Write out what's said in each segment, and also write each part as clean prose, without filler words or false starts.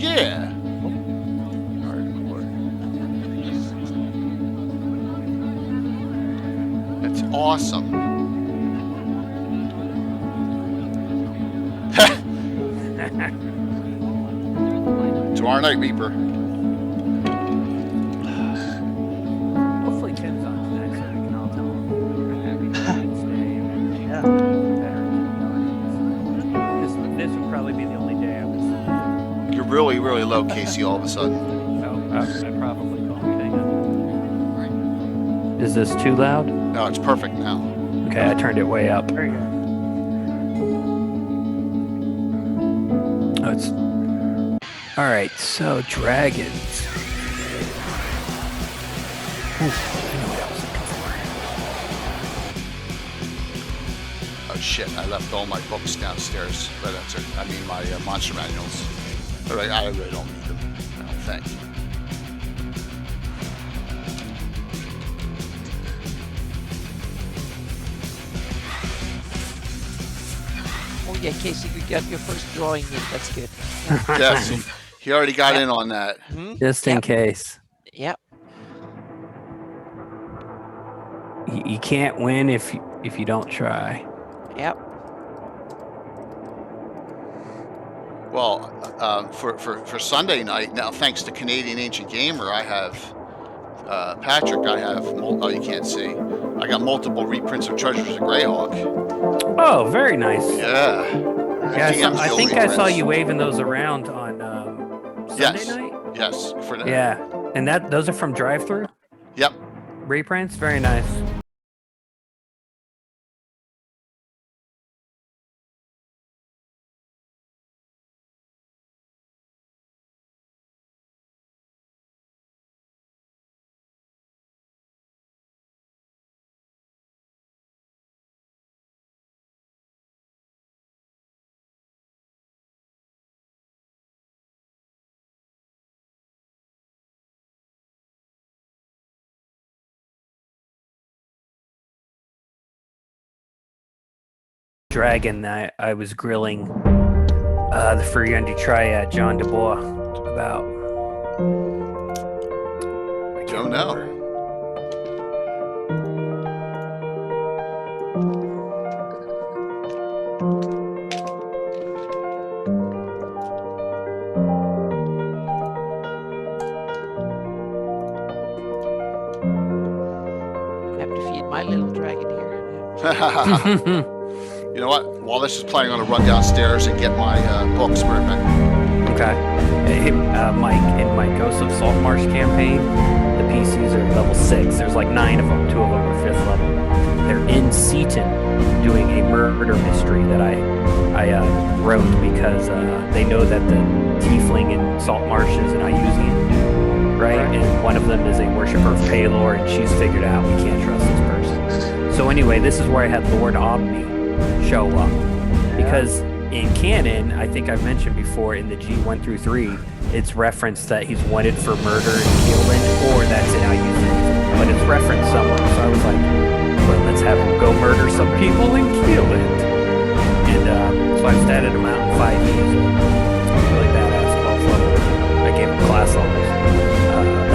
Yeah. It's awesome. Tomorrow night, Reaper. Hopefully Tim's on tonight so we can all tell him we're happy to stay and Yeah. better. This would probably be the only day I was. You're really, really low, Casey, all of a sudden. Oh, I probably called me. Hang on. Is this too loud? No, it's perfect now. Okay, I turned it way up. There you go. Oh, it's all right. So dragons. Ooh, I know what I was looking Oh shit! I left all my books downstairs, but that's it. I mean, my monster manuals. But I really don't need them. I don't think. Oh yeah, Casey, you got your first drawing in. That's good. Yes, he already got in on that. Hmm? Just in Yep. case. Yep. You can't win if you don't try. Yep. Well, for Sunday night now, thanks to Canadian Ancient Gamer, I have Patrick. I have oh, you can't see. I got multiple reprints of Treasures of Greyhawk. Oh, very nice. Yeah. Yeah, GM I Steel think I saw reprints. you waving those around on Sunday Yes. night. Yes. For that. Yeah, and those are from drive-through Yep. reprints. Very nice. Dragon that I was grilling the Furiandi Triad, John DeBois, about. I Don't know. remember. I have to feed my little dragon here. You know what? While this is playing, I'm gonna run downstairs and get my books. Okay. Hey, Mike, in my Ghost of Saltmarsh campaign, the PCs are level 6. There's like 9 of them. 2 of them are 5th level. They're in Seaton doing a murder mystery that I wrote because they know that the tiefling in Saltmarsh is an Iusian, right? And one of them is a worshiper of Palor, and she's figured out we can't trust this person. So anyway, this is where I had Lord Omni show up. Because in canon, I think I've mentioned before, in the G1 through 3, it's referenced that he's wanted for murder in Keelan, or that's in Iusian. But it's referenced somewhere. So I was like, well, let's have him go murder some people in Keelan. And so I statted him out in 5 years. Really badass 12th level. I gave him class levels.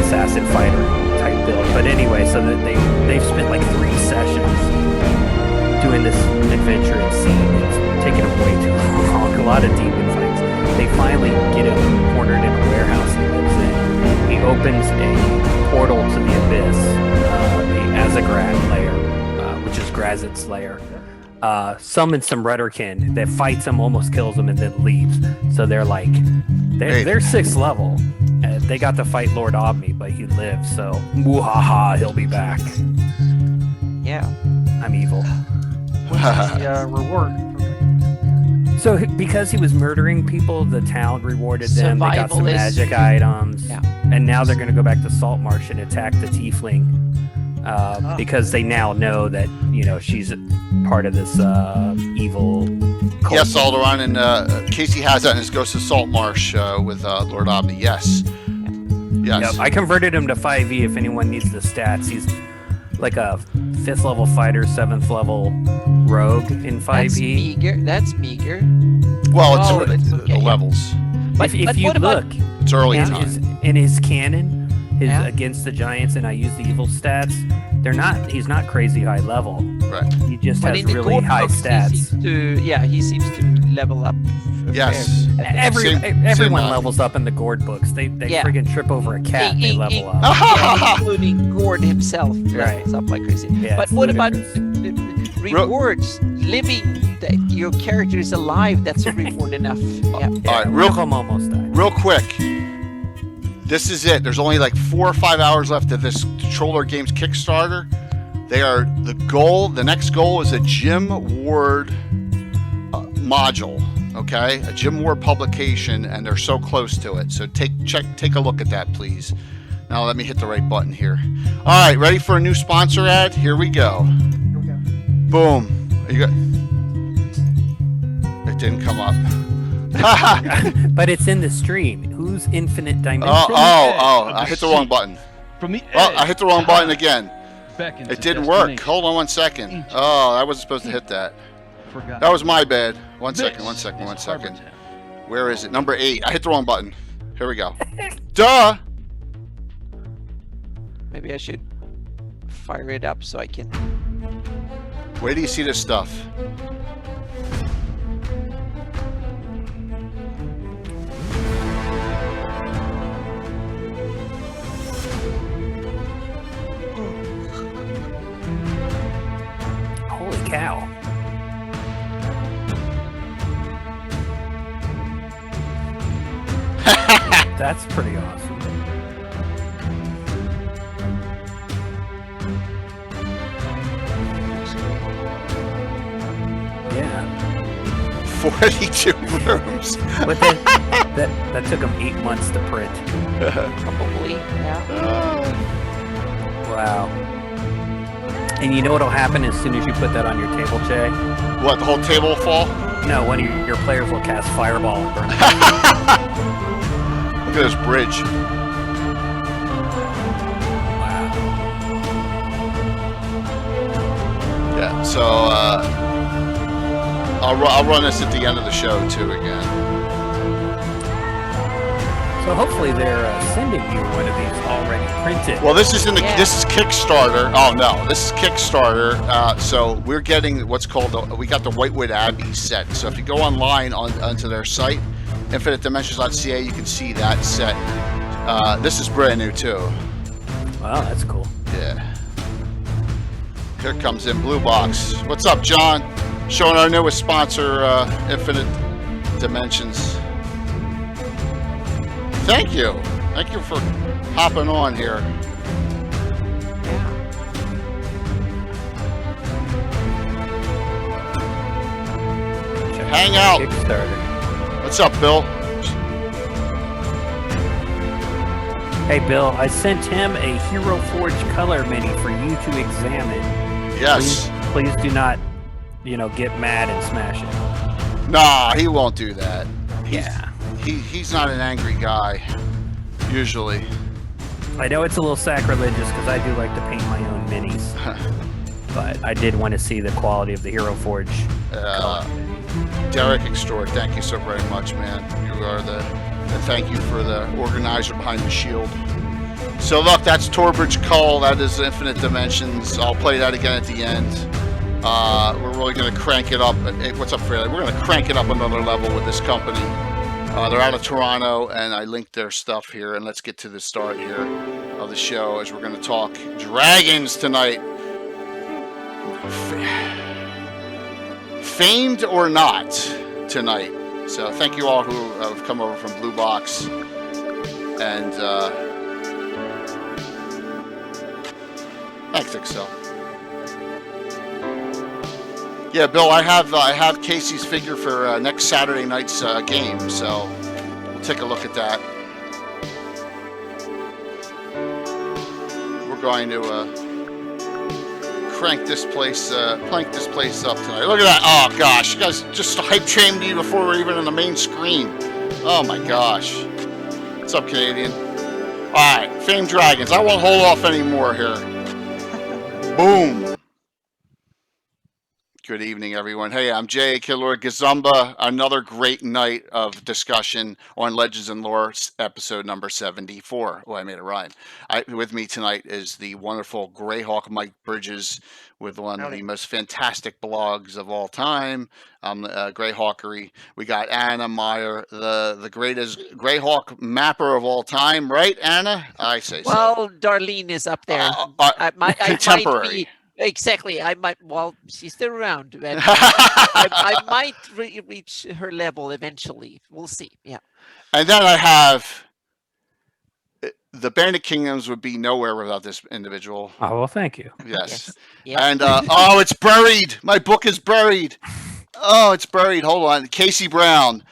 Assassin fighter type build. But anyway, so that they've spent like 3 sessions doing this adventure and scene. It's taking them way too long. A lot of demon fights. They finally get him cornered in a warehouse he lives in. He opens a portal to the abyss, the Azagrat lair, which is Grazit's lair. Summons some Ratukesh that fights him, almost kills him, and then leaves. So they're like, they're 6th level. They got to fight Lord Omni, but he lives, so woo-ha-ha, he'll be back. Yeah. I'm evil. What's the reward? So because he was murdering people, the town rewarded them. They got some Survivalist. magic items. Yeah. And now they're going to go back to Saltmarsh and attack the tiefling because they now know that, she's part of this evil cult. Yes, Alderaan, and Casey has that in his Ghost of Saltmarsh with Lord Omni. Yes. Yes. Yep, I converted him to 5e if anyone needs the stats. He's like a 5th level fighter, 7th level rogue in 5e. That's meager. Well, Oh, it's it's the okay. levels. But if you what about- look It's early in time. his canon, Yeah. against the giants, and I use the evil stats. He's not crazy high level. Right. He just But has in the really core high books, stats. He seems to level up. Yes. Same Everyone on. levels up in the Gourd books. They Yeah. friggin' trip over a cat, they level up. Yeah, including Gord himself levels up like crazy. Yeah, But it's what about ludicrous. rewards? Living that your character is alive, that's a reward enough. Yeah. All right, One real of them almost died. Real quick, this is it. There's only like 4 or 5 hours left of this Controller Games Kickstarter. They are the goal. The next goal is a Jim Ward module. Okay, a Jim Ward publication, and they're so close to it. So take a look at that, please. Now let me hit the right button here. All right, ready for a new sponsor ad? Here we go. Boom. You got. It didn't come up. But it's in the stream. Who's Infinite Dimension? Oh! I hit the wrong button. From the Oh, I hit the wrong button again. Beckons It to didn't work. destination. Hold on 1 second. Oh, I wasn't supposed to hit that. Forgot. That was my bad. One This second. is One second. Harbortown. Where is it? Number 8. I hit the wrong button. Here we go. Duh! Maybe I should fire it up so I can. Where do you see this stuff? Holy cow. That's pretty awesome. Yeah. 42 rooms. But that took him 8 months to print. Probably, yeah. Wow. And you know what'll happen as soon as you put that on your table, Jay? What, the whole table will fall? No, one of your players will cast Fireball and burn it. Look at this bridge. Wow. Yeah, so I'll run this at the end of the show too again. So hopefully they're sending you one of these already printed. Well, this is Yeah. this is Kickstarter. Oh no, this is Kickstarter. So we're getting what's called we got the Whitewood Abbey set. So if you go online onto their site, infinitedimensions.ca, you can see that set. This is brand new too. Wow, that's cool. Yeah. Here comes in Blue Box. What's up, John? Showing our newest sponsor, Infinite Dimensions. Thank you. Thank you for hopping on here. Hang out. Kickstarter. What's up, Bill? Hey, Bill, I sent him a Hero Forge color mini for you to examine. Yes. Please do not, get mad and smash it. Nah, he won't do that. Yeah. He's not an angry guy, usually. I know it's a little sacrilegious because I do like to paint my own minis. But I did want to see the quality of the Hero Forge color. Derek Extort, thank you so very much, man. You are and thank you for the organizer behind the shield. So look, that's Torbridge Cull. That is Infinite Dimensions. I'll play that again at the end. We're really going to crank it up. Hey, what's up, Freddie? We're going to crank it up another level with this company. They're out of Toronto, and I linked their stuff here. And let's get to the start here of the show as we're going to talk dragons tonight. Famed or not tonight. So thank you all who have come over from Blue Box. And thanks, Excel. Yeah, Bill, I have Casey's figure for next Saturday night's game, so we'll take a look at that. We're going to crank this place up tonight. Look at that! Oh gosh, you guys just hype trained me before we're even on the main screen. Oh my gosh! What's up, Canadian? All right, Famed Dragons. I won't hold off anymore here. Boom. Good evening, everyone. Hey, I'm Jay Killor Gazumba. Another great night of discussion on Legends and Lore, episode number 74. Oh, I made it rhyme. With me tonight is the wonderful Greyhawk Mike Bridges with one of the most fantastic blogs of all time, Greyhawkery. We got Anna Meyer, the greatest Greyhawk mapper of all time, right, Anna? I say so. Well, Darlene is up there. I might contemporary. be. Exactly. I might. Well, she's still around. And I might reach her level eventually. We'll see. Yeah. And then I have the Bandit Kingdoms would be nowhere without this individual. Oh, well, thank you. Yes. Yep. And oh, it's buried. My book is buried. Oh, it's buried. Hold on. Casey Brown,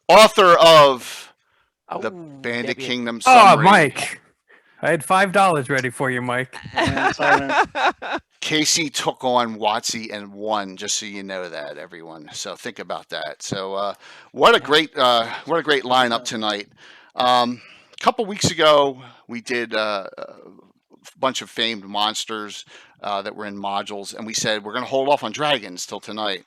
author of the Bandit Kingdom summary. Oh, Mike. I had $5 ready for you, Mike. Casey took on WotC and won, just so you know that, everyone. So think about that. So what a great lineup tonight. A couple weeks ago, we did a bunch of famed monsters that were in modules, and we said we're going to hold off on dragons till tonight.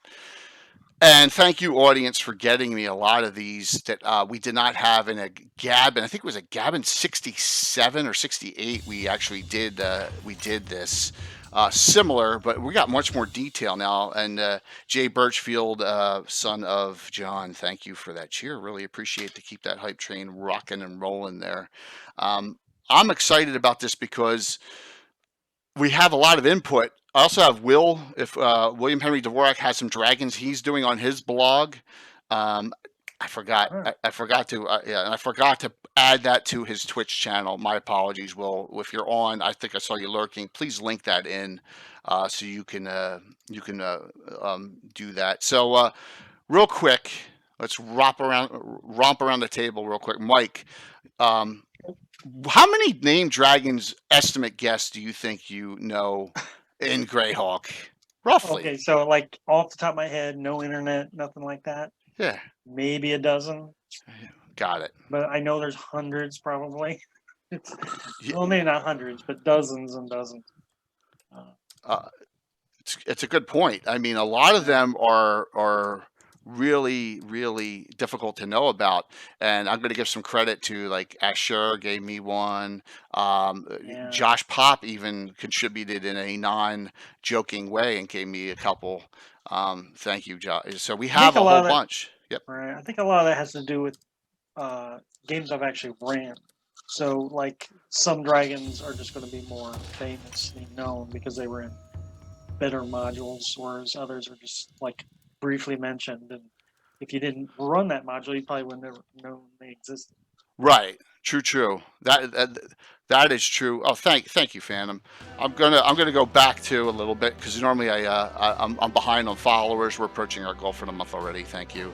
And thank you, audience, for getting me a lot of these that we did not have in a Gabin. I think it was a Gabin 67 or 68. We actually did this similar, but we got much more detail now. And Jay Birchfield, son of John, thank you for that cheer. Really appreciate to keep that hype train rocking and rolling there. I'm excited about this because we have a lot of input. I also have Will. If William Henry Dvorak has some dragons he's doing on his blog. I forgot. Right. I forgot to. And I forgot to add that to his Twitch channel. My apologies, Will. If you're on, I think I saw you lurking. Please link that in so you can do that. So real quick, let's romp around the table real quick, Mike. How many named dragons, estimate guess, do you think you know in Greyhawk? Roughly. Okay, so like off the top of my head, no internet, nothing like that. Yeah. Maybe a dozen. Got it. But I know there's hundreds probably. Well, maybe not hundreds, but dozens and dozens. It's a good point. I mean, a lot of them are really, really difficult to know about. And I'm going to give some credit to like Asher gave me one. Josh Pop even contributed in a non-joking way and gave me a couple. Thank you, Josh. So we have a whole bunch. Yep. Right. I think a lot of that has to do with games I've actually ran. So like some dragons are just going to be more famously known because they were in better modules, whereas others are just like briefly mentioned, and if you didn't run that module, you probably wouldn't have known they existed. Right. True. That is true. Oh, thank you, Phantom. I'm gonna go back to a little bit because normally I'm behind on followers. We're approaching our goal for the month already. Thank you.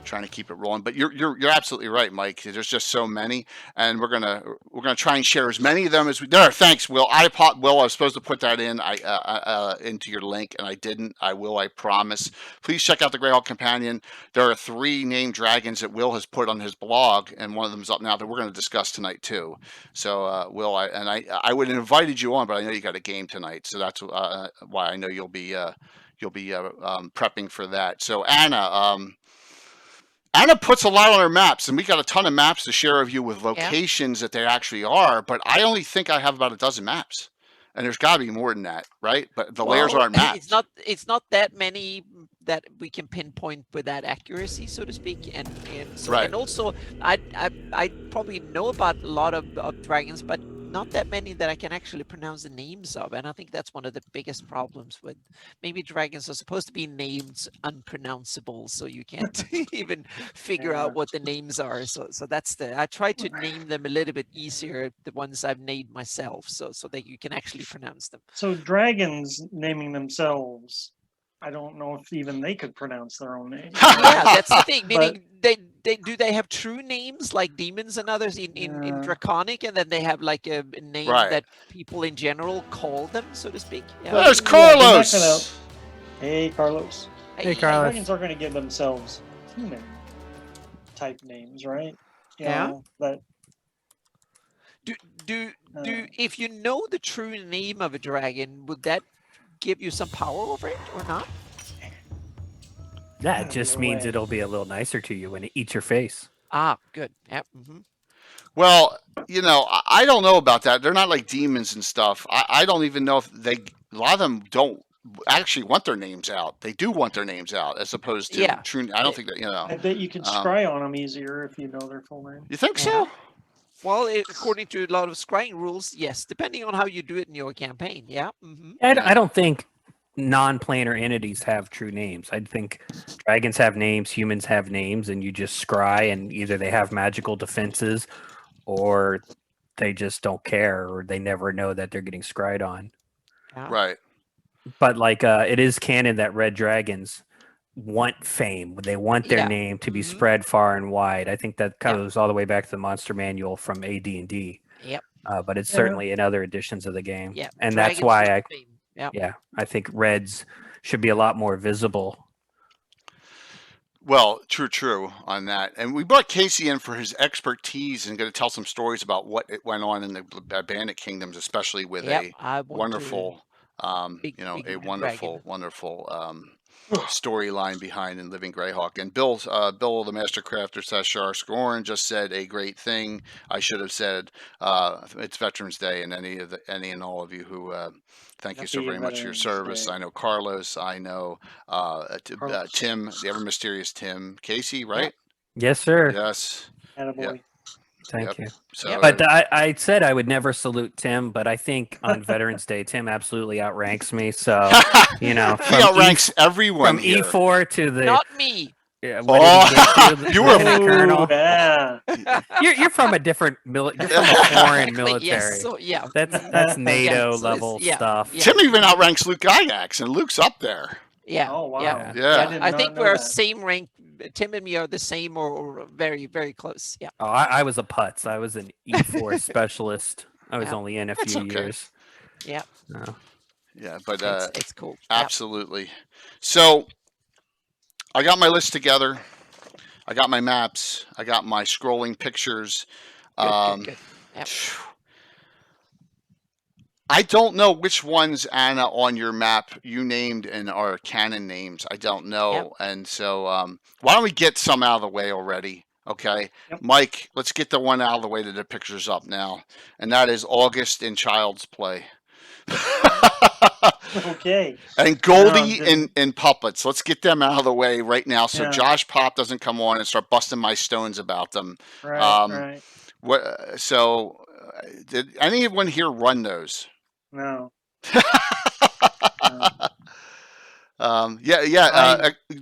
Trying to keep it rolling, but you're absolutely right, Mike. There's just so many, and we're gonna try and share as many of them as we there. Thanks, Will. I was supposed to put that in into your link, and I didn't. I will. I promise. Please check out the Greyhawk Companion. There are 3 named dragons that Will has put on his blog, and one of them is up now that we're going to discuss tonight too. So, Will, I would have invited you on, but I know you got a game tonight, so that's why I know you'll be prepping for that. So, Anna puts a lot on her maps, and we got a ton of maps to share with you with locations that they actually are, but I only think I have about a dozen maps. And there's got to be more than that, right? But the layers aren't maps. It's not that many that we can pinpoint with that accuracy, so to speak. And also, I probably know about a lot of dragons, but not that many that I can actually pronounce the names of. And I think that's one of the biggest problems with maybe dragons are supposed to be named unpronounceable, so you can't even figure out what the names are. So that's I try to name them a little bit easier, the ones I've named myself, so that you can actually pronounce them. So dragons naming themselves, I don't know if even they could pronounce their own name. Yeah, that's the thing. Meaning, they have true names like demons and others in Draconic, and then they have like a name that people in general call them, so to speak. Yeah. There's Carlos. Hey, Carlos. Hey, Carlos. Dragons are going to give themselves human type names, right? You know, that. Do if you know the true name of a dragon, would that give you some power over it or not? That just Either means way. it'll be a little nicer to you when it eats your face. Ah, good. Yep. Well, I don't know about that. They're not like demons and stuff. I don't even know if a lot of them don't actually want their names out. They do want their names out as opposed to Yeah. true. I don't think that, I bet you can scry on them easier if you know their full name. You think Yeah. so? Well, according to a lot of scrying rules, yes, depending on how you do it in your campaign. Yeah. I don't think non-planar entities have true names. I think dragons have names, humans have names, and you just scry, and either they have magical defenses or they just don't care, or they never know that they're getting scryed on. Yeah. Right. But like it is canon that red dragons want fame. They want their Yeah. name to be spread far and wide. I think that Yeah. goes all the way back to the monster manual from AD&D. Yep. But it's Yeah. certainly in other editions of the game. Yeah. And that's Dragons why want fame. Yeah. I think reds should be a lot more visible. Well, true on that. And we brought Casey in for his expertise and going to tell some stories about what it went on in the Bandit Kingdoms, especially with Yep. I want wonderful, big wonderful dragon. storyline behind in Living Greyhawk. And Bill, the Master Crafter / Scorin just said a great thing. I should have said it's Veterans Day, and any and all of you who thank you so Happy very much for your Veterans service. Day. I know Carlos. I know Carlos. Tim, the ever mysterious Tim Casey, right? Yes, sir. Yes. Attaboy. Thank Yep. you. So, Yeah, But I said I would never salute Tim, but I think on Veterans Day, Tim absolutely outranks me. So, he from outranks everyone from here. E4 to the Not me. what Oh, did he get to? you were- Lieutenant Colonel. Ooh, yeah. You're from a different you're from a foreign Exactly, military. Yes. So yeah. That's NATO so level it's- yeah, stuff. yeah. Tim even outranks Luke Gygax, and Luke's up there. Yeah. Oh, wow. Yeah. Yeah. I did I not think know we're that. same rank. Tim and me are the same or very, very close. Yeah. Oh, I was a putz. I was an E4 specialist. I was Yeah. only in a That's few okay. years. Yeah. No. Yeah, but It's cool. Yeah. absolutely. So I got my list together. I got my maps. I got my scrolling pictures. Good. Yep. I don't know which ones, Anna, on your map you named and are canon names. I don't know. Yep. And so why don't we get some out of the way already? Okay. Yep. Mike, let's get the one out of the way that the picture's up now. And that is August in Child's Play. Okay. And Goldie No, and Puppets. Let's get them out of the way right now so Yeah. Josh Pop doesn't come on and start busting my stones about them. Right. Um, Right. So did anyone here run those? No.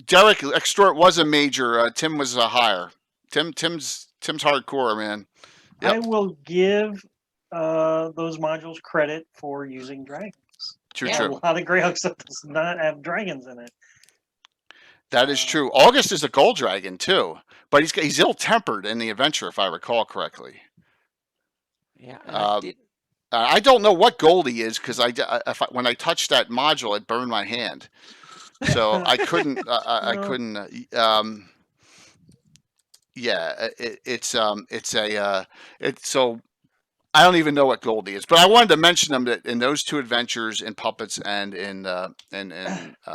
Derek Extort was a major. Tim was a higher. Tim's hardcore, man. Yep. I will give those modules credit for using dragons. True. Yeah. A lot of Greyhawk stuff does not have dragons in it. That is true. August is a gold dragon too, but he's ill-tempered in the adventure, if I recall correctly. Yeah. I don't know what Goldie is because when I touched that module, it burned my hand, so I couldn't. I couldn't. So I don't even know what Goldie is, but I wanted to mention them that in those two adventures, in Puppets and in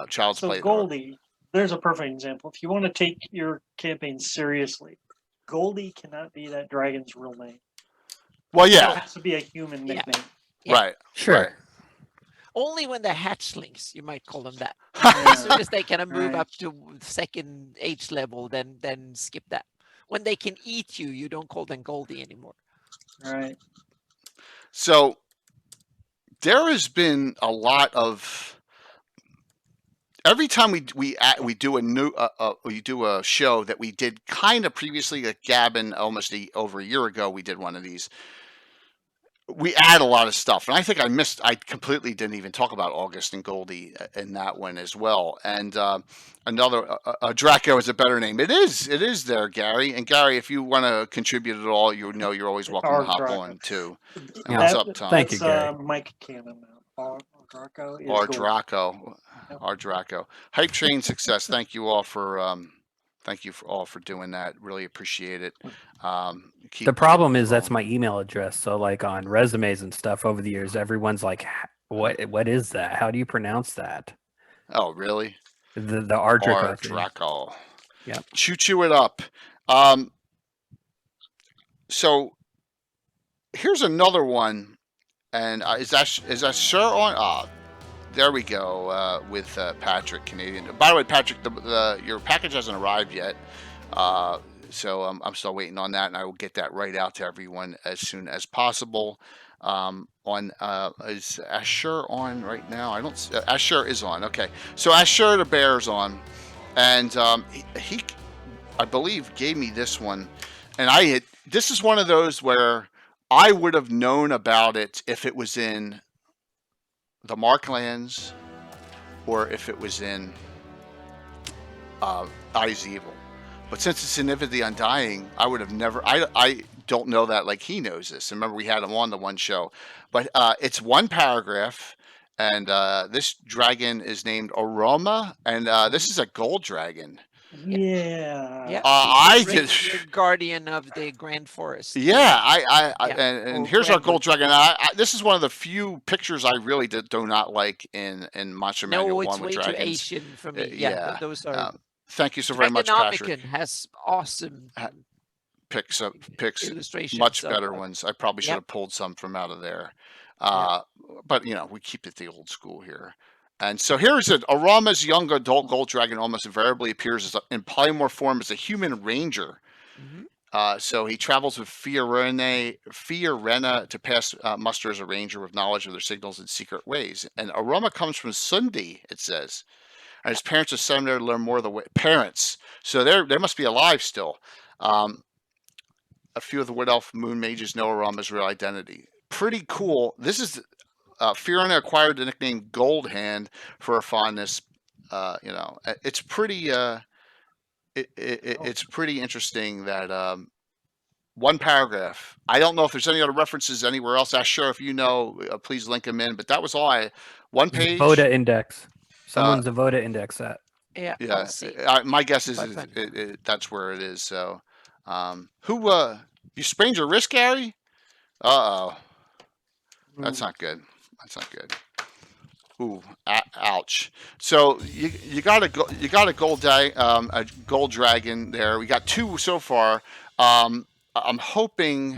Child's So Play. Goldie, there's a perfect example. If you want to take your campaign seriously, Goldie cannot be that dragon's real name. Well, It yeah, has to be a human Yeah. nickname. Yeah. right. Sure. Right. Only when they're hatchlings, you might call them that. Yeah. As soon as they can move Right. up to second age level, then skip that. When they can eat you, you don't call them Goldie anymore. Right. So there has been a lot of every time we do a new we do a show that we did kind of previously, like Gavin almost over a year ago, we did one of these. We add a lot of stuff, and I think I completely didn't even talk about August and Goldie in that one as well. And another Draco is a better name. It is there, Gary. And Gary, if you want to contribute at all, you know you're always welcome to hop Draco. on too. Yeah. What's up, Tom? Thank you, That's, Gary. Mike Cannon now. Our Draco is Our Goldie. Draco, Yep. our Draco. Hype Train success. Thank you all for doing that. Really appreciate it. The problem is that's my email address. So like on resumes and stuff over the years, everyone's like What is that? How do you pronounce that? Oh, really? The R Draco. Draco. Yep. Chew it up. So here's another one, and is that sure on? There we go with Patrick Canadian. By the way, Patrick, your package hasn't arrived yet, so I'm still waiting on that, and I will get that right out to everyone as soon as possible. Is Asher on right now? I don't. Asher is on. Okay, so Asher the Bear's on, and he I believe gave me this one, and this is one of those where I would have known about it if it was in the Marklands or if it was in Eyes Evil. But since it's in Niv the Undying, I would have never. I don't know that like he knows this. Remember, we had him on the one show, but it's one paragraph, and this dragon is named Aroma, and this is a gold dragon. Yeah. I did. Guardian of the Grand Forest. Yeah, and here's our gold dragon. This is one of the few pictures I really do not like in Monster Manual 1 with dragons. No, it's way too Asian for me. Yeah, those are. Thank you so very much, Patrick. Has awesome picks illustrations. Much better ones. I probably should have pulled some from out of there. But we keep it the old school here. And so here's it. Arama's young adult gold dragon almost invariably appears in polymorph form as a human ranger. Mm-hmm. So he travels with Fiorena to pass muster as a ranger with knowledge of their signals and secret ways. And Arama comes from Sundi, it says. And his parents have sent him there to learn more of the parents. So they must be alive still. A few of the Wood Elf Moon Mages know Arama's real identity. Pretty cool. This is... Fiorina acquired the nickname Gold Hand for her fondness. It's pretty. It's pretty interesting that one paragraph. I don't know if there's any other references anywhere else. Sure, if you know, please link them in. But that was all. One page. Voda index. Someone's a Voda index that. Yeah. My guess is that's where it is. So, who you sprained your wrist, Gary? That's not good. That's not good. Ooh, ouch. So you got a gold dragon there. We got two so far. I'm hoping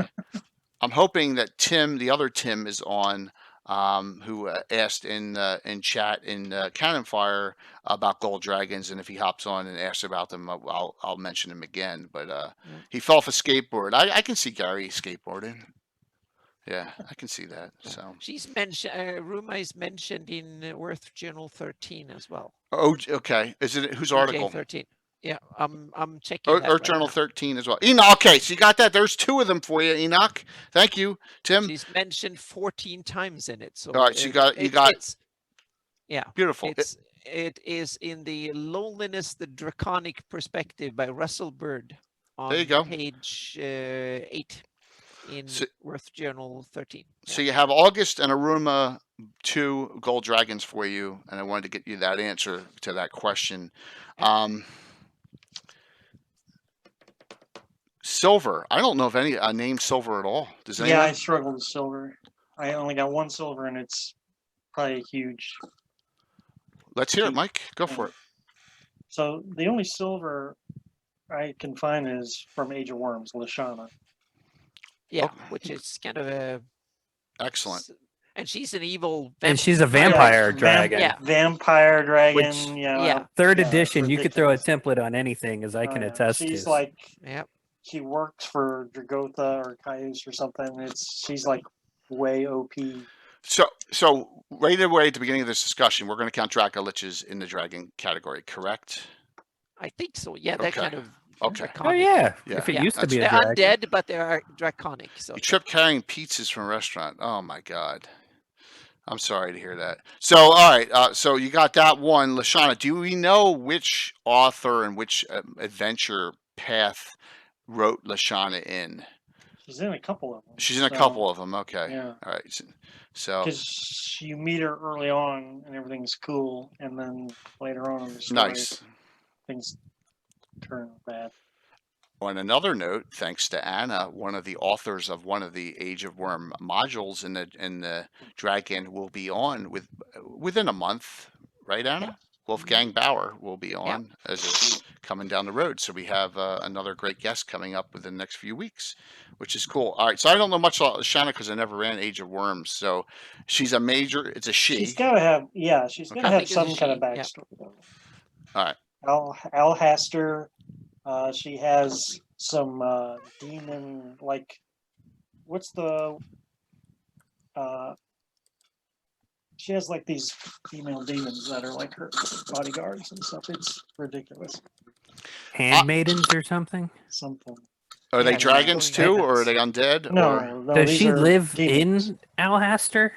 that Tim, the other Tim, is on. Who asked in chat in Cannon Fire about gold dragons, and if he hops on and asks about them, I'll mention him again. But he fell off a skateboard. I can see Gary skateboarding. Yeah, I can see that. So she's mentioned. Ruma is mentioned in Earth Journal 13 as well. Oh, okay. Is it whose article? 13. Yeah, I'm checking. Earth Journal 13 as well. Enoch. Okay, so you got that. There's two of them for you, Enoch. Thank you, Tim. She's mentioned 14 times in it. So all right, so you got. Yeah, beautiful. It is in the Loneliness, the Draconic Perspective by Russell Bird. On there you go. Page 8. In Earth Journal 13. So you have August and Aruma, two gold dragons for you, and I wanted to get you that answer to that question. Silver. I don't know if any named Silver at all. Does anyone? Yeah, I struggled with Silver. I only got one Silver, and it's probably huge. Let's hear it, Mike. Go for it. So the only Silver I can find is from Age of Worms, Lashana. Yeah, which is kind of a excellent. And she's an evil. And she's a vampire dragon. Vampire dragon. Which, third edition, you could throw a template on anything, as I can attest to. She's like, she works for Dragotha or Caius or something. She's like way OP. So right away at the beginning of this discussion, we're going to count Draco Liches in the dragon category, correct? I think so. Yeah, that kind of. Okay. Draconic. Oh yeah. If it used to be a dragon. They're undead, but they are draconic. So you trip carrying pizzas from a restaurant. Oh my god. I'm sorry to hear that. So all right. So you got that one, Lashana. Do we know which author and which adventure path wrote Lashana in? She's in a couple of them. She's in a couple of them. Okay. Yeah. All right. So because you meet her early on and everything's cool, and then later on in the story, nice. Things turn bad. on another note, thanks to Anna, one of the authors of one of the Age of Worm modules in the Dragon will be on within a month, right, Anna? Yeah. Wolfgang Bauer will be Yeah. on coming down the road. So we have another great guest coming up within the next few weeks, which is cool. All right, so I don't know much about Shanna because I never ran Age of Worms. So she's a major. It's a she. She's gotta have, yeah, she's Okay. gonna I have think it's a some kind of she, yeah. backstory though. All right. Al Haster, she has some demon, like, what's the she has like these female demons that are like her bodyguards and stuff. It's ridiculous. Handmaidens or something? Something. Are they Yeah, dragons going too, or are dragons. they undead? No, Or... no, Does these she are live demons. in Alhaster?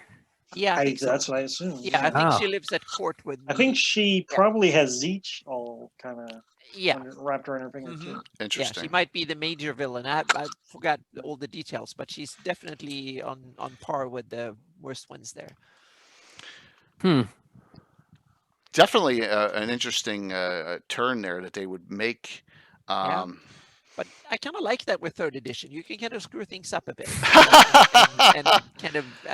Yeah, I think so. That's what I assume. Yeah, I think Oh. she lives at court with. I think the- she probably has Zeech all kind of Yeah. wrapped around her finger Mhm. too. Yeah, Interesting. she might be the major villain. I forgot all the details, but she's definitely on par with the worst ones there. Definitely an interesting turn there that they would make. Yeah. But I kind of like that with third edition. You can kind of screw things up a bit, and I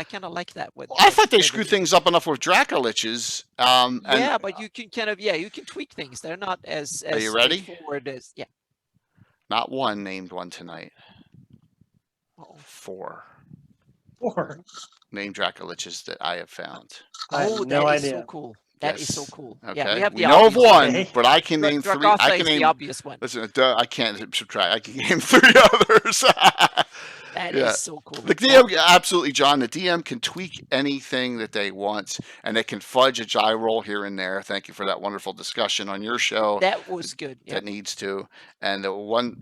kind of like that with. I thought they third screwed edition. things up enough with Draco Liches. Yeah, but you can kind of you can tweak things. They're not as Are you ready? straightforward as Not one named one tonight. Oh. 4 Or named Draco Liches that I have found. I have Oh, no that is idea. so cool. That is so Yes. cool. Okay. Yeah, we have the know of obvious one, Okay. but I can name 3. Dragatha I is can the name. obvious one. Listen, I can't subtract. I can name 3 others. That is Yeah. so cool. The DM, absolutely, John. The DM can tweak anything that they want, and they can fudge a die roll here and there. Thank you for that wonderful discussion on your show. That was good. Yeah. That needs to. And the one,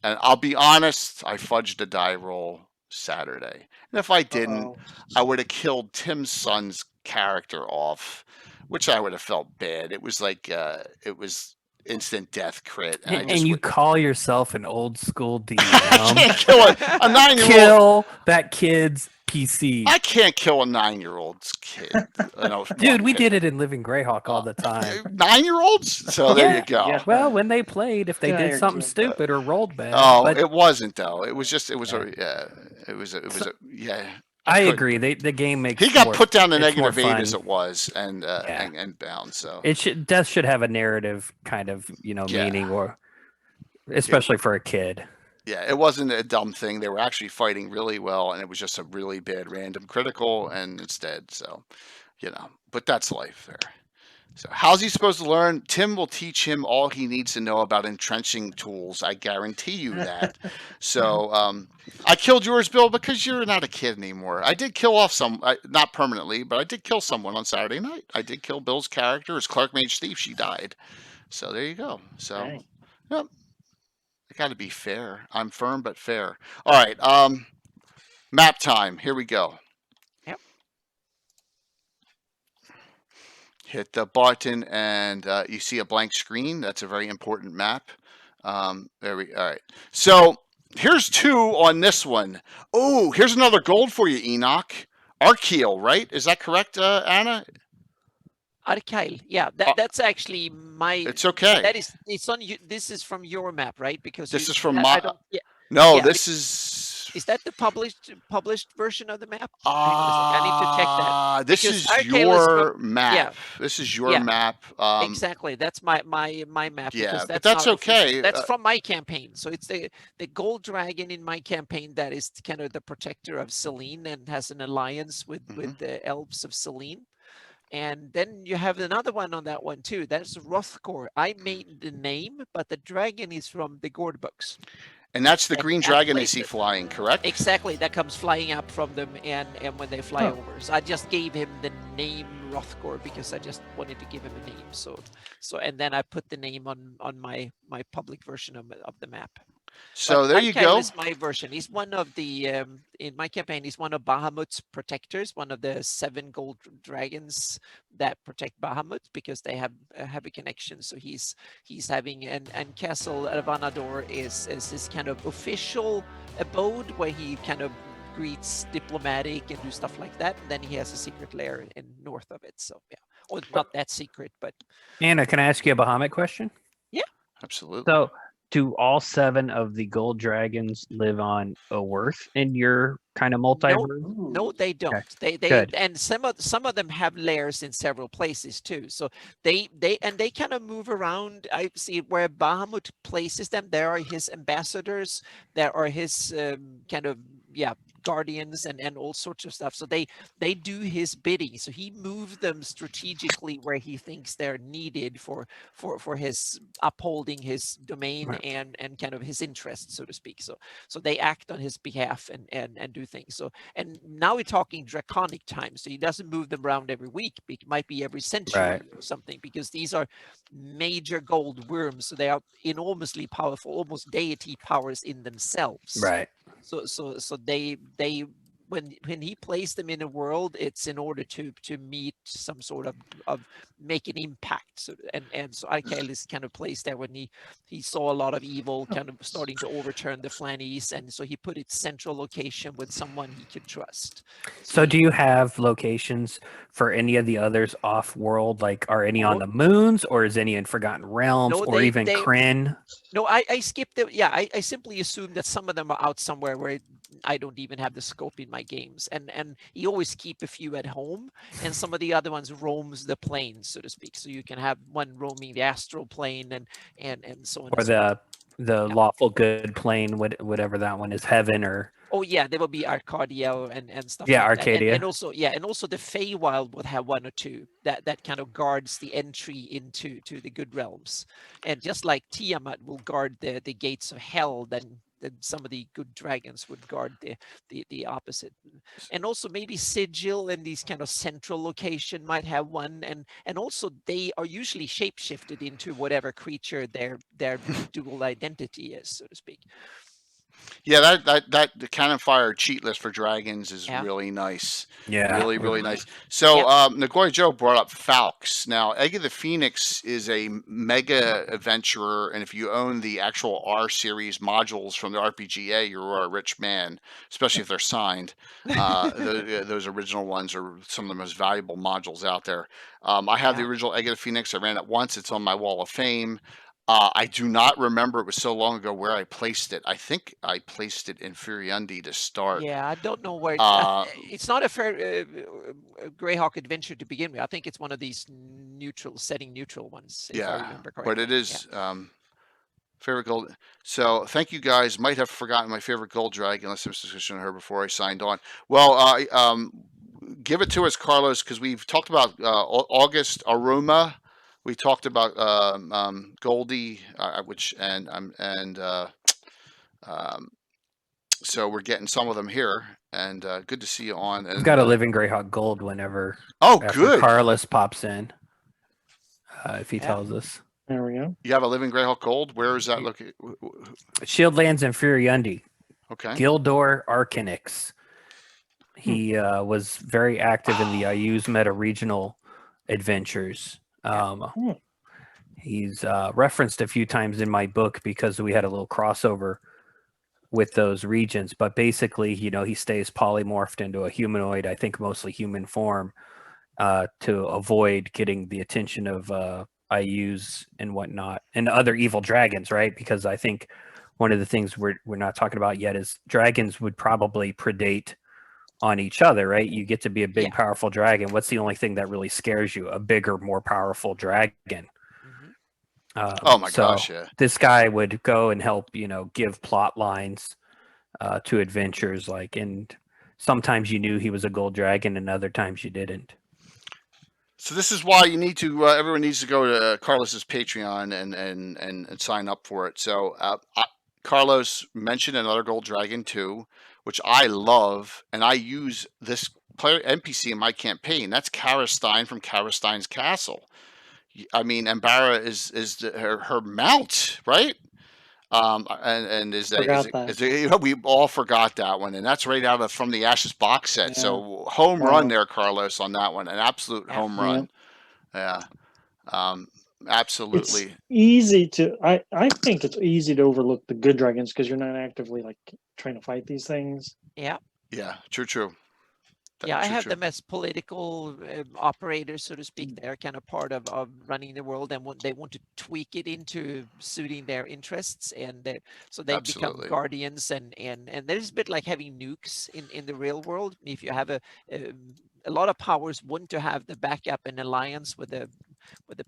and I'll be honest, I fudged a die roll Saturday, and if I didn't, Uh-oh. I would have killed Tim's son's character off, which I would have felt bad. It was like it was instant death crit, and I And just you would- call yourself an old school DM. I can't kill a 9-year-old. Kill that kid's PC. I can't kill a 9-year-old's kid. You know, Dude, we did it in Living Greyhawk all the time. 9-year-olds. So there Yeah. you go. Yeah. Well, when they played, if they Yeah, did you're something cute. stupid or rolled bad. Oh, but it wasn't though. It was just. It was Yeah. a. Yeah. It was. It was a. Yeah. I couldn't- agree. The game makes He got more- put down to it's more -8 fun. as it was, and Yeah. and bound. So It should have a narrative kind of Yeah. meaning, or especially for a kid. yeah, it wasn't a dumb thing. They were actually fighting really well, and it was just a really bad random critical, and it's dead. So, but that's life there. So how's he supposed to learn? Tim will teach him all he needs to know about entrenching tools. I guarantee you that. So I killed yours, Bill, because you're not a kid anymore. I did kill off not permanently, but I did kill someone on Saturday night. I did kill Bill's character, his Clark Mage Thief. She died. So there you go. So, Dang. yep. I got to be fair. I'm firm but fair. All right. Map time. Here we go. Hit the button and you see a blank screen. That's a very important map. All right. So here's 2 on this one. Oh, here's another gold for you, Enoch. Archeal, right? Is that correct, Anna? Archeal. Yeah, that's actually my. It's okay. That is. It's on you. This is from your map, right? Because This you- is from I my. don't- yeah. No, yeah, this is. Is that the published version of the map? Hang on a second, I need to check that. This Because is Archeal is your from- map. yeah. This is your Yeah. map. Exactly. That's my map. Yeah, because but that's that's not official. okay. That's from my campaign. So it's the gold dragon in my campaign that is kind of the protector of Selene and has an alliance with the elves of Selene. And then you have another one on that one too. That's Rothkor. I made the name, but the dragon is from the Gord books. And that's the And green that dragon they plays see it. flying, correct? Exactly. That comes flying up from them and when they fly Huh. over. So I just gave him the name Rothkor because I just wanted to give him a name. So and then I put the name on my public version of the map. So But there you Archeal go. is my version. He's one of the in my campaign. He's one of Bahamut's protectors, one of the 7 gold dragons that protect Bahamut because they have a connection. So he's having and Castle Vanador is his kind of official abode where he kind of greets diplomatic and do stuff like that. And then he has a secret lair in north of it. So yeah, well, not that secret, but Anna, can I ask you a Bahamut question? Absolutely. So do all 7 of the gold dragons live on a worth in your kind of multiverse? No, they don't. Okay. They Good. and some of them have lairs in several places too. So they kind of move around. I see where Bahamut places them. There are his ambassadors. There are his kind of guardians and all sorts of stuff. So they do his bidding. So he moves them strategically where he thinks they're needed for his upholding his domain Right. and kind of his interests, so to speak. So they act on his behalf and do things. So, and now we're talking draconic times. So he doesn't move them around every week. It might be every century Right. or something, because these are major gold worms. So they are enormously powerful, almost deity powers in themselves. Right. So they when he placed them in a world, it's in order to meet some sort of make an impact. So and so Archaelis kind of placed there when he saw a lot of evil kind of starting to overturn the Flannies, and so he put its central location with someone he could trust. So do you have locations for any of the others off world? Like, are any on the moons, or is any in Forgotten Realms, or even Kryn? No, I skipped it. Yeah, I simply assumed that some of them are out somewhere where I don't even have the scope in my games, and you always keep a few at home, and some of the other ones roams the plane, so to speak. So you can have one roaming the astral plane and so on. Or the lawful good plane, whatever that one is, heaven or. Oh yeah, there will be Arcadia and stuff. Yeah, like Arcadia. And also the Feywild would have one or two that kind of guards the entry into the good realms. And just like Tiamat will guard the gates of hell, then some of the good dragons would guard the opposite. And also maybe Sigil and these kind of central location might have one, and also they are usually shapeshifted into whatever creature their dual identity is, so to speak. Yeah, that the Cannon Fire cheat list for dragons is really nice. Yeah, really nice. So Nagoya Joe brought up Falx. Now, Egg of the Phoenix is a mega adventurer, and if you own the actual R series modules from the RPGA, you're a rich man, especially if they're signed. Those original ones are some of the most valuable modules out there. I have the original Egg of the Phoenix. I ran it once. It's on my wall of fame. I do not remember, it was so long ago, where I placed it. I think I placed it in Furiundi to start. Yeah, I don't know where it's not a fair Greyhawk adventure to begin with. I think it's one of these neutral ones, if I remember correctly. But it is favorite gold. So thank you guys. Might have forgotten my favorite gold dragon, unless there was discussion on her before I signed on. Well, give it to us, Carlos, because we've talked about August Aroma. We talked about Goldie, so we're getting some of them here, and good to see you on. And I've got a Living Greyhawk Gold whenever. Good. Carlos pops in, if he tells us. There we go. You have a Living Greyhawk Gold. Where is that located? Shield lands in Furiundi. Okay. Gildor Arkhanix. He was very active in the Ayuz Meta Regional adventures. He's referenced a few times in my book because we had a little crossover with those regions, but basically, he stays polymorphed into a humanoid, I think mostly human form, to avoid getting the attention of Ayuz and whatnot and other evil dragons, right? Because I think one of the things we're not talking about yet is dragons would probably predate on each other, right? You get to be a big, powerful dragon. What's the only thing that really scares you? A bigger, more powerful dragon. Oh my gosh! Yeah. This guy would go and help, give plot lines to adventures. And sometimes you knew he was a gold dragon, and other times you didn't. So this is why you need to. Everyone needs to go to Carlos's Patreon and sign up for it. So Carlos mentioned another gold dragon too, which I love, and I use this player NPC in my campaign. That's Karestein from Karestein's Castle. I mean, Ambara is her mount, right? And we all forgot that one, and that's right out from the Ashes box set. Yeah. So home run there, Carlos, on that one, an absolute home run. Yeah. Absolutely. It's easy to. I think it's easy to overlook the good dragons because you're not actively trying to fight these things. Yeah. Yeah. True. Yeah, I True, have true. them as political operators, so to speak. They're kind of part of running the world, and they want to tweak it into suiting their interests, and so they become Absolutely. guardians, and there's a bit like having nukes in the real world. If you have a lot of powers want to have the backup and alliance with a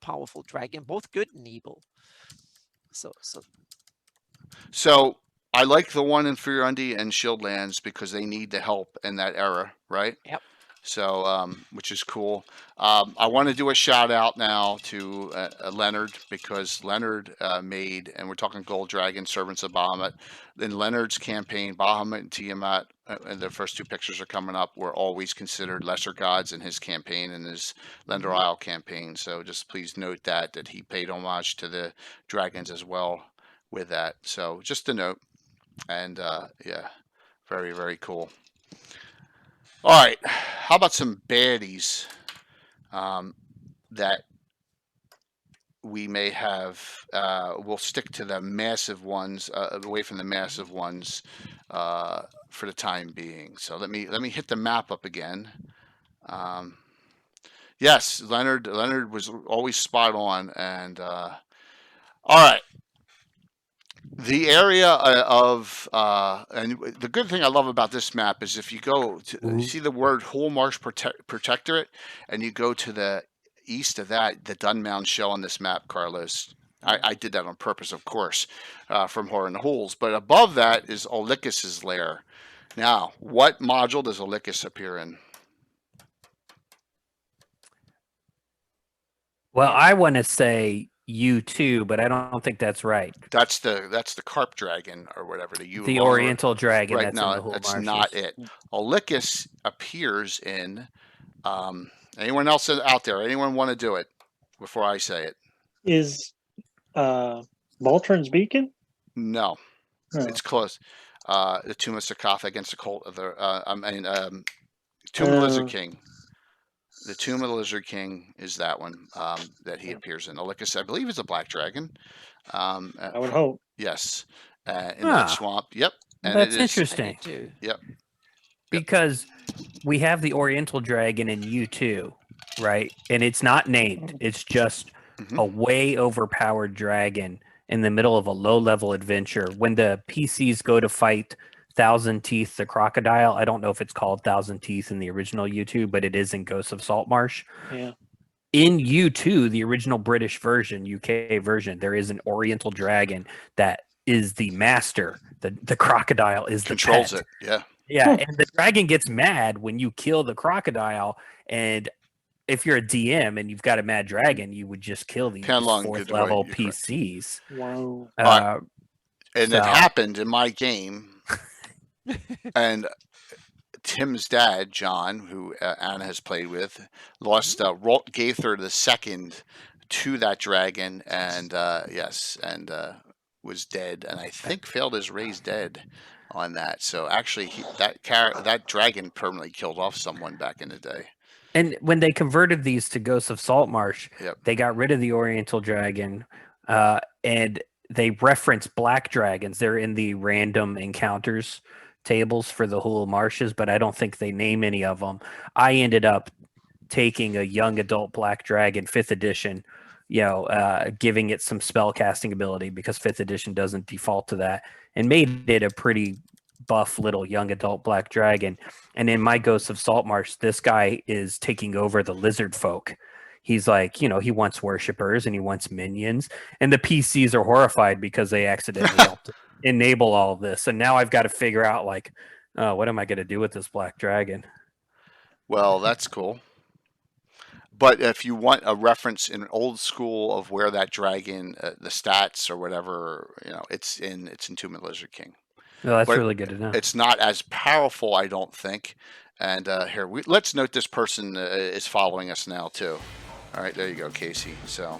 powerful dragon, both good and evil. So I like the one in Furundi and Shieldlands because they need the help in that era, right? Yep. So, which is cool. I want to do a shout out now to Leonard because Leonard made, and we're talking Gold Dragon, Servants of Bahamut. In Leonard's campaign, Bahamut and Tiamat, and the first two pictures are coming up, were always considered lesser gods in his campaign and his Lender Isle campaign. So just please note that he paid homage to the dragons as well with that. So just a note, and yeah, very, very cool. All right, how about some baddies that we may have? We'll stick to the massive ones, away from the massive ones for the time being. So let me hit the map up again. Yes, Leonard was always spot on, and all right. The area of and the good thing I love about this map is if you go to you see the word Whole Marsh Protectorate, and you go to the east of that, the Dunmound show on this map, Carlos. I did that on purpose, of course, from Horror in the Holes. But above that is Olicus's lair. Now, what module does Olicus appear in? Well, I want to say U2, but I don't think that's right. That's the Carp Dragon or whatever the Oriental Dragon. Right, that's no, in the Whole that's Marshes. not it. Olicus appears in. Anyone else out there? Anyone want to do it before I say it? Is Voltron's Beacon? No, No. it's close. The Tomb of Sakatha against the cult of the. Tomb of the Lizard King. The Tomb of the Lizard King is that one that he appears in. Olicus, I believe, is a black dragon. I would hope. Yes, in that swamp. Yep. And that's interesting. Yep. Because we have the Oriental Dragon in U2, right? And it's not named. It's just a way overpowered dragon in the middle of a low-level adventure. When the PCs go to fight Thousand Teeth, the crocodile, I don't know if it's called Thousand Teeth in the original U2, but it is in Ghosts of Saltmarsh. Yeah. In U2, the original British version, UK version, there is an Oriental Dragon that is the master. The crocodile is the controls pet. it. Yeah. Yeah, and the dragon gets mad when you kill the crocodile, and if you're a DM and you've got a mad dragon, you would just kill these fourth level PCs. Wow. And it happened in my game, and Tim's dad, John, who Anna has played with, lost Gaither II to that dragon, and was dead, and I think failed his raise dead on that. So actually, that dragon permanently killed off someone back in the day. And when they converted these to Ghosts of Saltmarsh, they got rid of the Oriental Dragon, and they reference black dragons. They're in the random encounters tables for the whole marshes, but I don't think they name any of them. I ended up taking a young adult black dragon, 5th edition, giving it some spell casting ability because 5th edition doesn't default to that, and made it a pretty buff little young adult black dragon. And in my Ghosts of Saltmarsh, this guy is taking over the lizard folk. He's like, he wants worshippers and he wants minions, and the PCs are horrified because they accidentally helped enable all of this. And now I've got to figure out what am I going to do with this black dragon? Well, that's cool. But if you want a reference in old school of where that dragon, the stats or whatever, it's in Tomb of the Lizard King. Well, that's really good to know. It's not as powerful, I don't think. And here, let's note this person is following us now too. All right, there you go, Casey. So.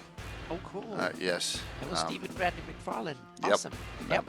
Oh, cool. Yes. That was Stephen Bradley McFarlane. Awesome. Yep.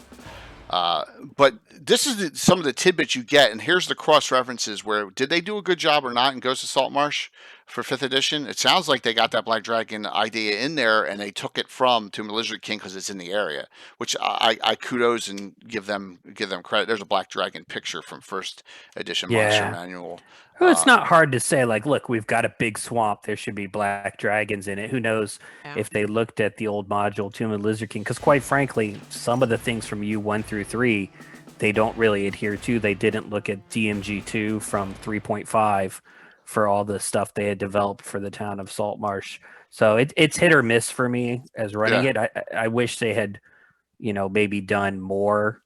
But this is some of the tidbits you get, and here's the cross references where did they do a good job or not in Ghosts of Saltmarsh for 5th edition. It sounds like they got that Black Dragon idea in there, and they took it from Tomb of the Lizard King because it's in the area, which I kudos and give them credit. There's a Black Dragon picture from 1st edition Monster Manual. Well, it's not hard to say, like, look, we've got a big swamp. There should be black dragons in it. Who knows if they looked at the old module Tomb of the Lizard King? Because quite frankly, some of the things from U1 through 3, they don't really adhere to. They didn't look at DMG2 from 3.5 for all the stuff they had developed for the town of Saltmarsh. So it's hit or miss for me as running it. I wish they had, maybe done more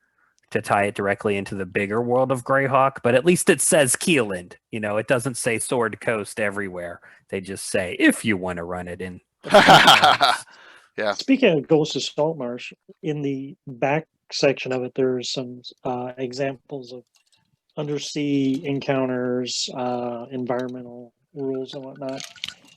to tie it directly into the bigger world of Greyhawk, but at least it says Keeland. It doesn't say Sword Coast everywhere. They just say, if you want to run it in. Yeah. Speaking of Ghosts of Saltmarsh, in the back section of it, there's some examples of undersea encounters, environmental rules and whatnot.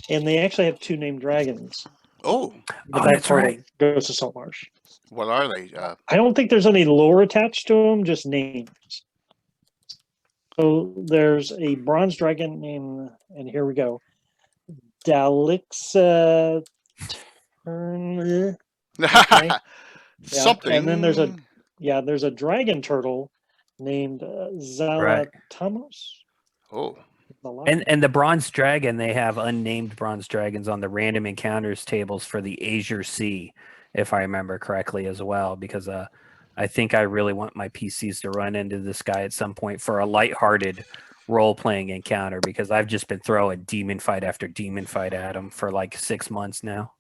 And they actually have 2 named dragons. Oh, that's right. Ghosts of Saltmarsh. What are they? I don't think there's any lore attached to them, just names. So there's a bronze dragon named, and here we go, Lichus. Okay. Something. And then there's a dragon turtle named Zalatamos. Oh. And the bronze dragon, they have unnamed bronze dragons on the random encounters tables for the Azure Sea, if I remember correctly as well, because I think I really want my PCs to run into this guy at some point for a lighthearted role-playing encounter, because I've just been throwing demon fight after demon fight at him for like 6 months now.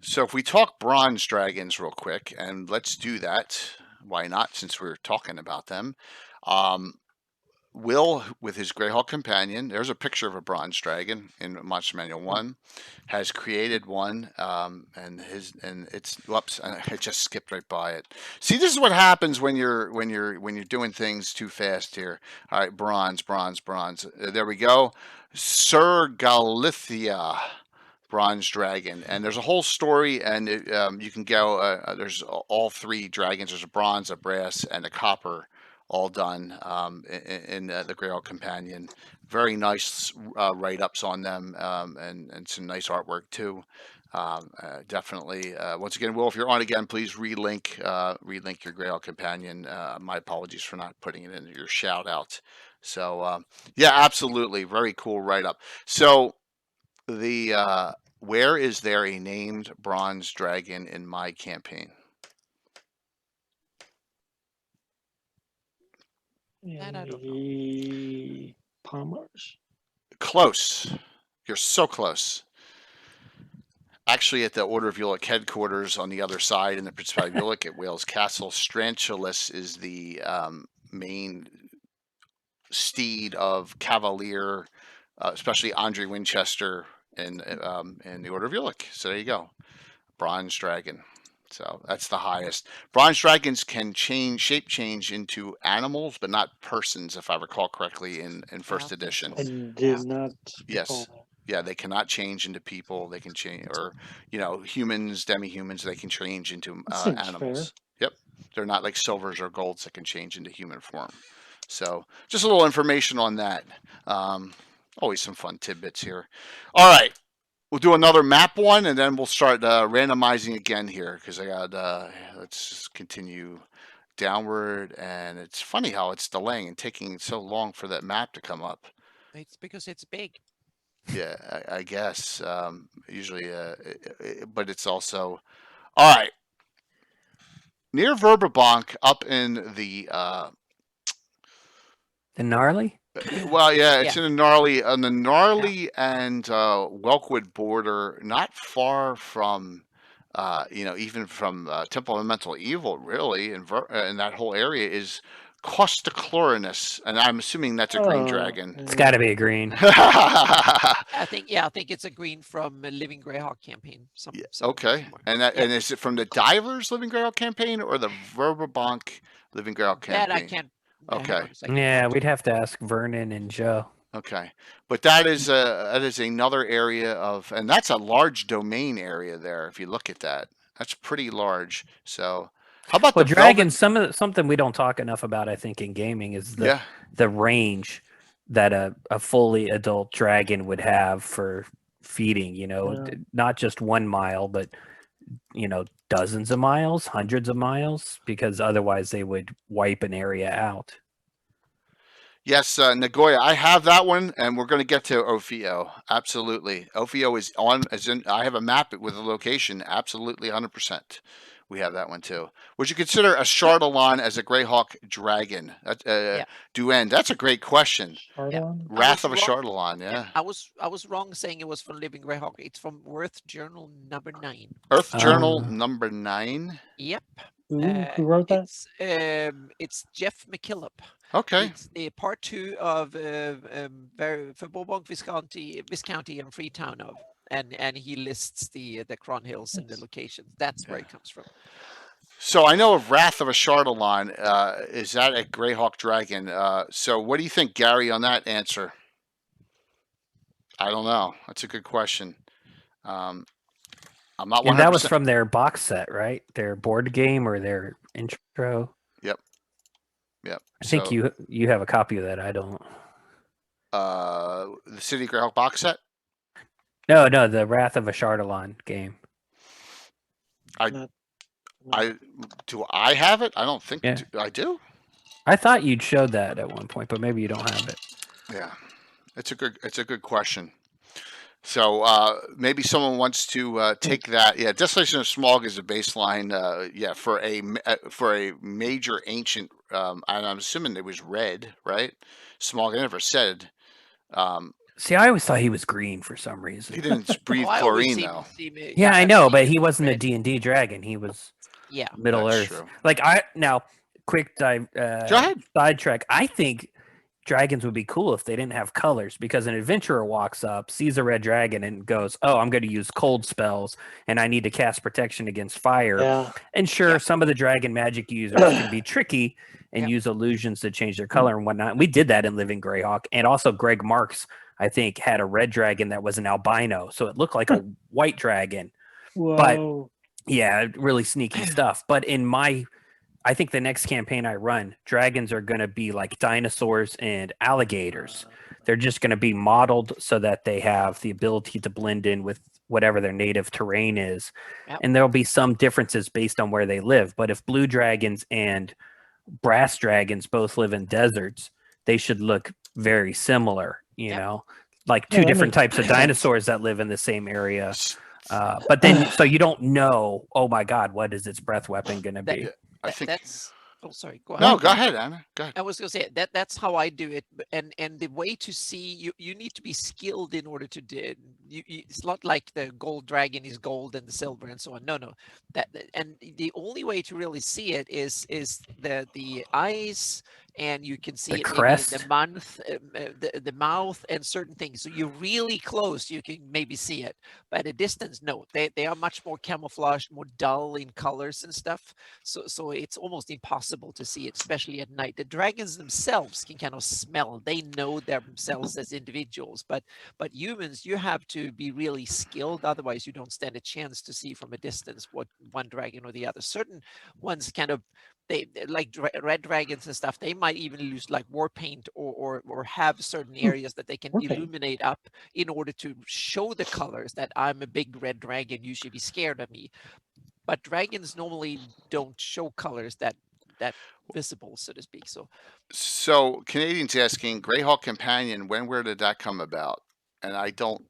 So if we talk bronze dragons real quick, and let's do that. Why not, since we're talking about them? Will, with his Greyhawk Companion, there's a picture of a bronze dragon in Monster Manual 1, has created one, and it's whoops, I just skipped right by it. See, this is what happens when you're doing things too fast here. All right, bronze. There we go. Sir Galithia, bronze dragon, and there's a whole story, and you can go. There's all 3 dragons. There's a bronze, a brass, and a copper, all done in the Greyhound Companion. Very nice write-ups on them, and some nice artwork too. Definitely. Once again, Will, if you're on again, please relink your Greyhound Companion. My apologies for not putting it in your shout out. So yeah, absolutely, very cool write-up. So the where is there a named bronze dragon in my campaign? That I don't know. Palmars. Close. You're so close. Actually, at the Order of Ulick headquarters on the other side in the Principality of Ulick at Wales Castle, Strantulus is the main steed of Cavalier, especially Andre Winchester in the Order of Ulick. So there you go. Bronze Dragon. So that's the highest. Bronze dragons can shape change into animals, but not persons, if I recall correctly, in 1st edition. I did not. Yes. Yeah, they cannot change into people. They can change, or humans, demi-humans. They can change into animals. Fair. Yep, they're not like silvers or golds that can change into human form. So just a little information on that. Always some fun tidbits here. All right. We'll do another map one, and then we'll start randomizing again here, because I got, let's just continue downward, and it's funny how it's delaying and taking so long for that map to come up. It's because it's big. Yeah, I guess, usually, but it's also, all right. Near Verberbonk, up in the gnarly? Well, yeah, it's in on the gnarly and Welkwood border, not far from, even from Temple of Mental Evil, really, and that whole area is Costachlorinus, and I'm assuming that's a green dragon. It's got to be a green. I think it's a green from Living Greyhawk campaign. Okay, and is it from the Divers Living Greyhawk campaign or the Verberbonk Living Greyhawk campaign? That I can't. Okay. Yeah, we'd have to ask Vernon and Joe. Okay, but that is another area of, and that's a large domain area there. If you look at that, that's pretty large. So, how about the dragons? Something we don't talk enough about, I think, in gaming is the range that a fully adult dragon would have for feeding, not just 1 mile, but dozens of miles, hundreds of miles, because otherwise they would wipe an area out. Yes, Nagoya, I have that one, and we're going to get to Ophio. Absolutely. Ophio is on, as in, I have a map with a location. Absolutely, 100%. We have that one too. Would you consider a Chardalon as a Greyhawk Dragon? Duane, that's a great question. Wrath of a Chardalon, yeah. I was wrong saying it was from Living Greyhawk. It's from Earth Journal number 9. Earth Journal number 9? Yep. Who wrote that? It's Jeff McKillop. Okay. It's the part 2 of Verbombong Viscounty and Freetown of, and he lists the Cron Hills and the locations. That's where it comes from. So I know of Wrath of a Chardalon. Is that a Greyhawk Dragon? So what do you think, Gary, on that answer? I don't know. That's a good question. I'm not 100%. And that was from their box set, right? Their board game or their intro. Yep. I think you have a copy of that. I don't. The City Greyhawk box set? No, the Wrath of a Chardalon game. Do I have it? I don't think I do. I thought you'd showed that at one point, but maybe you don't have it. Yeah, it's a good question. So maybe someone wants to take that. Yeah, Desolation of Smog is a baseline. For a major ancient. And I'm assuming it was red, right? Smog. I never said. See, I always thought he was green for some reason. He didn't breathe chlorine though. Yeah, I know, but he wasn't a D&D dragon. He was Middle Earth. True. Like quick dive. Go ahead. Sidetrack. I think dragons would be cool if they didn't have colors, because an adventurer walks up, sees a red dragon, and goes, "Oh, I'm going to use cold spells, and I need to cast protection against fire." Yeah. And sure, some of the dragon magic users can be tricky and use illusions to change their color and whatnot. We did that in Living Greyhawk, and also Greg Marks, I think, had a red dragon that was an albino, so it looked like a white dragon. Whoa. But yeah, really sneaky stuff. But I think the next campaign I run, dragons are going to be like dinosaurs and alligators. They're just going to be modeled so that they have the ability to blend in with whatever their native terrain is. Yep. And there'll be some differences based on where they live. But if blue dragons and brass dragons both live in deserts, they should look very similar, like two different types of dinosaurs that live in the same area. But then, so you don't know, oh my God, what is its breath weapon going to be? I think that's. Oh, sorry. Go ahead. No, go ahead, Anna. Go ahead. I was going to say that's how I do it, and the way to see you need to be skilled in order to do. It's not like the gold dragon is gold and the silver and so on. No. And the only way to really see it is the eyes, and you can see the it crest, maybe the mouth, and certain things. So you're really close, you can maybe see it, but at a distance, no. They are much more camouflaged, more dull in colors and stuff. So it's almost impossible to see it, especially at night. The dragons themselves can kind of smell. They know themselves as individuals, but humans, you have to be really skilled. Otherwise, you don't stand a chance to see from a distance what one dragon or the other. Certain ones kind of, they like red dragons and stuff, they might even use like war paint or have certain areas that they can illuminate up in order to show the colors that I'm a big red dragon, you should be scared of me. But dragons normally don't show colors that visible, so to speak. So Canadians asking, Greyhawk Companion, where did that come about? And I don't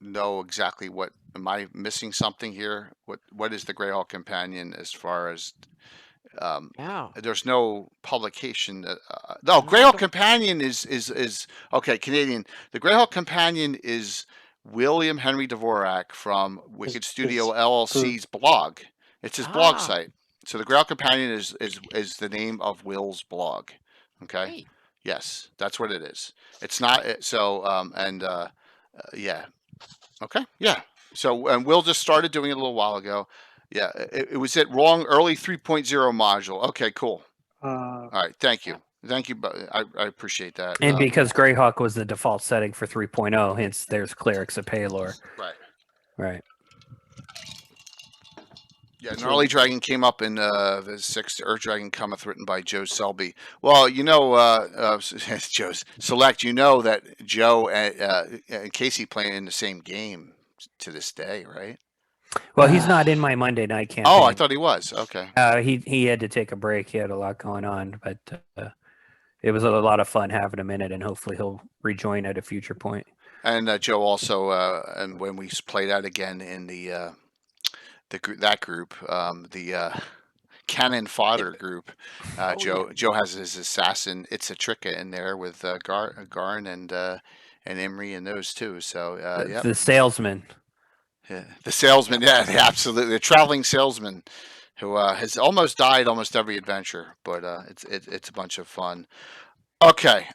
know exactly what. Am I missing something here? What is the Greyhawk Companion as far as? There's no publication. Greyhawk Companion is okay. Canadian. The Greyhawk Companion is William Henry Dvorak from Wicked Studio LLC's blog. It's his blog site. So the Greyhawk Companion is the name of Will's blog. Okay. Great. Yes, that's what it is. It's not so. Yeah. Okay. Yeah. So and Will just started doing it a little while ago. Yeah, it was at wrong early 3.0 module. Okay, cool. All right, thank you. I appreciate that. And because Greyhawk was the default setting for 3.0, hence there's Clerics of Palor. Right. Right. Yeah, Gnarly Dragon came up in the 6th. Earth Dragon Cometh, written by Joe Selby. Well, Joe's Select, that Joe and Casey playing in the same game to this day, right? Well, he's not in my Monday night campaign. Oh, I thought he was. Okay. He had to take a break. He had a lot going on, but it was a lot of fun having him in it, and hopefully he'll rejoin at a future point. And Joe also, and when we played out again in that group, the Cannon Fodder group, Joe has his assassin Itzatrika in there with Garn and Imri and those two. So the salesman. Yeah, the salesman, yeah, absolutely, the traveling salesman who has almost died almost every adventure, but it's a bunch of fun. Okay,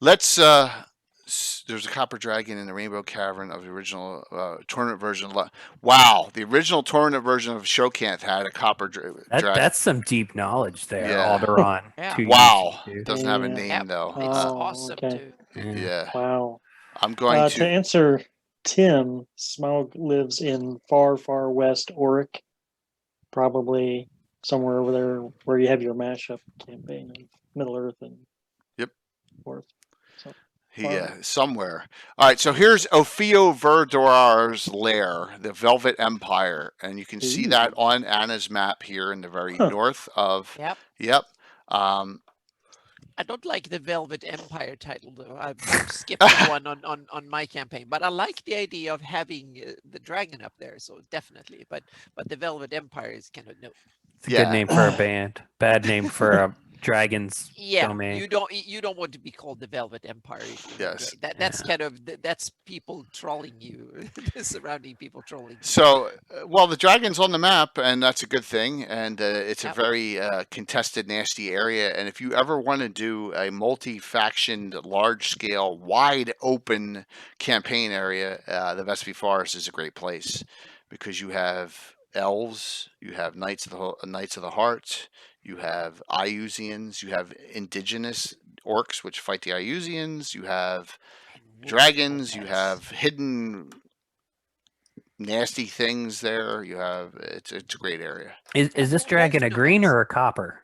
let's. There's a copper dragon in the Rainbow Cavern of the original tournament version. Wow, the original tournament version of Shokanth had a copper dragon. That's some deep knowledge there, Yeah. Alderon. Yeah. Wow, doesn't have a name Yep. though. It's awesome too. Yeah. Wow. I'm going to answer Tim. Smog lives in far, far west Auric, probably somewhere over there where you have your mashup campaign of Middle Earth and North. Yeah, somewhere. All right, so here's Ophio Verdorar's lair, the Velvet Empire, and you can see that on Anna's map here in the very north of. Yep. I don't like the Velvet Empire title though. I've skipped one on my campaign, but I like the idea of having the dragon up there. So definitely, but the Velvet Empire is kind of no. It's a good name for a band. Bad name for a dragon's domain. You don't want to be called the Velvet Empire. Yes. That's kind of that's people trolling you, the surrounding people trolling you. So, well, the dragon's on the map, and that's a good thing. And it's a very contested, nasty area. And if you ever want to do a multi-factioned, large-scale, wide-open campaign area, the Vespi Forest is a great place because you have elves, you have Knights of the Heart, you have Iusians, you have indigenous orcs which fight the Iusians, you have dragons, you have hidden nasty things there. You have it's a great area. Is this dragon a green or a copper?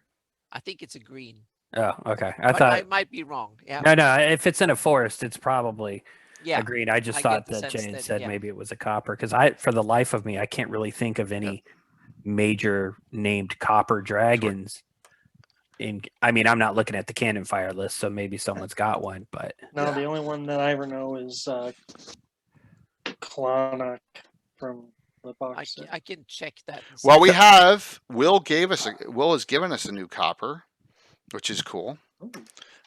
I think it's a green. Oh, okay. I might be wrong. Yeah. No. If it's in a forest, it's probably a green. I just thought that Jay had said maybe it was a copper because for the life of me, I can't really think of any major named copper dragons. I'm not looking at the Cannon Fire list, so maybe someone's got one. But no, the only one that I ever know is Klonok from the box set. I can check that. Well, we have Will has given us a new copper, which is cool. Ooh.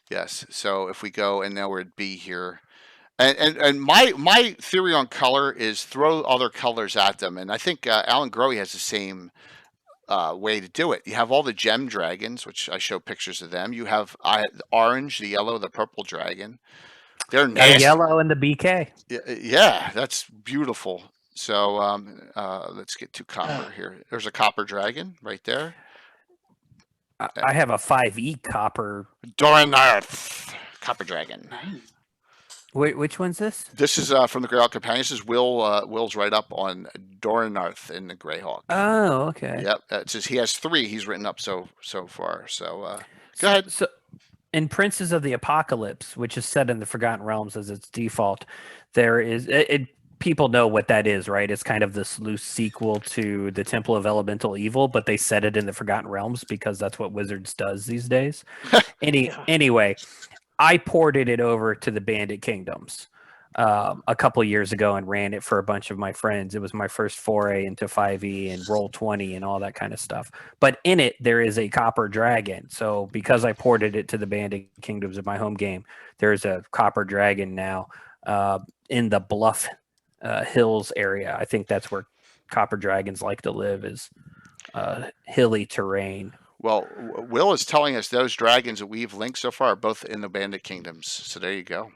Yes. So if we go and now we're at B here, and my theory on color is throw other colors at them, and I think Alan Grohe has the same way to do it. You have all the gem dragons, which I show pictures of them. You have the orange, the yellow, the purple dragon. They're nasty. The yellow and the BK. Yeah, that's beautiful. So let's get to copper here. There's a copper dragon right there. I have a 5e copper. Doranarth copper dragon. Wait, which one's this? This is from the Greyhawk Companion. This is Will's right up on Doranarth in the Greyhawk. Oh, okay. Yep. It's just, he has 3 he's written up so far. So go ahead. So in Princes of the Apocalypse, which is set in the Forgotten Realms as its default, there is people know what that is, right? It's kind of this loose sequel to the Temple of Elemental Evil, but they set it in the Forgotten Realms because that's what Wizards does these days. Anyway, I ported it over to the Bandit Kingdoms a couple years ago and ran it for a bunch of my friends. It was my first foray into 5e and Roll20 and all that kind of stuff. But in it, there is a copper dragon. So because I ported it to the Bandit Kingdoms of my home game, there's a copper dragon now in the Bluff Hills area. I think that's where copper dragons like to live, is hilly terrain. Well, Will is telling us those dragons that we've linked so far are both in the Bandit Kingdoms. So there you go,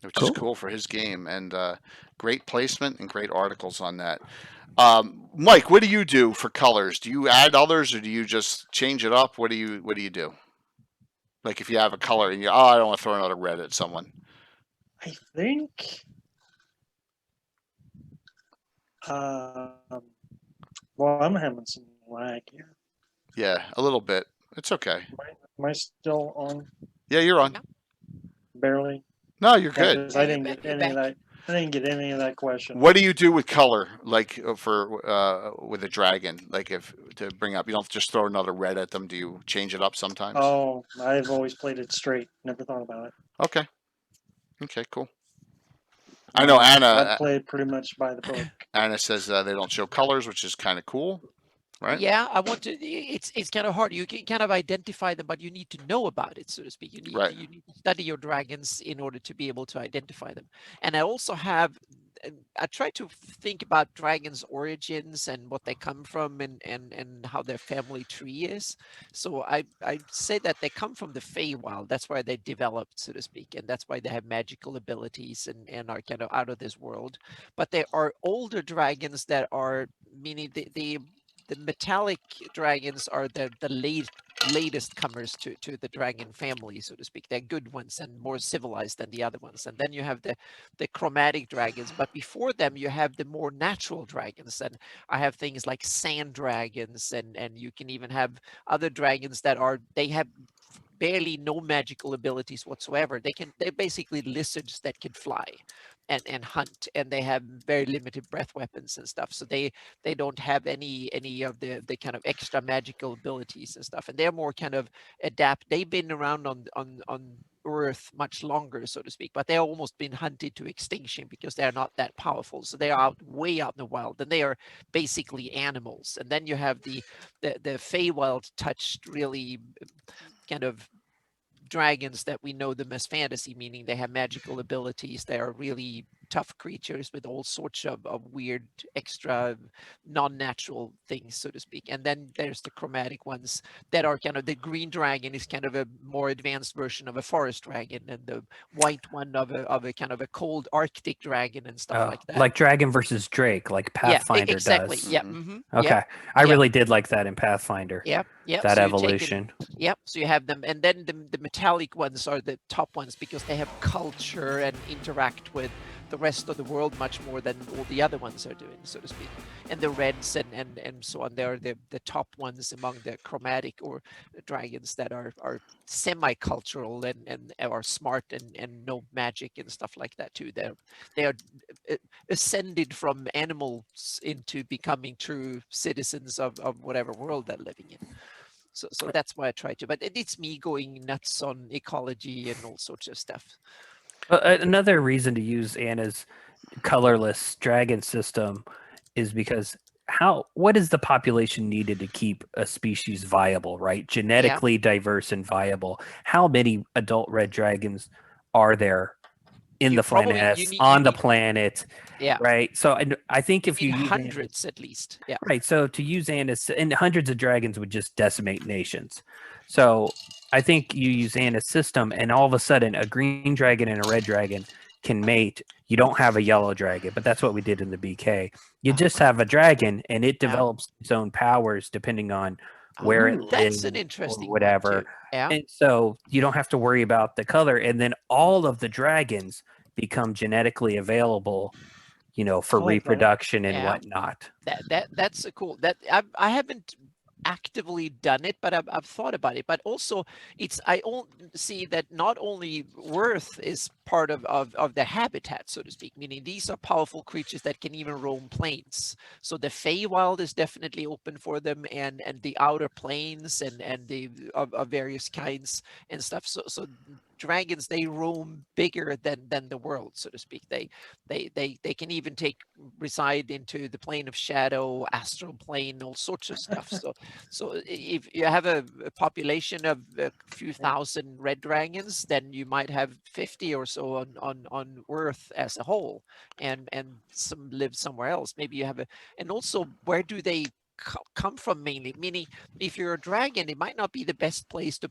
which is cool for his game, and great placement and great articles on that. Mike, what do you do for colors? Do you add others or do you just change it up? What do you do? Like if you have a color and I don't want to throw another red at someone. I think Well, I'm having some lag here. Yeah, a little bit. It's okay. Am I still on? Yeah, you're on. Yeah. Barely. No, you're Yeah, good. 'cause Yeah, I you're didn't back. get You're any of back. that. I didn't get any of that question. What do you do with color, like with a dragon? Like if to bring up, you don't just throw another red at them. Do you change it up sometimes? Oh, I've always played it straight. Never thought about it. Okay. Okay, cool. I know I Anna. played pretty much by the book. Anna says they don't show colors, which is kind of cool, right? Yeah, I want to. It's kind of hard. You can kind of identify them, but you need to know about it, so to speak. Right. You need to study your dragons in order to be able to identify them. And I also have. I try to think about dragons' origins and what they come from, and how their family tree is. So I say that they come from the Feywild. That's where they developed, so to speak, and that's why they have magical abilities and are kind of out of this world. But there are older dragons that are, meaning the metallic dragons are the latest comers to the dragon family, so to speak. They're good ones and more civilized than the other ones. And then you have the chromatic dragons, but before them you have the more natural dragons. And I have things like sand dragons, and you can even have other dragons that they have barely no magical abilities whatsoever. They're basically lizards that can fly and hunt, and they have very limited breath weapons and stuff. So they don't have any of the kind of extra magical abilities and stuff. And they're more kind of they've been around on Earth much longer, so to speak, but they're almost been hunted to extinction because they're not that powerful. So they are way out in the wild, and they are basically animals. And then you have the Feywild touched really kind of dragons that we know them as fantasy, meaning they have magical abilities. They are really tough creatures with all sorts of weird extra non-natural things, so to speak. And then there's the chromatic ones that are kind of, the green dragon is kind of a more advanced version of a forest dragon, and the white one of a kind of a cold Arctic dragon and stuff like that. Like Dragon versus Drake, like Pathfinder exactly. does. Yeah. Okay. Yeah. I really did like that in Pathfinder. Yeah. That so evolution. Yep. So you have them, and then the metallic ones are the top ones because they have culture and interact with the rest of the world much more than all the other ones are doing, so to speak. And the reds and so on, they're the top ones among the chromatic or dragons that are semi-cultural and are smart and know magic and stuff like that too. They are ascended from animals into becoming true citizens of whatever world they're living in. So that's why I try to, but it's me going nuts on ecology and all sorts of stuff. Another reason to use Anna's colorless dragon system is because what is the population needed to keep a species viable, right? Genetically diverse and viable. How many adult red dragons are there in the planet, on the planet? Yeah. Right. So I think if you use hundreds at least. Yeah. Right. So to use Anna's, and hundreds of dragons would just decimate nations. So I think you use Anna's system, and all of a sudden a green dragon and a red dragon can mate. You don't have a yellow dragon, but that's what we did in the BK. You just have a dragon, and it develops its own powers depending on where it lives. That's an interesting whatever. Yeah. And so you don't have to worry about the color, and then all of the dragons become genetically available, for reproduction and whatnot. That's a cool. That I haven't actively done it, but I've thought about it. But also, I see that not only Worth is part of their habitat, so to speak, meaning these are powerful creatures that can even roam plains. So the Feywild is definitely open for them, and the outer plains and the of various kinds and stuff. So dragons, they roam bigger than the world, so to speak. They can even reside into the plane of shadow, astral plane, all sorts of stuff. So if you have a population of a few thousand red dragons, then you might have 50 or so on Earth as a whole, and some live somewhere else. Maybe you have and also, where do they come from mainly? Meaning, if you're a dragon, it might not be the best place to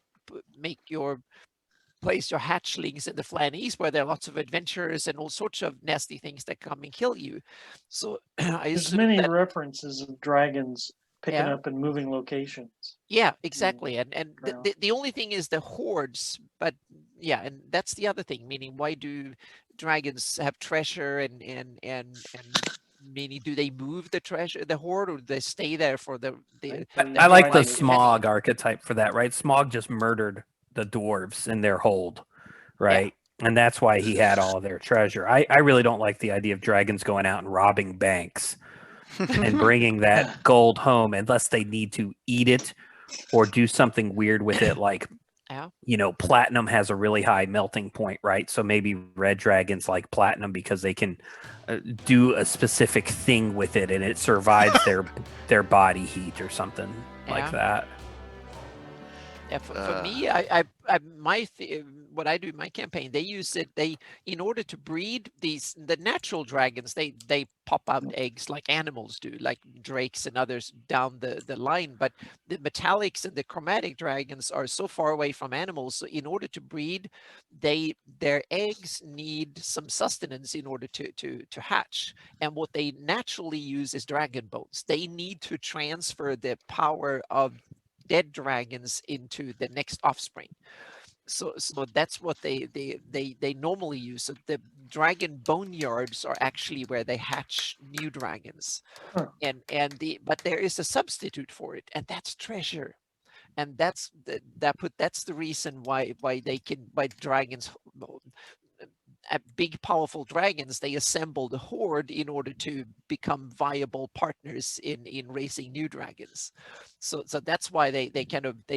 place your hatchlings in the Flannies, where there are lots of adventurers and all sorts of nasty things that come and kill you. So there's many references of dragons picking up and moving locations. Yeah, exactly. And the only thing is the hordes, but yeah, and that's the other thing. Meaning, why do dragons have treasure and meaning, do they move the treasure, the hoard, or do they stay there for the I like the Like, Smog archetype for that, right? Smog just murdered the dwarves in their hold, right? And that's why he had all of their treasure. I really don't like the idea of dragons going out and robbing banks and bringing that gold home unless they need to eat it or do something weird with it, like platinum has a really high melting point, right? So maybe red dragons like platinum because they can do a specific thing with it and it survives their body heat or something like that. Yeah, for me, what I do in my campaign, they use it. In order to breed the natural dragons, they pop out eggs like animals do, like drakes and others down the line. But the metallics and the chromatic dragons are so far away from animals, so in order to breed, their eggs need some sustenance in order to hatch. And what they naturally use is dragon bones. They need to transfer the power of dead dragons into the next offspring. So that's what they normally use. So the dragon boneyards are actually where they hatch new dragons. But there is a substitute for it, and that's treasure. And that's the reason why dragons, big powerful dragons, they assemble the horde in order to become viable partners in raising new dragons. So that's why they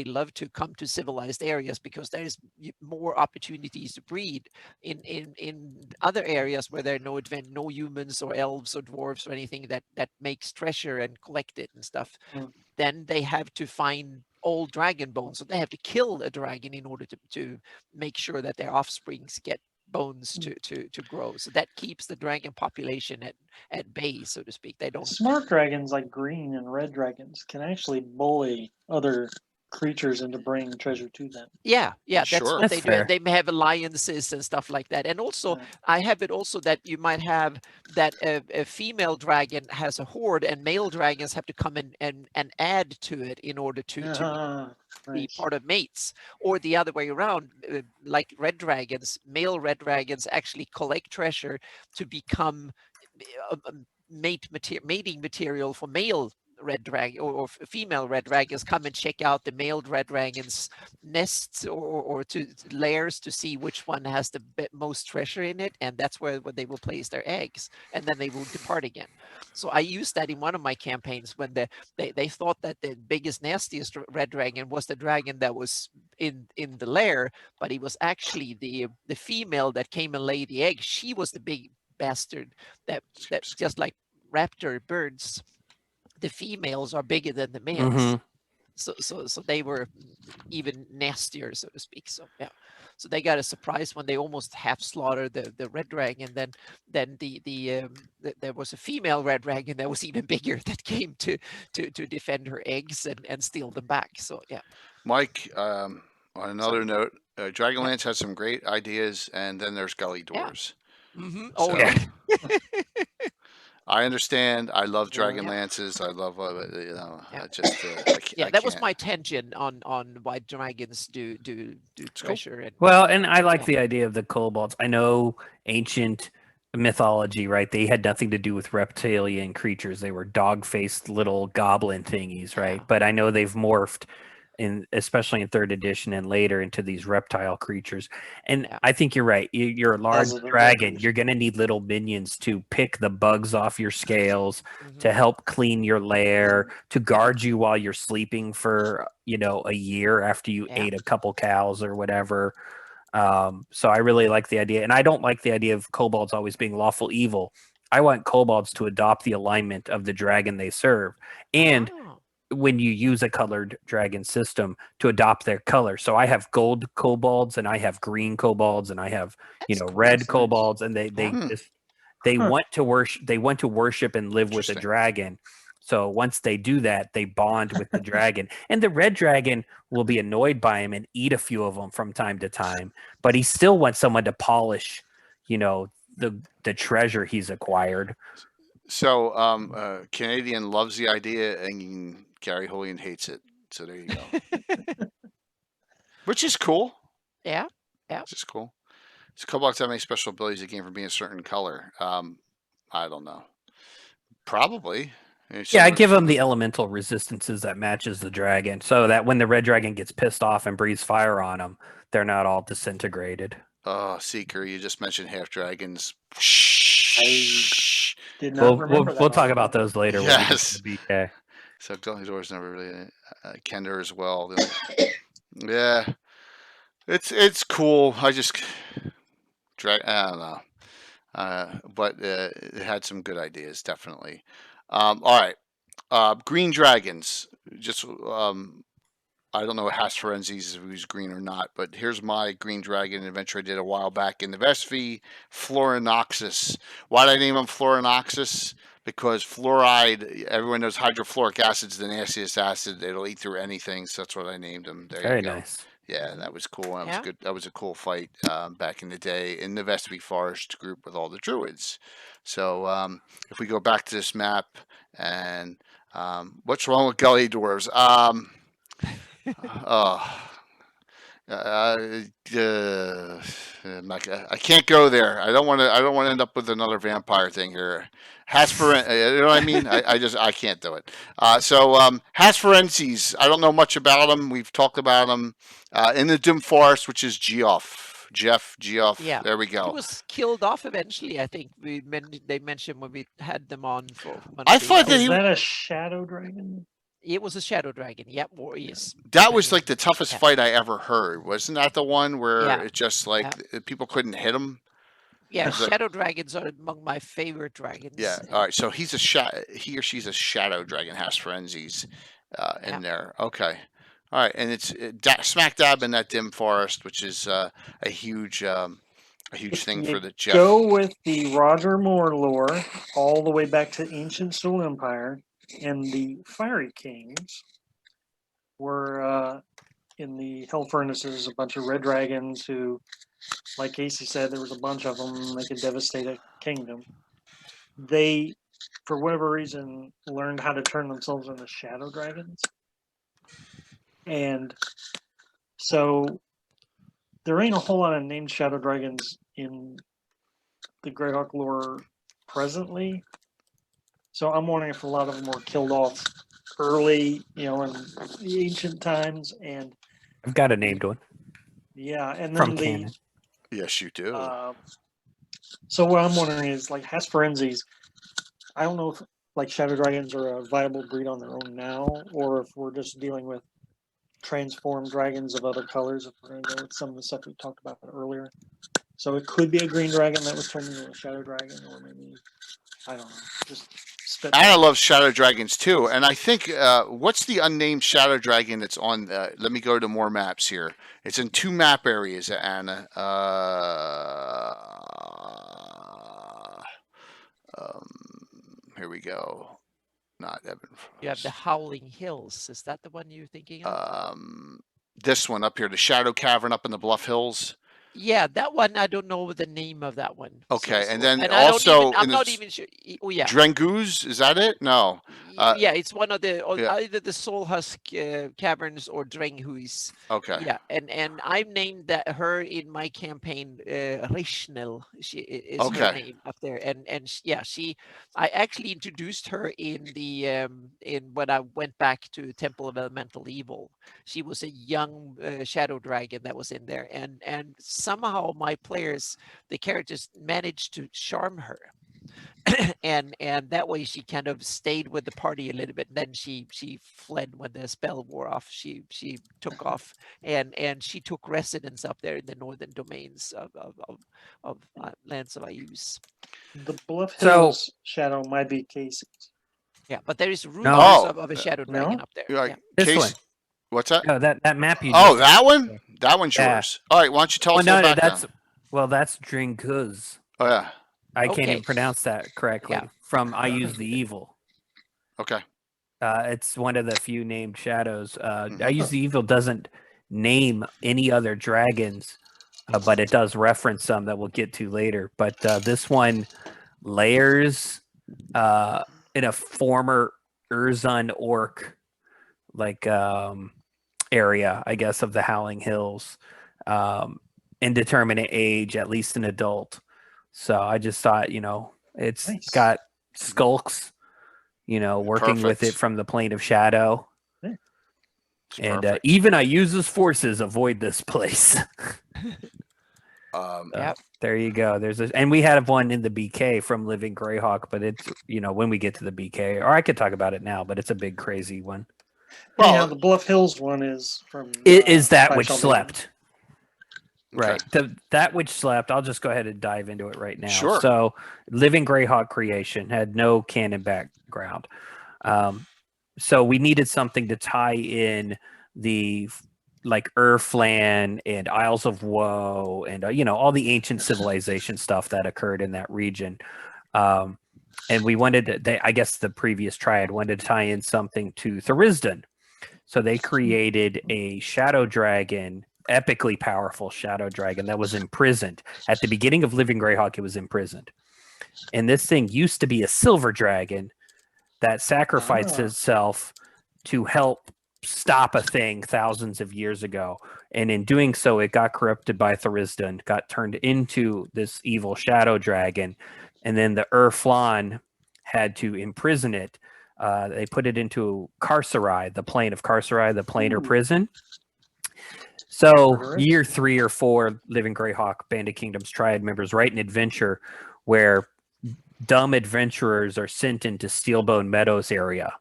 love to come to civilized areas, because there's more opportunities to breed. In other areas where there are no humans or elves or dwarves or anything that makes treasure and collect it and stuff, then they have to find old dragon bones. So they have to kill a dragon in order to make sure that their offsprings get bones to grow. So that keeps the dragon population at bay, so to speak. They don't. Smart dragons like green and red dragons can actually bully other creatures into bringing treasure to them. Yeah, that's Sure. what they do. And they may have alliances and stuff like that. And also, I have it also that you might have that a female dragon has a horde, and male dragons have to come in and add to it in order to be part of mates, or the other way around. Like red dragons, male red dragons actually collect treasure to become mating material for male red dragon or female red dragons. Come and check out the male red dragon's nests or to lairs to see which one has the most treasure in it, and that's where they will place their eggs, and then they will depart again. So I used that in one of my campaigns when they thought that the biggest, nastiest red dragon was the dragon that was in the lair, but it was actually the female that came and laid the egg. She was the big bastard that just like raptor birds, the females are bigger than the males. So they were even nastier, so to speak. So so they got a surprise when they almost half slaughtered the red dragon. Then there was a female red dragon that was even bigger that came to defend her eggs and steal them back. So Mike, on another note, Dragonlance has some great ideas, and then there's Gully Doors. I understand. I love Dragonlances. I love that was my tangent on why dragons do treasure. Cool. And I like the idea of the kobolds. I know ancient mythology, right? They had nothing to do with reptilian creatures. They were dog-faced little goblin thingies, right? But I know they've morphed especially in 3rd edition and later, into these reptile creatures. And I think you're right. You're a large dragon. You're going to need little minions to pick the bugs off your scales, to help clean your lair, to guard you while you're sleeping for, a year after you ate a couple cows or whatever. So I really like the idea. And I don't like the idea of kobolds always being lawful evil. I want kobolds to adopt the alignment of the dragon they serve. And when you use a colored dragon system, to adopt their color. So I have gold kobolds and I have green kobolds and I have, red kobolds, and they want to worship and live with a dragon. So once they do that, they bond with the dragon, and the red dragon will be annoyed by him and eat a few of them from time to time, but he still wants someone to polish, the treasure he's acquired. So Canadian loves the idea, and Gary Holian hates it. So there you go. Which is cool. Yeah. Which is cool. Does Koblox have any special abilities that came from being a certain color? I don't know. Probably. Yeah, I give them the elemental resistances that matches the dragon, so that when the red dragon gets pissed off and breathes fire on them, they're not all disintegrated. Oh, Seeker, you just mentioned half dragons. Did not remember that. We'll talk about those later. Yes. When we get to BK. So Gildor's never really Kender as well. Yeah, it's cool. I don't know, but it had some good ideas, definitely. All right, green dragons. Just I don't know what Hasferenses if he's green or not, but here's my green dragon adventure I did a while back in the Vespi, Florinoxus. Why did I name him Florinoxus? Because fluoride, everyone knows hydrofluoric acid's the nastiest acid. It'll eat through anything, so that's what I named him. There Very you go. nice. Yeah, that was cool. That Yeah. was good. That was a cool fight back in the day in the Vespi Forest group with all the druids. So if we go back to this map and what's wrong with Gully Dwarves? I can't go there. I don't want to. I don't want to end up with another vampire thing here. Hasperensis, you know what I mean? I can't do it. Hasperenses, I don't know much about them. We've talked about them in the Dim Forest, which is Geoff. Yeah. There we go. He was killed off eventually. I think they mentioned when we had them on for. I thought that Is that a shadow dragon? It was a shadow dragon. Yep, warriors. That was like the toughest fight I ever heard. Wasn't that the one where it just people couldn't hit him? Yeah, shadow dragons are among my favorite dragons. Yeah. All right. So he or she's a shadow dragon. Hasperenses in there. Okay. All right, and it's smack dab in that dim forest, which is a huge thing for the Jeff. Go with the Roger Moore lore all the way back to Ancient Soul Empire, and the Fiery Kings were in the Hell Furnaces, a bunch of red dragons who, like Casey said, there was a bunch of them. They could devastate a kingdom. They, for whatever reason, learned how to turn themselves into shadow dragons. And so there ain't a whole lot of named shadow dragons in the Greyhawk lore presently. So I'm wondering if a lot of them were killed off early, in the ancient times. And I've got a named one. Yeah, and then from canon. Yes, you do. So what I'm wondering is, like, Hasperenses, I don't know if like shadow dragons are a viable breed on their own now, or if we're just dealing with transformed dragons of other colors, if we're going to go with some of the stuff we talked about earlier. So it could be a green dragon that was turned into a shadow dragon, or maybe, I don't know, just spit. I love shadow dragons too, and I think what's the unnamed shadow dragon that's on? Let me go to more maps here. It's in 2 map areas, Anna. Here we go. Not Evan. You have the Howling Hills. Is that the one you're thinking of? This one up here, the Shadow Cavern up in the Bluff Hills. Yeah, that one. I don't know the name of that one. Okay, So, and then and also I'm not even sure. Oh yeah, Drangoos, is that it? No. Yeah, it's one of the either the Soul Husk caverns or Drangoos. Okay. Yeah, and I've named her in my campaign Rishnel. She is her name up there, and I actually introduced her in the in when I went back to Temple of Elemental Evil. She was a young shadow dragon that was in there, and somehow my players, the characters, managed to charm her. and that way she kind of stayed with the party a little bit. Then she fled when the spell wore off. She took off and she took residence up there in the northern domains of lands of Ayus. The Bluff Hills shadow might be Casey's. Yeah, but there is rumors of a shadow dragon up there. Like, this one. What's that? No, that map you. Oh, that one. That one's yours. All right, why don't you tell us about that? That's Drangoos. Oh yeah. I can't even pronounce that correctly. Yeah. From I Use the Evil. Okay. It's one of the few named shadows. I Use the Evil doesn't name any other dragons, but it does reference some that we'll get to later. But this one layers in a former Urzun orc area, I guess, of the Howling Hills, indeterminate age, at least an adult. So I just thought, it's got skulks working with it from the plane of shadow. It's and perfect. even I use his forces avoid this place. There you go. And we had one in the BK from Living Greyhawk, but it's when we get to the BK, or I could talk about it now, but it's a big crazy one. Well, anyhow, the Bluff Hills one is from. It is that which slept. Okay. Right. That which slept. I'll just go ahead and dive into it right now. Sure. So, Living Greyhawk creation had no canon background. So we needed something to tie in the Urflan and Isles of Woe and all the ancient civilization stuff that occurred in that region. And we wanted to, I guess the previous triad wanted to tie in something to Thurisdan. So they created a shadow dragon, epically powerful shadow dragon that was imprisoned. At the beginning of Living Greyhawk, it was imprisoned. And this thing used to be a silver dragon that sacrificed itself to help stop a thing thousands of years ago. And in doing so, it got corrupted by Thurisdan, got turned into this evil shadow dragon. And then the Urflan had to imprison it. They put it into Carcerai, the plane of Carcerai, the planar prison. So year 3 or 4, Living Greyhawk, Band of Kingdoms Triad members write an adventure where dumb adventurers are sent into Steelbone Meadows area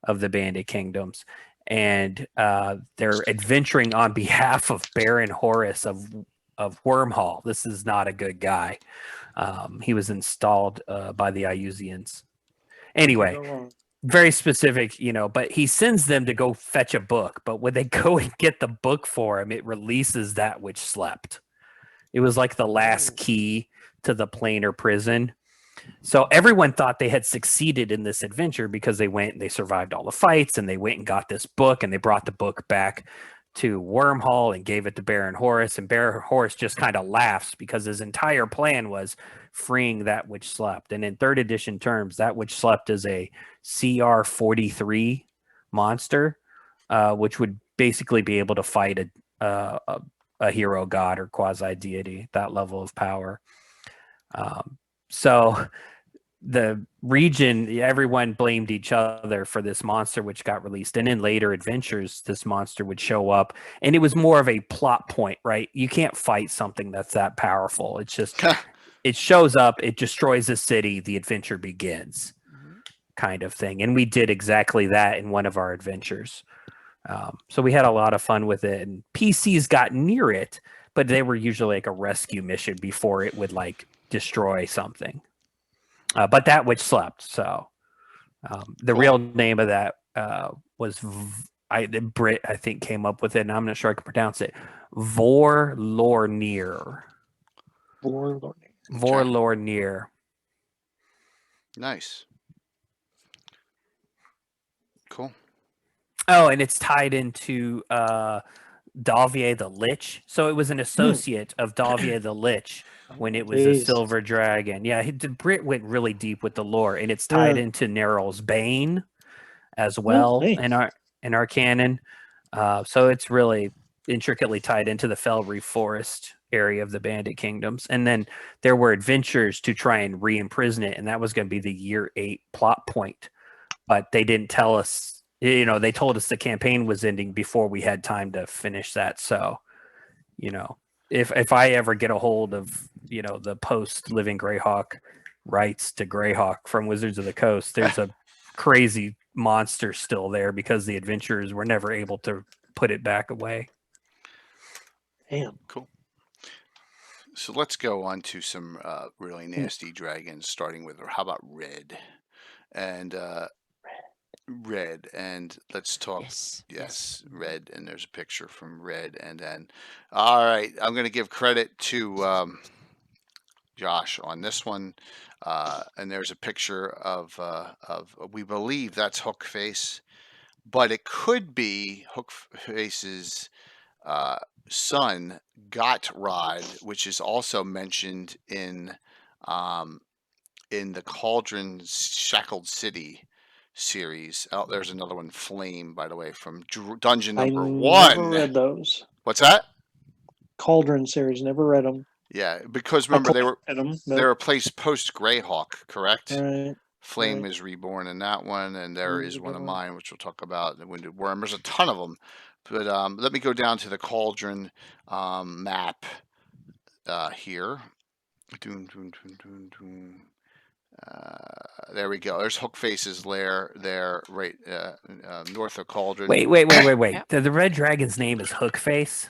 of the Band of Kingdoms. And they're adventuring on behalf of Baron Horus of Wormhall. This is not a good guy. He was installed by the Iusians. Anyway, very specific, but he sends them to go fetch a book. But when they go and get the book for him, it releases that which slept. It was like the last key to the planar prison. So everyone thought they had succeeded in this adventure because they went and they survived all the fights and they went and got this book and they brought the book back to Wormhall and gave it to Baron Horus. And Baron Horus just kind of laughs because his entire plan was freeing that which slept. And in 3rd edition terms, that which slept is a CR43 monster, which would basically be able to fight a hero god or quasi deity, that level of power. So the region, everyone blamed each other for this monster which got released. And in later adventures, this monster would show up and it was more of a plot point, right? You can't fight something that's that powerful. It's just, it shows up, it destroys a city, the adventure begins kind of thing. And we did exactly that in one of our adventures. So we had a lot of fun with it, and PCs got near it, but they were usually like a rescue mission before it would destroy something. But that which slept. So the real name of that was Brit, I think, came up with it, and I'm not sure I can pronounce it. Vorlornir. Vorlornir. Nice. Cool. Oh, and it's tied into Davier the Lich. So it was an associate of Davier the Lich when it was a silver dragon. Yeah, Brit went really deep with the lore, and it's tied into Neryl's Bane as well in our canon. So it's really intricately tied into the Felry Forest area of the Bandit Kingdoms. And then there were adventures to try and re-imprison it, and that was going to be the year 8 plot point. But they didn't tell us. They told us the campaign was ending before we had time to finish that. So, if I ever get a hold of, the post Living Greyhawk rights to Greyhawk from Wizards of the Coast, there's a crazy monster still there because the adventurers were never able to put it back away. Damn. Cool. So let's go on to some really nasty dragons, starting with, how about Red? And Red, and let's talk. Yes, Red, and there's a picture from Red, and then, all right, I'm going to give credit to Josh on this one, and there's a picture of we believe that's Hookface, but it could be Hookface's son, Gotrod, which is also mentioned in the Cauldron Shackled City series. Oh, there's another one, Flame, by the way, from dungeon number 1. Never read those. What's that? Cauldron series, never read them. Yeah, because remember they were placed post Greyhawk, correct? Right. Flame Right. is reborn in that one, and there Flame's is a one good of one. mine, which we'll talk about. The Wounded Worm. There's a ton of them, but let me go down to the Cauldron map here. Doom, doom, doom, doom, doom. There we go. There's Hookface's lair there, right north of Cauldron. Wait. Yep. The red dragon's name is Hookface.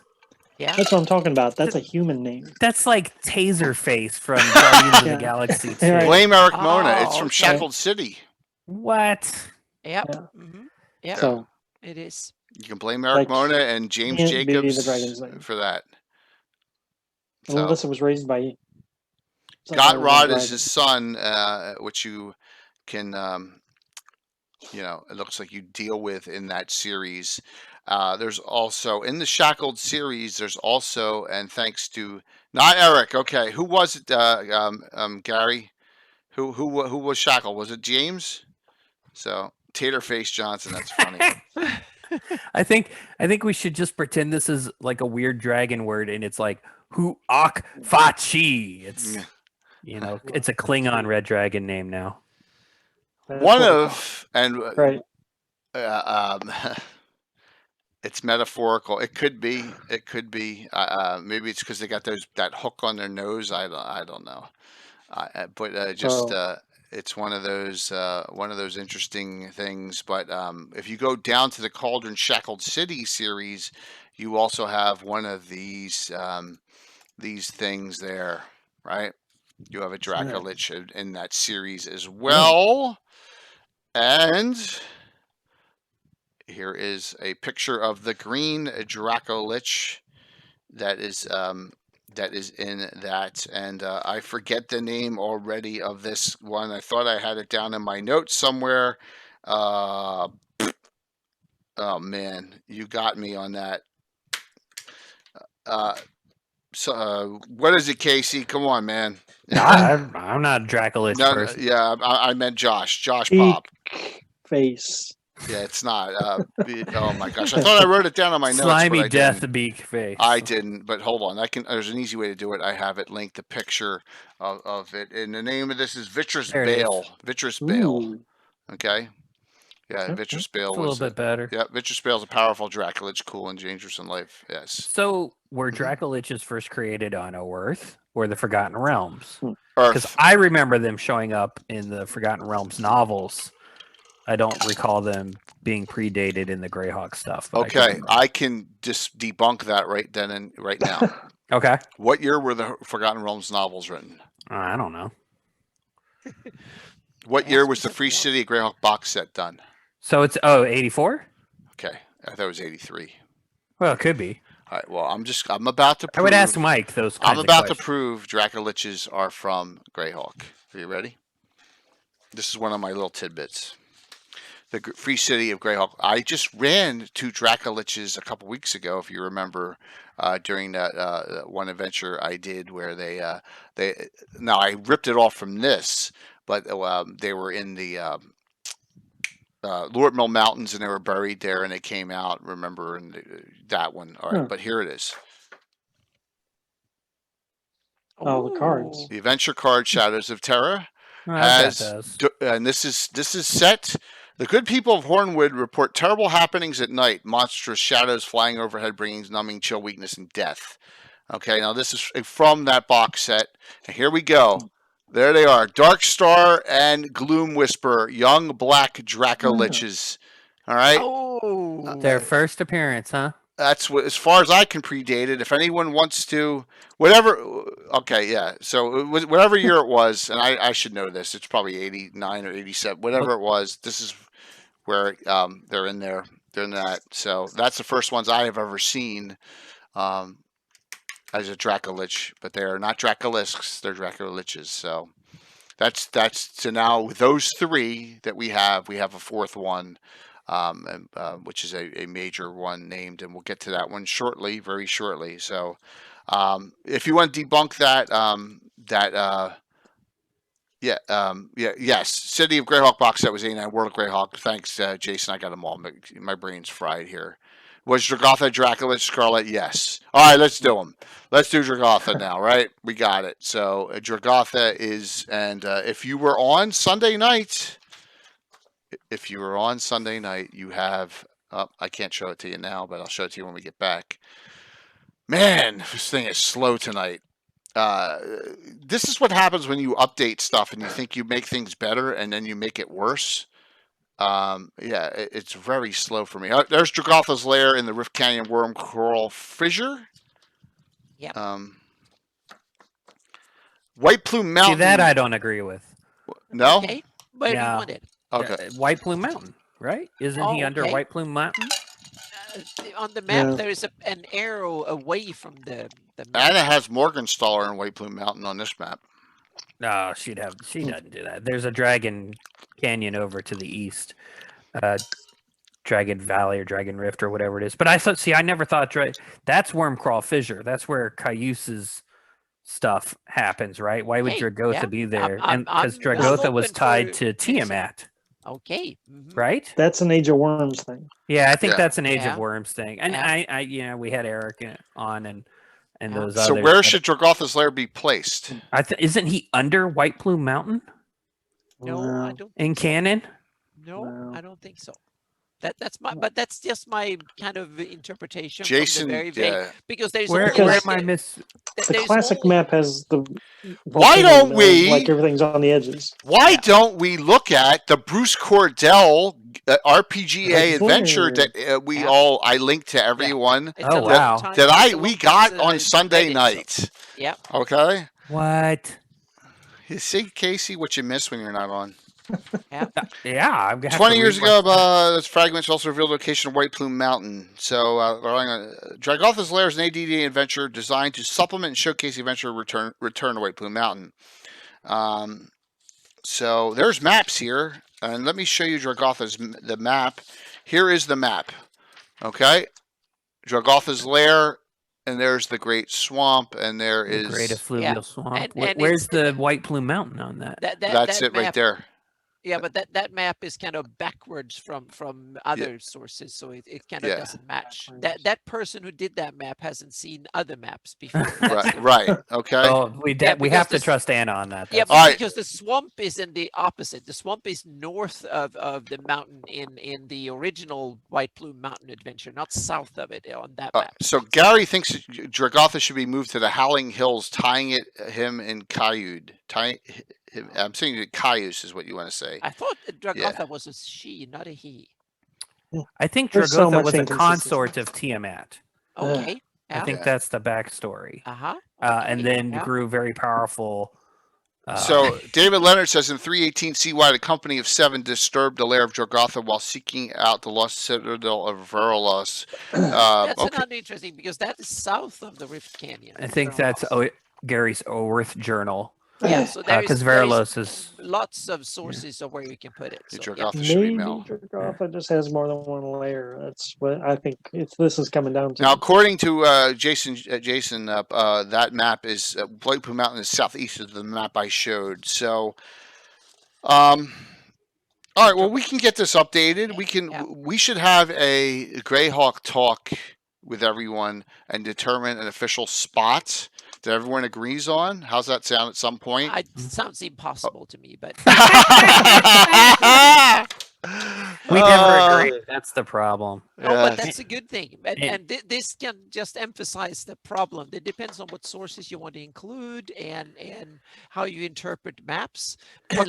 Yeah. That's what I'm talking about. That's a human name. That's like Taserface from Guardians of Yeah. the Galaxy 2. Right. Blame Eric Mona. It's Oh, from okay. Shackled City. What? Yep. Yeah. Mm-hmm. Yep. So It is. You can blame Eric Like, Mona and James can't be the Jacobs dragon's name. for that. So, unless it was raised by Gotrod is his son, which you can, it looks like you deal with in that series. There's also in the Shackled series. There's also, and thanks to not Eric. Okay, who was it? Gary. Who was Shackled? Was it James? So Taterface Johnson. That's funny. I think we should just pretend this is like a weird dragon word, and it's like Huak Fachi. It's it's a Klingon red dragon name now. One of and right. It's metaphorical. It could be. It could be. Maybe it's because they got that hook on their nose. I don't know. It's one of those interesting things. But if you go down to the Cauldron Shackled City series, you also have one of these things there, right? You have a Draco Lich in that series as well, and here is a picture of the green Draco Lich that is in that, and I forget the name already of this one. I thought I had it down in my notes somewhere. Oh man, you got me on that. So what is it, Casey? Come on, man. I'm not a Draco Lich person. Yeah, I meant Josh. Josh Big Pop. Face. Yeah, it's not. Oh my gosh, I thought I wrote it down on my notes. Slimy but I death didn't. beak face. I didn't, but hold on. There's an easy way to do it. I have it linked, the picture of it, and the name of this is Vitreous Bale. Vitreous Bale. Okay. Yeah, Vitreous Bale was a little bit better. Yeah, Vitreous Bale is a powerful Draco Lich, cool and dangerous in life. Yes. So were Draco Liches first created on Earth or the Forgotten Realms? Earth. Because I remember them showing up in the Forgotten Realms novels. I don't recall them being predated in the Greyhawk stuff. Okay, I can just debunk that right then and right now. Okay. What year were the Forgotten Realms novels written? I don't know. What year was the Free City of Greyhawk box set done? So it's 84? Okay, I thought it was 83. Well, it could be. All right. Well, I'm about to prove. I would ask Mike those kinds I'm about of to questions. prove Draco Liches are from Greyhawk. Are you ready? This is one of my little tidbits. The Free City of Greyhawk. I just ran 2 Draco Liches a couple weeks ago, if you remember, during that one adventure I did where they now I ripped it off from this, but they were in the Lord Mill Mountains and they were buried there and they came out. Remember that one? All right, but here it is. Oh, the cards. The adventure card Shadows of Terror has, and this is set. The good people of Hornwood report terrible happenings at night, monstrous shadows flying overhead, bringing numbing chill, weakness, and death. Okay, now this is from that box set. And here we go. There they are. Dark Star and Gloom Whisper, young black Draco Liches. All right? Oh. Their first appearance, huh? That's what, as far as I can predate it. If anyone wants to, whatever. Okay, yeah. So it was whatever year it was, and I should know this. It's probably 89 or 87, whatever it was. This is where they're in there. They're in that. So that's the first ones I have ever seen as a Draco Lich, but they are not Draco Liches. They're Draco Liches. So that's so now with those 3 that we have a 4th one. Which is a major one named, and we'll get to that one shortly, very shortly. So, if you want to debunk that, yes, City of Greyhawk box set was 89. World of Greyhawk. Thanks, Jason. I got them all. My brain's fried here. Was Dragotha, Dracolich, Scarlet? Yes. All right, let's do them. Let's do Dragotha now, right? We got it. So Dragotha is, and if you were on Sunday night, you have. I can't show it to you now, but I'll show it to you when we get back. Man, this thing is slow tonight. This is what happens when you update stuff and you think you make things better and then you make it worse. It's very slow for me. There's Dragotha's Lair in the Rift Canyon Worm Coral Fissure. Yep. White Plume Mountain. See, that I don't agree with. No? Okay. Where do you want it? Okay. White Plume Mountain, right? Isn't he under okay. White Plume Mountain? On the map, there is an arrow away from the map. And it has Morgenstaller and White Plume Mountain on this map. No, she doesn't do that. There's a Dragon Canyon over to the east, Dragon Valley or Dragon Rift or whatever it is. But I never thought that's Wormcrawl Fissure. That's where Cayuse's stuff happens, right? Why would Dragotha be there? And because Dragotha was tied to Tiamat. Okay. Right? That's an Age of Worms thing. Yeah, I think that's an Age of Worms thing. And we had Eric on and those others. So where should Dragotha's Lair be placed? Isn't he under White Plume Mountain? No, I don't. In canon? No, I don't think so. But that's just my kind of interpretation. Jason, from the very because there's where am I The classic map has the. Why don't we like everything's on the edges? Why don't we look at the Bruce Cordell RPGA adventure that I linked to everyone? Oh wow! That we got on Sunday night. Yep. Okay. What? You see, Casey, what you miss when you're not on. Yeah. 20 years ago, those fragments also revealed the location of White Plume Mountain. So, Dragotha's Lair is an ADD adventure designed to supplement and showcase the adventure return to White Plume Mountain. So, there's maps here. And let me show you the map. Here is the map. Okay? Dragotha's Lair, and there's the Great Swamp, and there is... Great Effluvial Swamp. And where's the White Plume Mountain on that? That's it right there. Yeah, but that map is kind of backwards from other sources, so it kind of doesn't match. That person who did that map hasn't seen other maps before. Right. Okay. Oh, we have to trust Anna on that. Yeah, because the swamp is in the opposite. The swamp is north of the mountain in the original White Plume Mountain adventure, not south of it on that map. So Gary thinks Dragotha should be moved to the Howling Hills, tying him in Cayude. I'm saying that Cayuse is what you want to say. I thought Dragotha was a she, not a he. I think Dragotha was a consort of Tiamat. Okay. I think that's the backstory. And then grew very powerful. So David Leonard says in 318 CY, the company of 7 disturbed the lair of Dragotha while seeking out the lost citadel of Verrythrax. That's not interesting because that is south of the Rift Canyon. I think that's Gary's Oworth journal. Yeah, so because Verrythrax is lots of sources of where you can put it. So, maybe Dragotha just has more than one layer. That's what I think. This is coming down to. Now, according to Jason, that map is White Plume Mountain is southeast of the map I showed. So, all right. Well, we can get this updated. We should have a Greyhawk talk with everyone and determine an official spot that everyone agrees on. How's that sound at some point? It sounds impossible to me, but we never agree. That's the problem. No, but that's a good thing. And this can just emphasize the problem. It depends on what sources you want to include and how you interpret maps.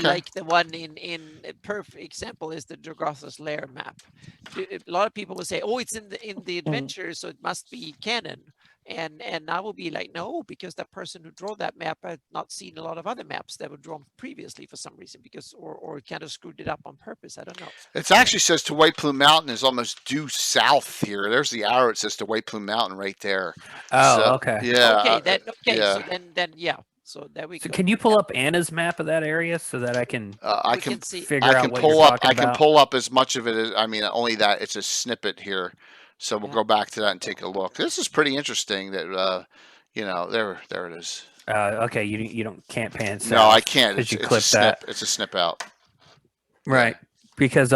Like the one in perfect example is the Dragotha's Lair map. A lot of people will say, "Oh, it's in the adventure, so it must be canon." And I will be like, no, because that person who drew that map had not seen a lot of other maps that were drawn previously for some reason, because or kind of screwed it up on purpose. I don't know. It actually says to White Plume Mountain is almost due south here. There's the arrow. It says to White Plume Mountain right there. Oh, so, okay. Yeah. Okay. So then yeah. So there we go. So can you pull up Anna's map of that area so that I can figure out what you're talking about? I can pull up as much of it as only that it's a snippet here. So we'll go back to that and take a look. This is pretty interesting. That there it is. Okay, you can't pan. No, I can't. It's a snip out, It's a snip out. right? Because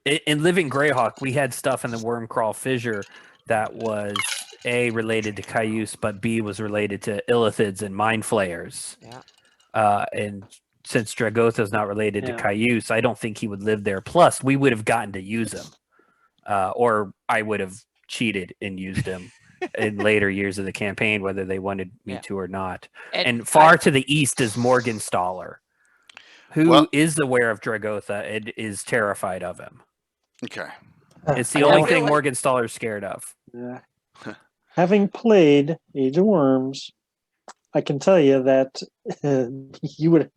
in Living Greyhawk, we had stuff in the Wormcrawl Fissure that was A, related to Cayuse, but B, was related to Illithids and Mind Flayers. Yeah. And since Dragotha's not related to Yeah. Cayuse, I don't think he would live there. Plus, we would have gotten to use him. Or I would have cheated and used him in later years of the campaign, whether they wanted me to or not. And far to the east is Morgenstaller, who is aware of Dragotha and is terrified of him. Okay. It's the only thing Morgenstaller's scared of. Yeah. Having played Age of Worms, I can tell you that you would.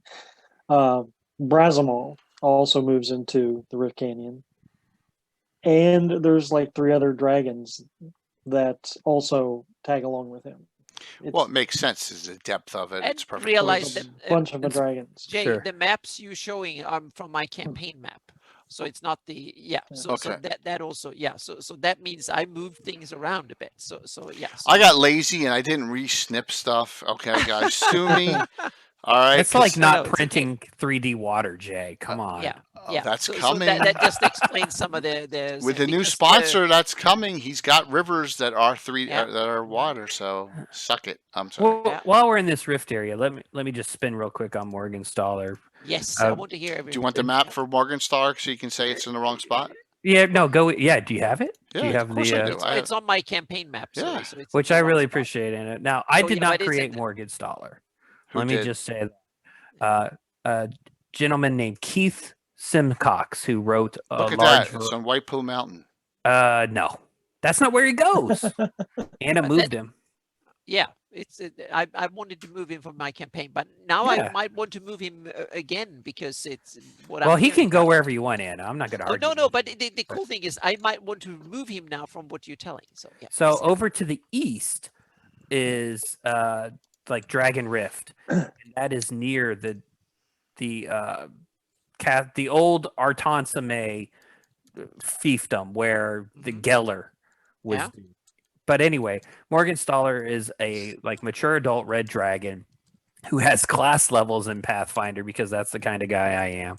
Brazimal also moves into the Rift Canyon, and there's like 3 other dragons that also tag along with him. Well, it makes sense. Is the depth of it? It's perfect. Realize a that bunch of the dragons. Jay, Sure. the maps you're showing are from my campaign map. So it's not the So that also So that means I moved things around a bit. So yeah. So. I got lazy and I didn't re-snip stuff. Okay, guys, sue me. All right. It's like not printing 3D water, Jay. Come on. Yeah. That's coming. So that just explains some of the with the new sponsor that's coming. He's got rivers that are that are water. So suck it. I'm sorry. Well, while we're in this rift area, let me just spin real quick on Morgenstaller. Yes, I want to hear everything. Do you want the map for Morgenstaller so you can say it's in the wrong spot? Yeah, no, go. Yeah, do you have it? Yeah, do you have of course I do. It's on my campaign map. Yeah. So it's which I really appreciate in it. Now, I did not create it? Morgenstaller. Who Let did? me just say that. A gentleman named Keith Simcox, who wrote a Look at large. that. It's on White Poo Mountain. No, that's not where he goes. Anna moved him. Yeah, I wanted to move him from my campaign, but now I might want to move him again because it's what. Well, he can go wherever you want, Anna. I'm not going to argue. No. But the cool thing is, I might want to move him now from what you're telling. So yeah. So over to the east is like Dragon Rift, and that is near the old Artansame fiefdom where the Geller was. Yeah. But anyway, Morgenstaller is a mature adult red dragon who has class levels in Pathfinder because that's the kind of guy I am.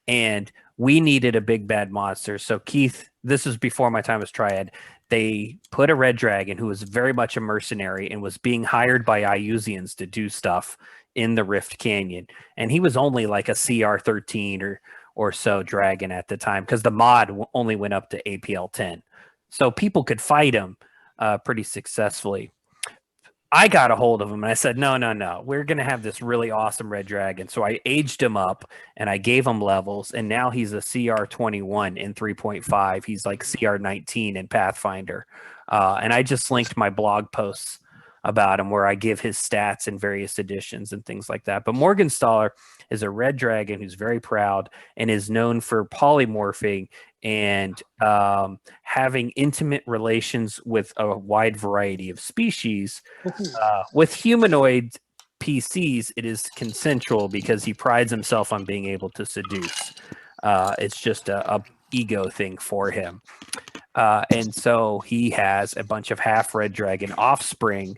And we needed a big bad monster. So Keith, this was before my time as Triad. They put a red dragon who was very much a mercenary and was being hired by Iusians to do stuff in the Rift Canyon. And he was only like a CR 13 or so dragon at the time because the mod only went up to APL 10. So people could fight him pretty successfully. I got a hold of him and I said, no, we're going to have this really awesome red dragon. So I aged him up and I gave him levels. And now he's a CR 21 in 3.5. He's like CR 19 in Pathfinder. And I just linked my blog posts about him where I give his stats in various editions and things like that. But Morgenstaller is a red dragon who's very proud and is known for polymorphing and having intimate relations with a wide variety of species. With humanoid PCs, it is consensual because he prides himself on being able to seduce. It's just a ego thing for him. And so he has a bunch of half red dragon offspring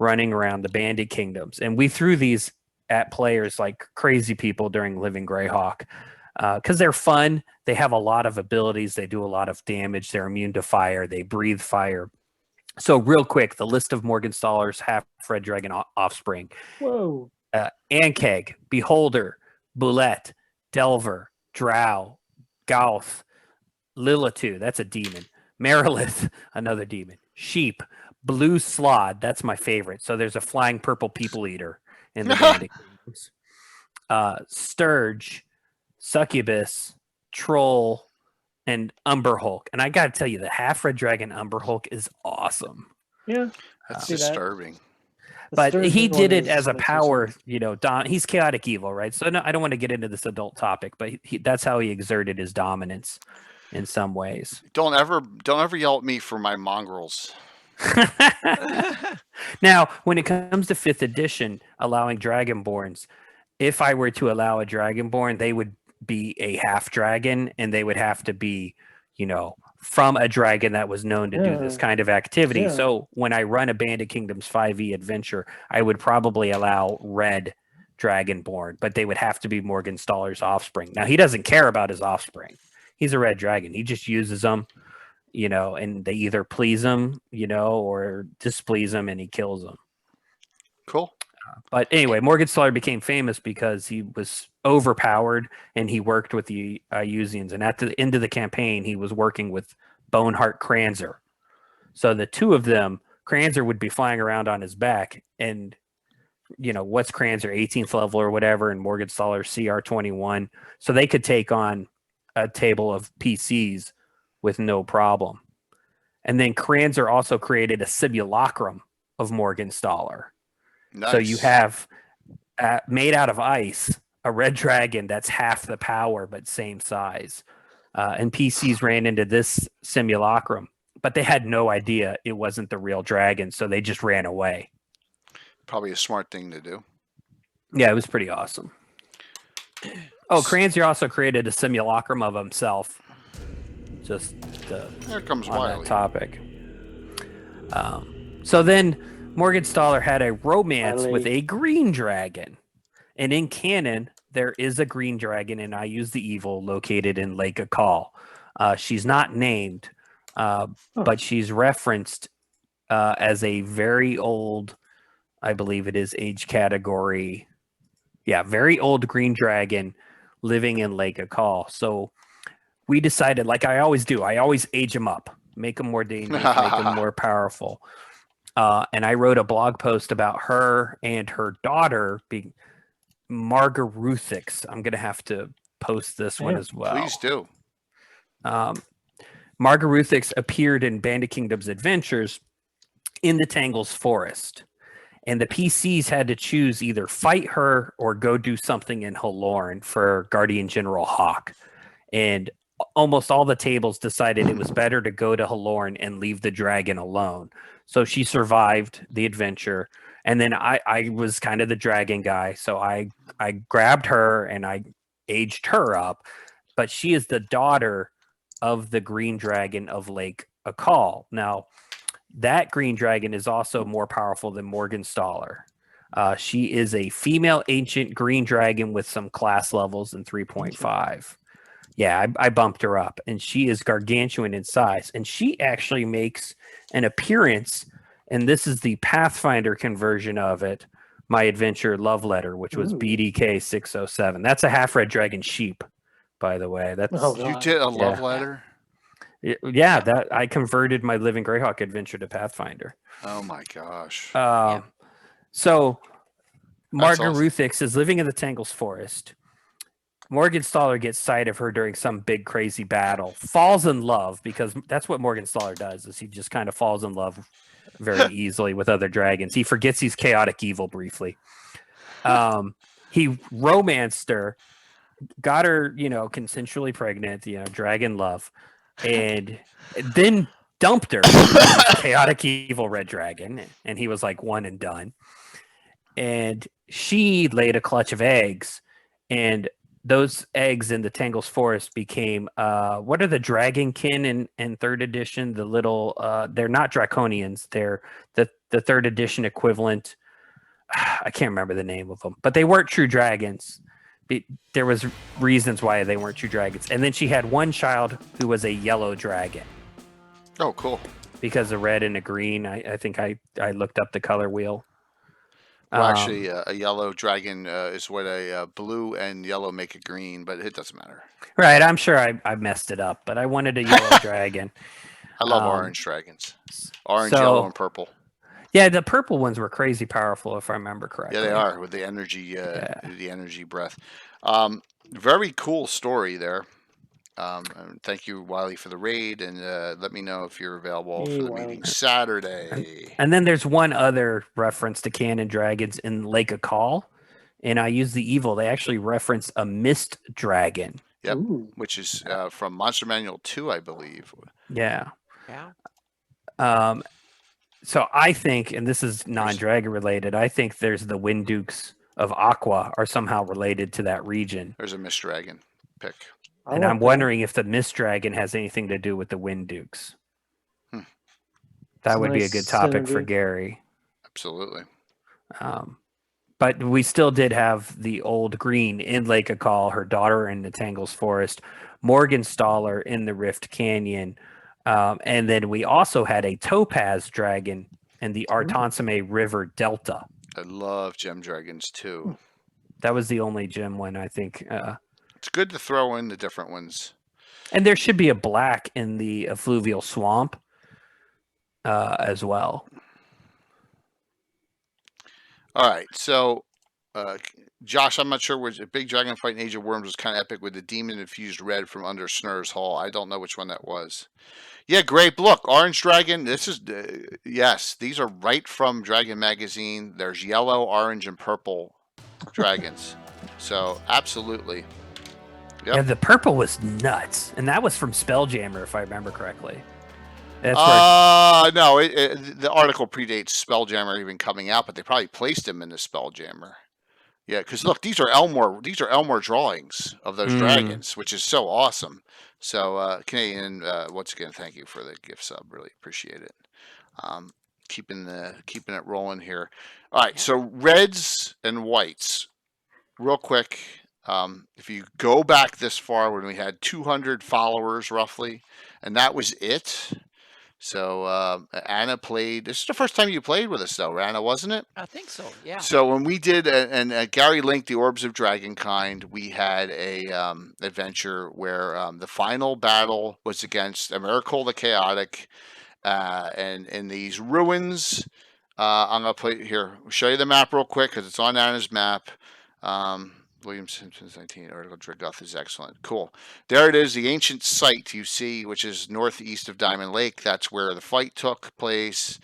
running around the Banded Kingdoms. And we threw these at players like crazy people during Living Greyhawk because they're fun. They have a lot of abilities. They do a lot of damage. They're immune to fire. They breathe fire. So real quick, the list of Morgenstaller's half red dragon offspring. Whoa. Ankeg, Beholder, Boulette, Delver, Drow, Gauth, Lilitu, that's a demon. Marilith, another demon. Sheep, Blue Slod, that's my favorite. So there's a flying purple people eater in the Bandit Kingdoms. Sturge, Succubus, Troll, and Umberhulk. And I got to tell you, the half red dragon Umberhulk is awesome. Yeah. That's disturbing. But he did it as a power, he's chaotic evil, right? So no, I don't want to get into this adult topic, but that's how he exerted his dominance in some ways. Don't ever yell at me for my mongrels. Now, when it comes to 5th edition, allowing Dragonborns, if I were to allow a Dragonborn, they would be a half dragon and they would have to be, from a dragon that was known to do this kind of activity. Yeah. So when I run a Banded Kingdoms 5e adventure, I would probably allow red Dragonborn, but they would have to be Morgenstaller's offspring. Now, he doesn't care about his offspring. He's a red dragon. He just uses them, and they either please him, or displease him, and he kills them. Cool. But anyway, Morgenstålar became famous because he was overpowered and he worked with the Iusians. And at the end of the campaign, he was working with Boneheart Kranzer. So the two of them, Kranzer would be flying around on his back. And, what's Kranzer, 18th level or whatever, and Morgenstålar CR21. So they could take on a table of PCs with no problem. And then Kranzer also created a simulacrum of Morgenstålar. Nice. So you have made out of ice a red dragon that's half the power but same size. And PCs ran into this simulacrum, but they had no idea it wasn't the real dragon, so they just ran away. Probably a smart thing to do. Yeah, it was pretty awesome. Oh, Kranzer also created a simulacrum of himself. Just there comes on Wiley. that topic. So then Morgenstålar had a romance with a green dragon. And in canon, there is a green dragon, and I use the evil located in Lake Akal. She's not named, but she's referenced as a very old, I believe it is age category. Yeah, very old green dragon living in Lake Akal. So we decided, like I always do, I always age them up, make them more dangerous, make them more powerful. And I wrote a blog post about her and her daughter being Margaruthix. I'm going to have to post this one as well. Please do. Margaruthix appeared in Bandit Kingdom's adventures in the Tangles Forest. And the PCs had to choose either fight her or go do something in Halorn for Guardian General Hawk. And almost all the tables decided it was better to go to Halorn and leave the dragon alone. So she survived the adventure. And then I was kind of the dragon guy. So I grabbed her and I aged her up. But she is the daughter of the green dragon of Lake Akal. Now, that green dragon is also more powerful than Morgenstålar. She is a female ancient green dragon with some class levels in 3.5. Yeah, I bumped her up, and she is gargantuan in size. And she actually makes an appearance, and this is the Pathfinder conversion of it, my adventure love letter, which was BDK 607. That's a half red dragon sheep, by the way. That's You did a love letter? Yeah, that I converted my Living Greyhawk adventure to Pathfinder. Oh my gosh. So Margaruthix is living in the Tangles Forest. Morgenstålar gets sight of her during some big crazy battle, falls in love, because that's what Morgenstålar does, is he just kind of falls in love very easily with other dragons. He forgets he's chaotic evil briefly. He romanced her, got her, consensually pregnant, dragon love, and then dumped her. Chaotic evil red dragon, and he was like one and done. And she laid a clutch of eggs, and those eggs in the Tangles Forest became what are the Dragonkin in third edition? The little they're not draconians, they're the third edition equivalent. I can't remember the name of them, but they weren't true dragons. There was reasons why they weren't true dragons. And then she had one child who was a yellow dragon. Oh, cool. Because a red and a green. I think I looked up the color wheel. Well, actually, a yellow dragon is what a blue and yellow make a green, but it doesn't matter. Right, I'm sure I messed it up, but I wanted a yellow dragon. I love orange dragons. Orange, yellow, and purple. Yeah, the purple ones were crazy powerful, if I remember correctly. Yeah, they are, with the energy, the energy breath. Very cool story there. Thank you, Wiley, for the raid, and let me know if you're available for the meeting Saturday. And then there's one other reference to canon dragons in Lake Akal, and I use the evil. They actually reference a mist dragon. Yep, which is from Monster Manual 2, I believe. Yeah. Yeah. So I think, and this is non-dragon related, I think there's the Wind Dukes of Aqua are somehow related to that region. There's a mist dragon pick. And I'm wondering if the Mist Dragon has anything to do with the Wind Dukes. That would be a good topic for Gary. Absolutely. But we still did have the old green in Lake Akal, her daughter in the Tangles Forest, Morgenstaller in the Rift Canyon, and then we also had a Topaz Dragon in the Artansame River Delta. I love gem dragons too. That was the only gem one, I think. It's good to throw in the different ones. And there should be a black in the Effluvial Swamp as well. All right, so Josh, I'm not sure which a big dragon fight in Age of Worms was kind of epic with the demon infused red from under Snur's Hall. I don't know which one that was. Yeah, great. Look, Orange Dragon. This is yes, these are right from Dragon Magazine. There's yellow, orange, and purple dragons. So absolutely. Yep. Yeah, the purple was nuts, and that was from Spelljammer, if I remember correctly. That's no, the article predates Spelljammer even coming out, but they probably placed him in the Spelljammer. Yeah, because look, these are Elmore drawings of those dragons, which is so awesome. So Canadian, once again, thank you for the gift sub. Really appreciate it. Keeping it rolling here. All right, so reds and whites, real quick. If you go back this far, when we had 200 followers roughly, and that was it. So Anna played. This is the first time you played with us, though, Anna, wasn't it? I think so. Yeah. So when we did, and Gary linked the Orbs of Dragonkind, we had a adventure where the final battle was against Emrakul the Chaotic, and in these ruins. I'm gonna play here. Show you the map real quick because it's on Anna's map. William Simpson's 19 article, Dragoth is excellent. Cool. There it is, the ancient site you see, which is northeast of Diamond Lake. That's where the fight took place.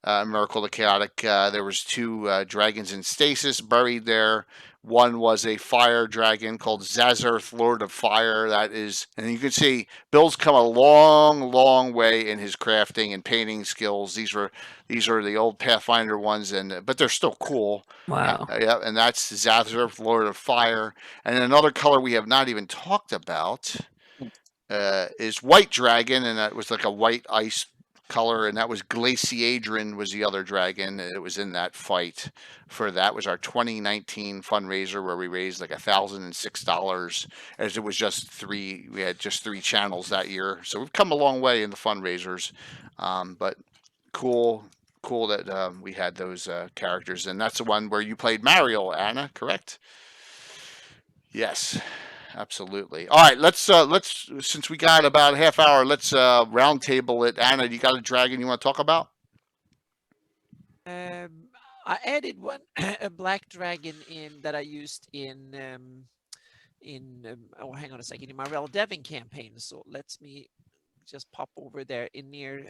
Emrakul the Chaotic. There was 2 dragons in stasis buried there. One was a fire dragon called Zazerth, Lord of Fire. That is, and you can see Bill's come a long, long way in his crafting and painting skills. These are the old Pathfinder ones, but they're still cool. Wow. Yeah, and that's Zazerth, Lord of Fire. And another color we have not even talked about is White Dragon, and that was like a white ice color, and that was Glaciadrin was the other dragon. It was in that fight. For that was our 2019 fundraiser where we raised like $1,006, as it was just 3. We had just 3 channels that year, so we've come a long way in the fundraisers. But cool that we had those characters, and that's the one where you played Mariel, Anna, correct? Yes. Absolutely. All right, let's since we got about a half hour, let's round table it. Anna, you got a dragon you want to talk about? I added one a black dragon in that I used in oh, hang on a second, in my Devon campaign. So let me just pop over there near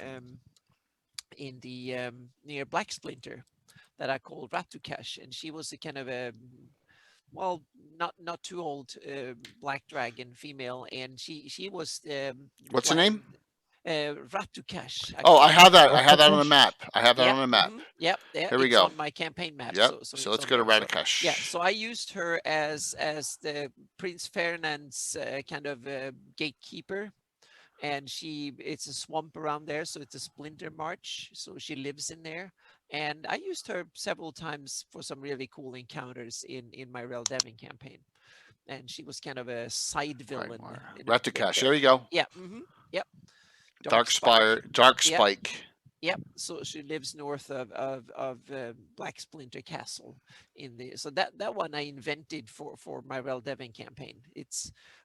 Black Splinter that I called Ratukesh, and she was a kind of a well, not too old black dragon female, and she was what's her name? Ratukesh. I have that. I have that on the map. On the map. Yep. Here we go. On my campaign map. Yep. So let's go to Ratukesh. Yeah. So I used her as the Prince Ferdinand's kind of gatekeeper, and it's a swamp around there, so it's a splinter march. So she lives in there. And I used her several times for some really cool encounters in my Devon campaign. And she was kind of a side villain. Ratukesh, there you go. Yeah. Yep. Dark Spike. Yep. So she lives north of Black Splinter Castle so that one I invented for my Devon campaign.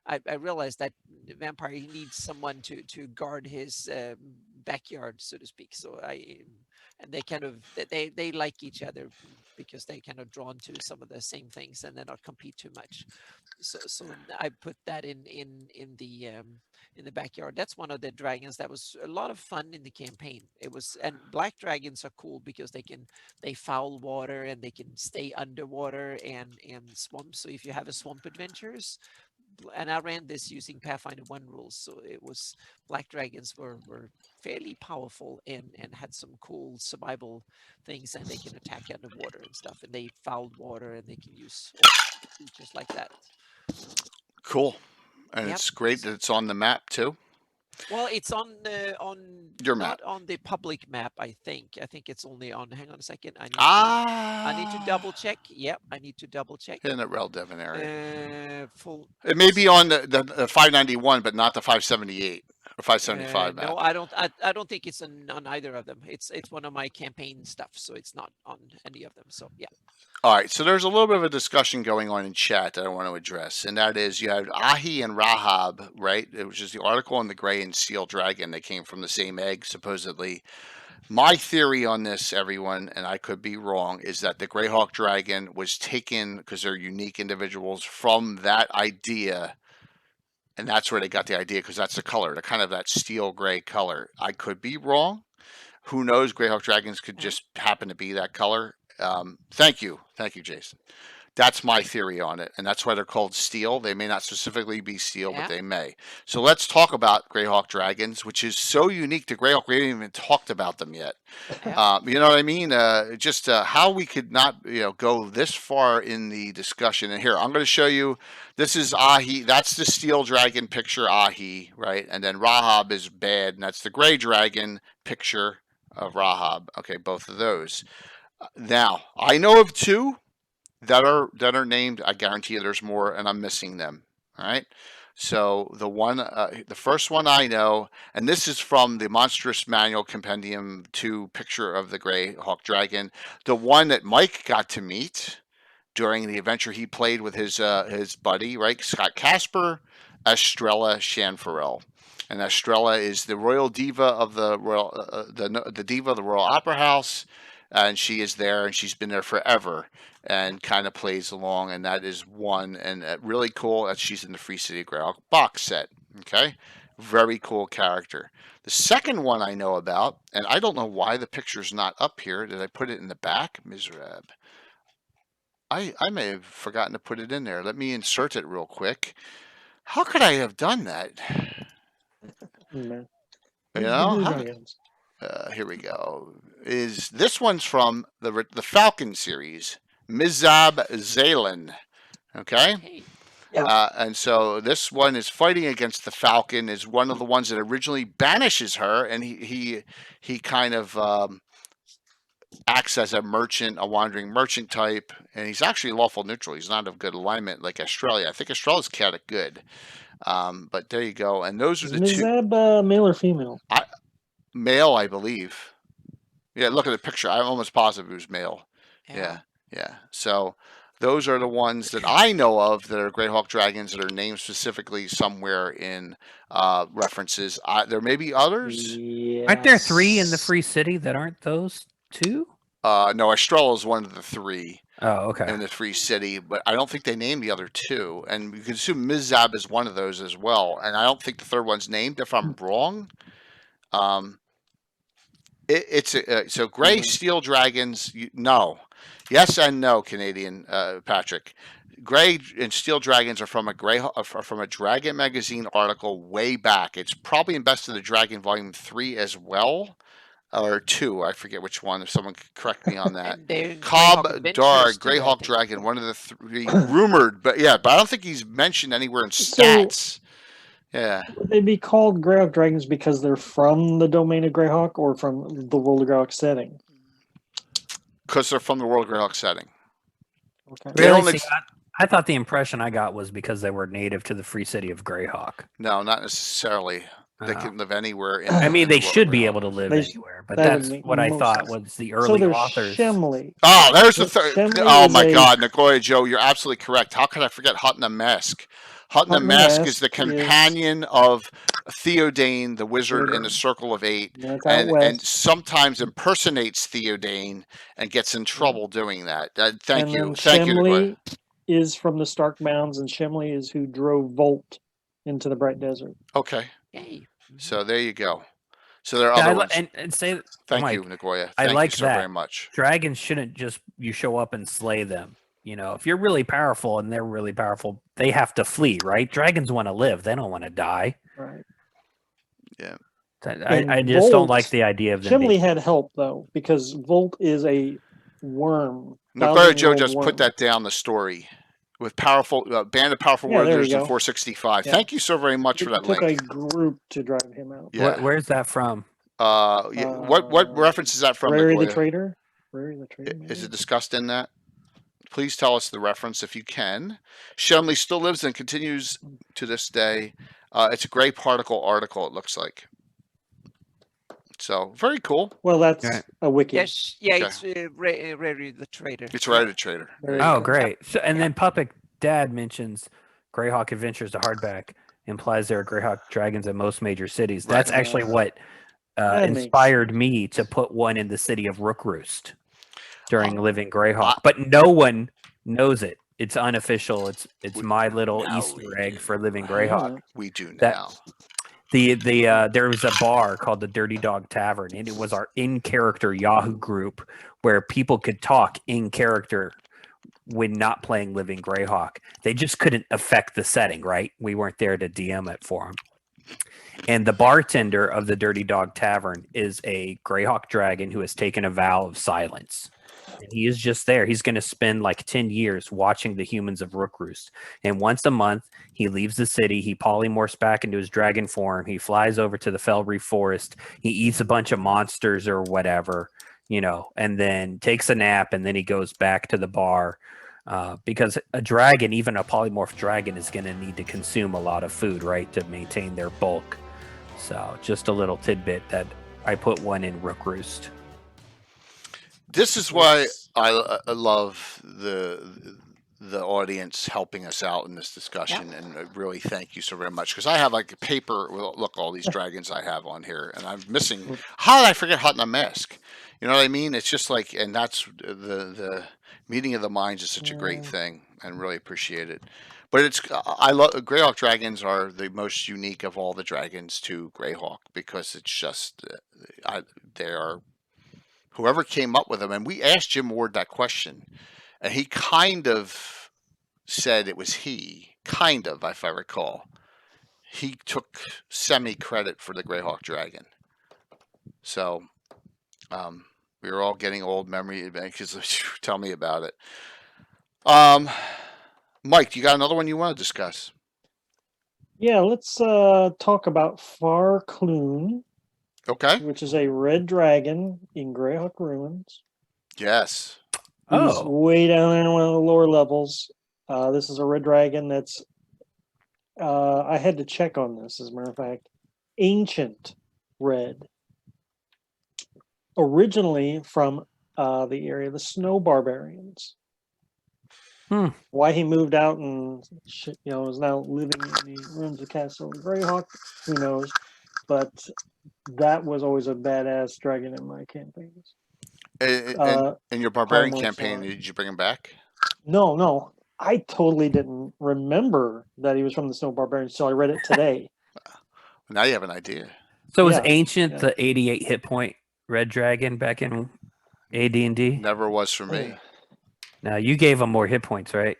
I realized that the vampire needs someone to guard his backyard, so to speak. So and they kind of they like each other because they kind of drawn to some of the same things and they not compete too much. So I put that in the backyard. That's one of the dragons that was a lot of fun in the campaign. And black dragons are cool because they foul water and they can stay underwater and swamp. So if you have a swamp adventures, and I ran this using Pathfinder 1 rules, so it was black dragons were fairly powerful and had some cool survival things, and they can attack underwater and stuff, and they fouled water and they can use features like that. Cool. And It's great that it's on the map too. Well, it's on Your not map. on the public map. I think it's only on. Hang on a second. I need to double check. Yep, I need to double check. In the Rel Devon area. Full. It may be on the 591, but not the 578 or 575 map. No, I don't think it's on either of them. It's one of my campaign stuff, so it's not on any of them. So yeah. All right, so there's a little bit of a discussion going on in chat that I want to address, and that is you have Ahi and Rahab, right? Which is the article on the Grey and Steel Dragon. They came from the same egg, supposedly. My theory on this, everyone, and I could be wrong, is that the Greyhawk Dragon was taken, because they're unique individuals, from that idea, and that's where they got the idea, because that's the color, the kind of that steel gray color. I could be wrong. Who knows? Greyhawk Dragons could just happen to be that color. Thank you, Jason. That's my theory on it, and that's why they're called steel. They may not specifically be steel, but they may. So let's talk about Greyhawk Dragons, which is so unique to Greyhawk. We haven't even talked about them yet. You know what I mean? Just how we could not, go this far in the discussion. And here, I'm going to show you. This is Ahi. That's the steel dragon picture, Ahi, right? And then Rahab is bad, and that's the gray dragon picture of Rahab. Okay, both of those. Now, I know of two that are named. I guarantee you there's more, and I'm missing them. All right. So the first one I know, and this is from the Monstrous Manual Compendium 2 picture of the Greyhawk Dragon, the one that Mike got to meet during the adventure he played with his buddy, right? Scott Casper, Estrella Shanfarel. And Estrella is the royal diva of the royal, the diva of the Royal Opera House. And she is there, and she's been there forever, and kind of plays along. And that is one, and really cool that she's in the Free City Greyhawk box set. Okay, very cool character. The second one I know about, and I don't know why the picture's not up here. Did I put it in the back? Miserab. I may have forgotten to put it in there. Let me insert it real quick. How could I have done that? You know. Here we go. This one's from the Falcon series, Mizab Zalen. Okay? And so this one is fighting against the Falcon, is one of the ones that originally banishes her, and he kind of acts as a merchant, a wandering merchant type, and he's actually lawful neutral. He's not of good alignment like Australia. I think Australia's kind of good. But there you go. And those are the two. Mizab male or female? Male, I believe. Yeah, look at the picture. I'm almost positive it was male. Yeah. So those are the ones that I know of that are Greyhawk Dragons that are named specifically somewhere in references. There may be others. Yes. Aren't there 3 in the Free City that aren't those 2? No, Estrella is one of the 3. Oh, okay. In the Free City, but I don't think they named the other 2. And you can assume Mizab is one of those as well. And I don't think the third one's named, if I'm wrong. So Grey Steel Dragons, no. Yes and no, Canadian Patrick. Grey and Steel Dragons are from a Dragon magazine article way back. It's probably in Best of the Dragon Volume 3 as well. Or 2, I forget which one, if someone could correct me on that. Koblox, Greyhawk Dragon, one of the 3 rumored, but I don't think he's mentioned anywhere in stats. Would they be called Greyhawk Dragons because they're from the domain of Greyhawk or from the World of Greyhawk setting? Because they're from the World of Greyhawk setting. Okay. Really? I thought the impression I got was because they were native to the Free City of Greyhawk. No, not necessarily. They can live anywhere. They should be able to live anywhere, but that's what I thought was the early authors. Shemley. Oh, there's the third. Oh my God, Nagoya Joe, you're absolutely correct. How could I forget Hutton the Mask? Hutton the Mask is the companion of Theodane, the wizard in the Circle of 8, and sometimes impersonates Theodane and gets in trouble doing that. Thank you, Shemley is from the Stark Mounds, and Shemley is who drove Volt into the Bright Desert. Okay. Yay. So there you go. So there are other ones. And say thank you, Nagoya. I like you so that very much. Dragons shouldn't just you show up and slay them. If you're really powerful and they're really powerful, they have to flee, right? Dragons want to live; they don't want to die. Right. Yeah. I just don't like the idea of them. Shemley had help though, because Volt is a worm. Nagoya Joe just put that down the story. with powerful band of powerful Yeah, there warriors you in go. 465. Yeah. Thank you so very much for that It took link. a group to drive him out. Yeah. Where's that from? What reference is that from? Rary the Nagoya? Trader. Rary the Trader. Is maybe? it discussed in that? Please tell us the reference if you can. Shumley still lives and continues to this day. It's a gray particle article, it looks like. So, very cool. Well, that's Right. a wiki. Yes, yeah, Okay. it's Rary the Trader. It's Rary the Trader. There you Oh, go. great. So, and Yeah. then Puppet Dad mentions Greyhawk Adventures, the hardback, implies there are Greyhawk Dragons in most major cities. Right. That's actually what That makes inspired me to put one in the city of Rookroost during Living Greyhawk. I- But no one knows it. It's unofficial. It's my little Now Easter we egg do. for Living Yeah. Greyhawk. We do That- now. There was a bar called the Dirty Dog Tavern, and it was our in-character Yahoo group where people could talk in character when not playing Living Greyhawk. They just couldn't affect the setting, right? We weren't there to DM it for them. And the bartender of the Dirty Dog Tavern is a Greyhawk dragon who has taken a vow of silence. And he is just there. He's going to spend like 10 years watching the humans of Rookroost. And once a month, he leaves the city. He polymorphs back into his dragon form. He flies over to the Fell Reef Forest. He eats a bunch of monsters or whatever, and then takes a nap. And then he goes back to the bar because a dragon, even a polymorph dragon, is going to need to consume a lot of food, right, to maintain their bulk. So just a little tidbit that I put one in Rookroost. This is why I love the audience helping us out in this discussion, and I really thank you so very much, because I have like a paper. Look, all these dragons I have on here, and I'm missing. How did I forget Hutton Mask? You know what I mean? It's just like, and that's the meeting of the minds is such a great thing, and really appreciate it. But I love Greyhawk Dragons are the most unique of all the dragons to Greyhawk, because it's just they are. Whoever came up with them, and we asked Jim Ward that question, and he kind of said it was he, kind of, if I recall. He took semi-credit for the Greyhawk Dragon. So, we were all getting old memory, because tell me about it. Mike, you got another one you want to discuss? Yeah, let's talk about Farcloon, Okay. which is a red dragon in Greyhawk Ruins. Yes. He's way down there in one of the lower levels. This is a red dragon that's, I had to check on this, as a matter of fact, ancient red. Originally from the area of the Snow Barbarians. Why he moved out and is now living in the ruins of Castle Greyhawk, who knows? But that was always a badass dragon in my campaigns. In your barbarian Almost, campaign, did you bring him back? No. I totally didn't remember that he was from the Snow Barbarians, so I read it today. Now you have an idea. So was Ancient the 88 hit point red dragon back in AD&D? Never was for me. Now you gave him more hit points, right?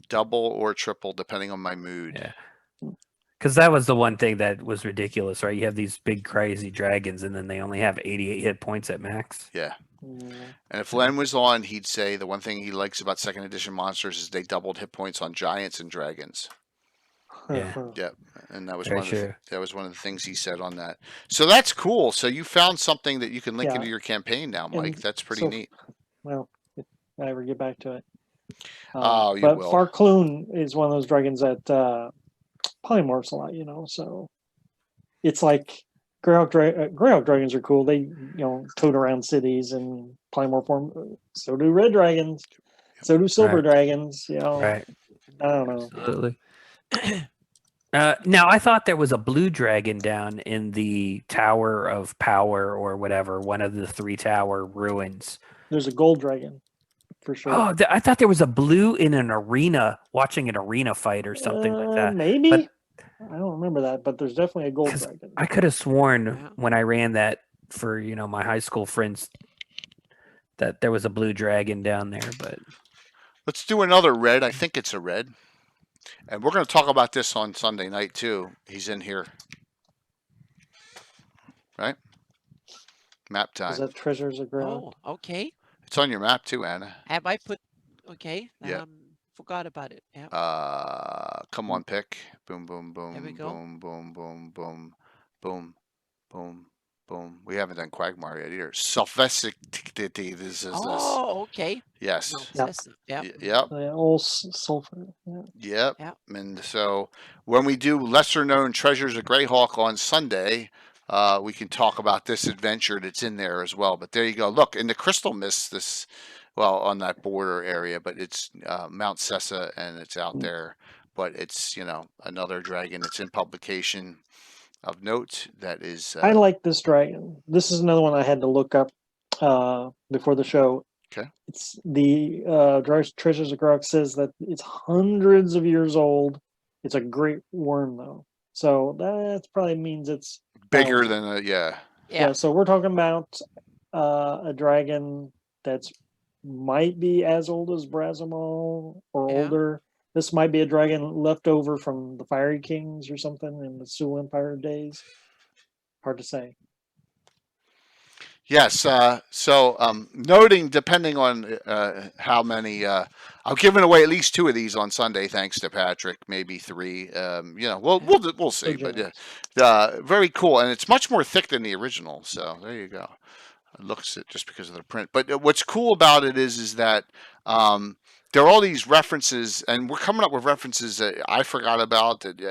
Double or triple, depending on my mood. Yeah. Because that was the one thing that was ridiculous, right? You have these big crazy dragons, and then they only have 88 hit points at max. Yeah. And if Len was on, he'd say the one thing he likes about second edition monsters is they doubled hit points on giants and dragons. Yeah. Yep. And that was one of the things he said on that. So that's cool. So you found something that you can link into your campaign now, Mike. That's pretty neat. Well, if I ever get back to it. You but will. Farcloon is one of those dragons that polymorphs a lot, so it's like Greyhawk dragons are cool. They, tote around cities and polymorph form. So do red dragons. So do silver dragons, Right. I don't know. Absolutely. Now, I thought there was a blue dragon down in the Tower of Power or whatever, one of the 3 tower ruins. There's a gold dragon, for sure. Oh, I thought there was a blue in an arena, watching an arena fight or something like that. Maybe. But I don't remember that, but there's definitely a gold dragon. I could have sworn when I ran that for, my high school friends that there was a blue dragon down there, but... Let's do another red. I think it's a red. And we're going to talk about this on Sunday night, too. He's in here. Right? Map time. Is that Treasures of Greyhawk? Oh, okay. It's on your map, too, Anna. Have I put... Okay. Yeah. Forgot about it. Yeah. Come on, pick. Boom, boom, boom, There we go. boom, boom, boom, boom, boom, boom, boom. We haven't done Quagmire yet either. Self-vesicity. This is Oh, okay. Yes. Yeah. Yep. All sulfur. Yeah. Yep. Yeah. And so when we do lesser known treasures of Greyhawk on Sunday, we can talk about this adventure that's in there as well. But there you go. Look, in the Crystal Mist, on that border area, but it's Mount Sessa and it's out there. But it's, another dragon that's in publication of note that is. I like this dragon. This is another one I had to look up before the show. Okay. It's the Treasures of Greyhawk says that it's hundreds of years old. It's a great worm though, so that probably means it's bigger than yeah. So we're talking about a dragon that's might be as old as Brazimal or older. This might be a dragon left over from the Fiery Kings or something in the Sul Empire days. Hard to say. Yes. So noting, depending on how many, I'm giving away at least 2 of these on Sunday, thanks to Patrick. Maybe 3. We'll see. But very cool, and it's much more thick than the original. So there you go. It looks it just because of the print. But what's cool about it is that there are all these references, and we're coming up with references that I forgot about. That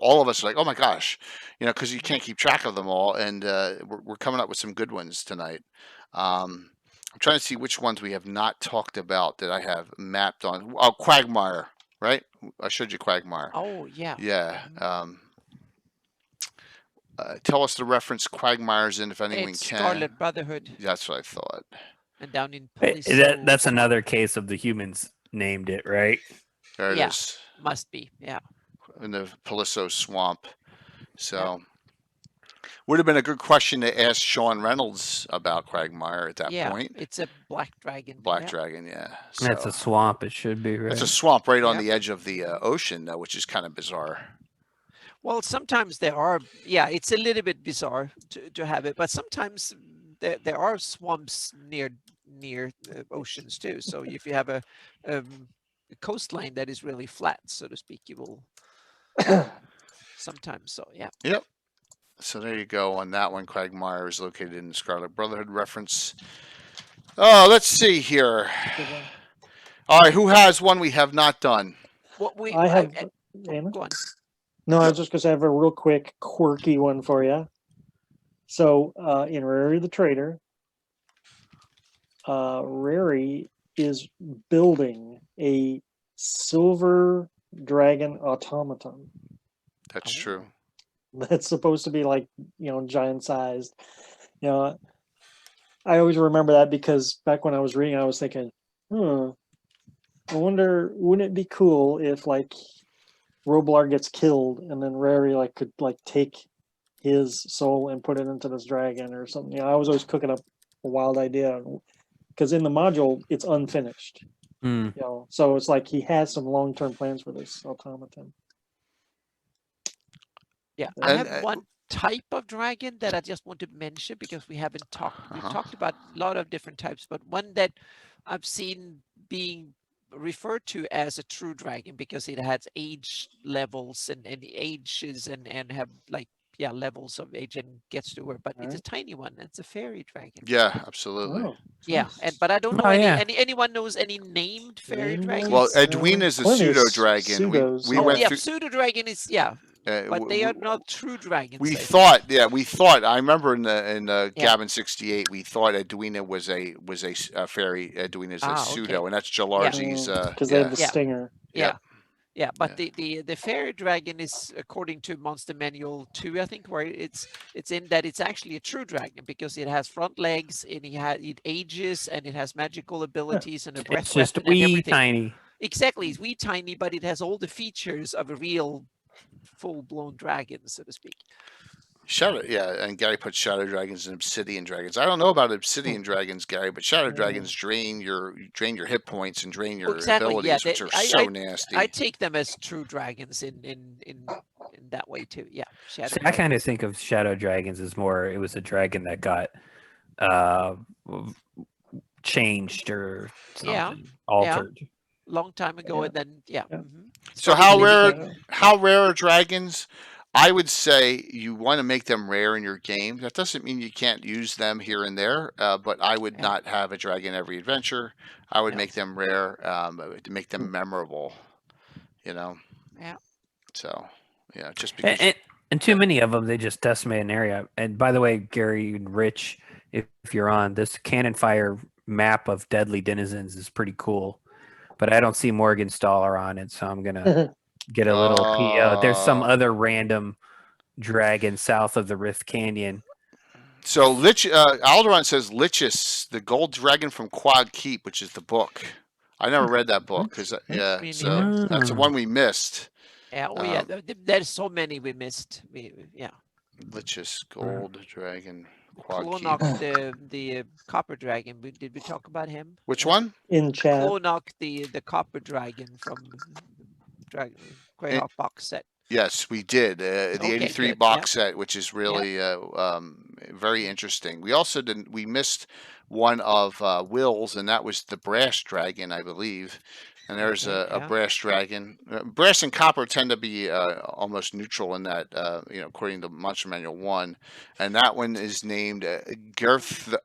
all of us are like, oh my gosh, because you can't keep track of them all, and we're coming up with some good ones tonight. I'm trying to see which ones we have not talked about that I have mapped on. Oh, Quagmire, right? I showed you Quagmire. Oh yeah. Yeah. Tell us the reference Quagmire's in, if anyone It's can. Scarlet Brotherhood. That's what I thought. And down in that's another case of the humans named it, right? There it is. Must be, yeah. In the Paliso swamp. So would have been a good question to ask Sean Reynolds about Quagmire at that point. It's a black dragon. Black dragon, yeah. So, that's a swamp. It should be, right? It's a swamp right on the edge of the ocean, though, which is kind of bizarre. Well, sometimes there are, it's a little bit bizarre to have it, but sometimes there are swamps near oceans too. So if you have a coastline that is really flat, so to speak, you will sometimes. So yeah. Yep. So there you go on that one. Quagmire is located in the Scarlet Brotherhood reference. Oh, let's see here. All right, who has one we have not done? I have. Go on. No, I was just going to have a real quick, quirky one for you. So, in Rary the Trader, Rary is building a silver dragon automaton. That's true. That's supposed to be like, giant sized. I always remember that because back when I was reading, I was thinking, I wonder, wouldn't it be cool if like Roblar gets killed and then Rary could take his soul and put it into this dragon or something. I was always cooking up a wild idea because in the module it's unfinished. So it's like he has some long-term plans for this automaton. Yeah, I have one type of dragon that I just want to mention because we haven't talked. We've talked about a lot of different types, but one that I've seen being referred to as a true dragon because it has age levels and ages and have levels of age and gets to where, but it's a tiny one. It's a fairy dragon. Yeah, absolutely. But I don't know anyone knows any named fairy dragons. Well, Edwina is a pseudo dragon. We went through... pseudo dragon is but they are not true dragons. We thought. I remember in Gavin 68, we thought Edwina was a fairy. Edwina is a pseudo, and that's Jalarzi's. Because they have the stinger. Yeah, but the fairy dragon is, according to Monster Manual 2, I think, where it's in that it's actually a true dragon because it has front legs and it ages and it has magical abilities and a breath. It's just wee tiny. Exactly, it's wee tiny, but it has all the features of a real full-blown dragon, so to speak. And Gary put shadow dragons and obsidian dragons. I don't know about obsidian dragons, Gary, but shadow dragons drain your hit points and drain your abilities, which are so nasty. I take them as true dragons in that way too. Yeah, I kind of think of shadow dragons as more. It was a dragon that got changed or something, altered. long time ago, Yeah. and then Yeah. It's So probably how rare are dragons? I would say you want to make them rare in your game. That doesn't mean you can't use them here and there, but I would Yeah. not have a dragon every adventure. I would Yeah. make them rare to make them memorable. You know. Yeah. So yeah, just because. And too many of them, they just decimate an area. And by the way, Gary and Rich, if you're on, this cannon fire map of deadly denizens is pretty cool. But I don't see Morgenstaller on it, so I'm gonna get a little PO. There's some other random dragon south of the Rift Canyon. So Alderon says Lichus, the gold dragon from Quad Keep, which is the book. I never read that book because Me so neither. that's the one we missed. Yeah. Oh yeah. There's so many we missed. Yeah. Lichus, gold dragon, Quad Keep. Clonok, the copper dragon. Did we talk about him? Which one? In chat. Clonok, the copper dragon from Greyhawk box set. Yes, we did. The Okay, 83 good. box set, which is really very interesting. We also we missed one of Will's, and that was the brass dragon, I believe. And there's a brass dragon. Brass and copper tend to be almost neutral in that, according to Monster Manual 1. And that one is named Gerthanarlish,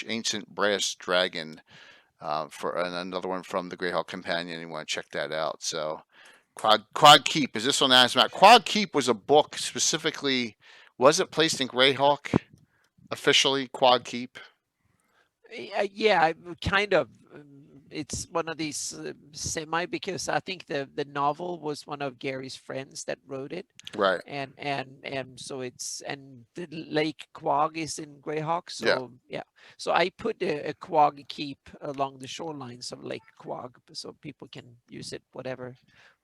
Ancient Brass Dragon, and another one from the Greyhawk Companion. You want to check that out. So Quad Keep, is this on Asmat? Quad Keep was a book specifically, was it placed in Greyhawk officially, Quad Keep? Yeah, kind of. It's one of these semi, because I think the novel was one of Gary's friends that wrote it. Right. And so the Lake Quag is in Greyhawk. So yeah. So I put a Quag Keep along the shorelines of Lake Quag so people can use it, whatever.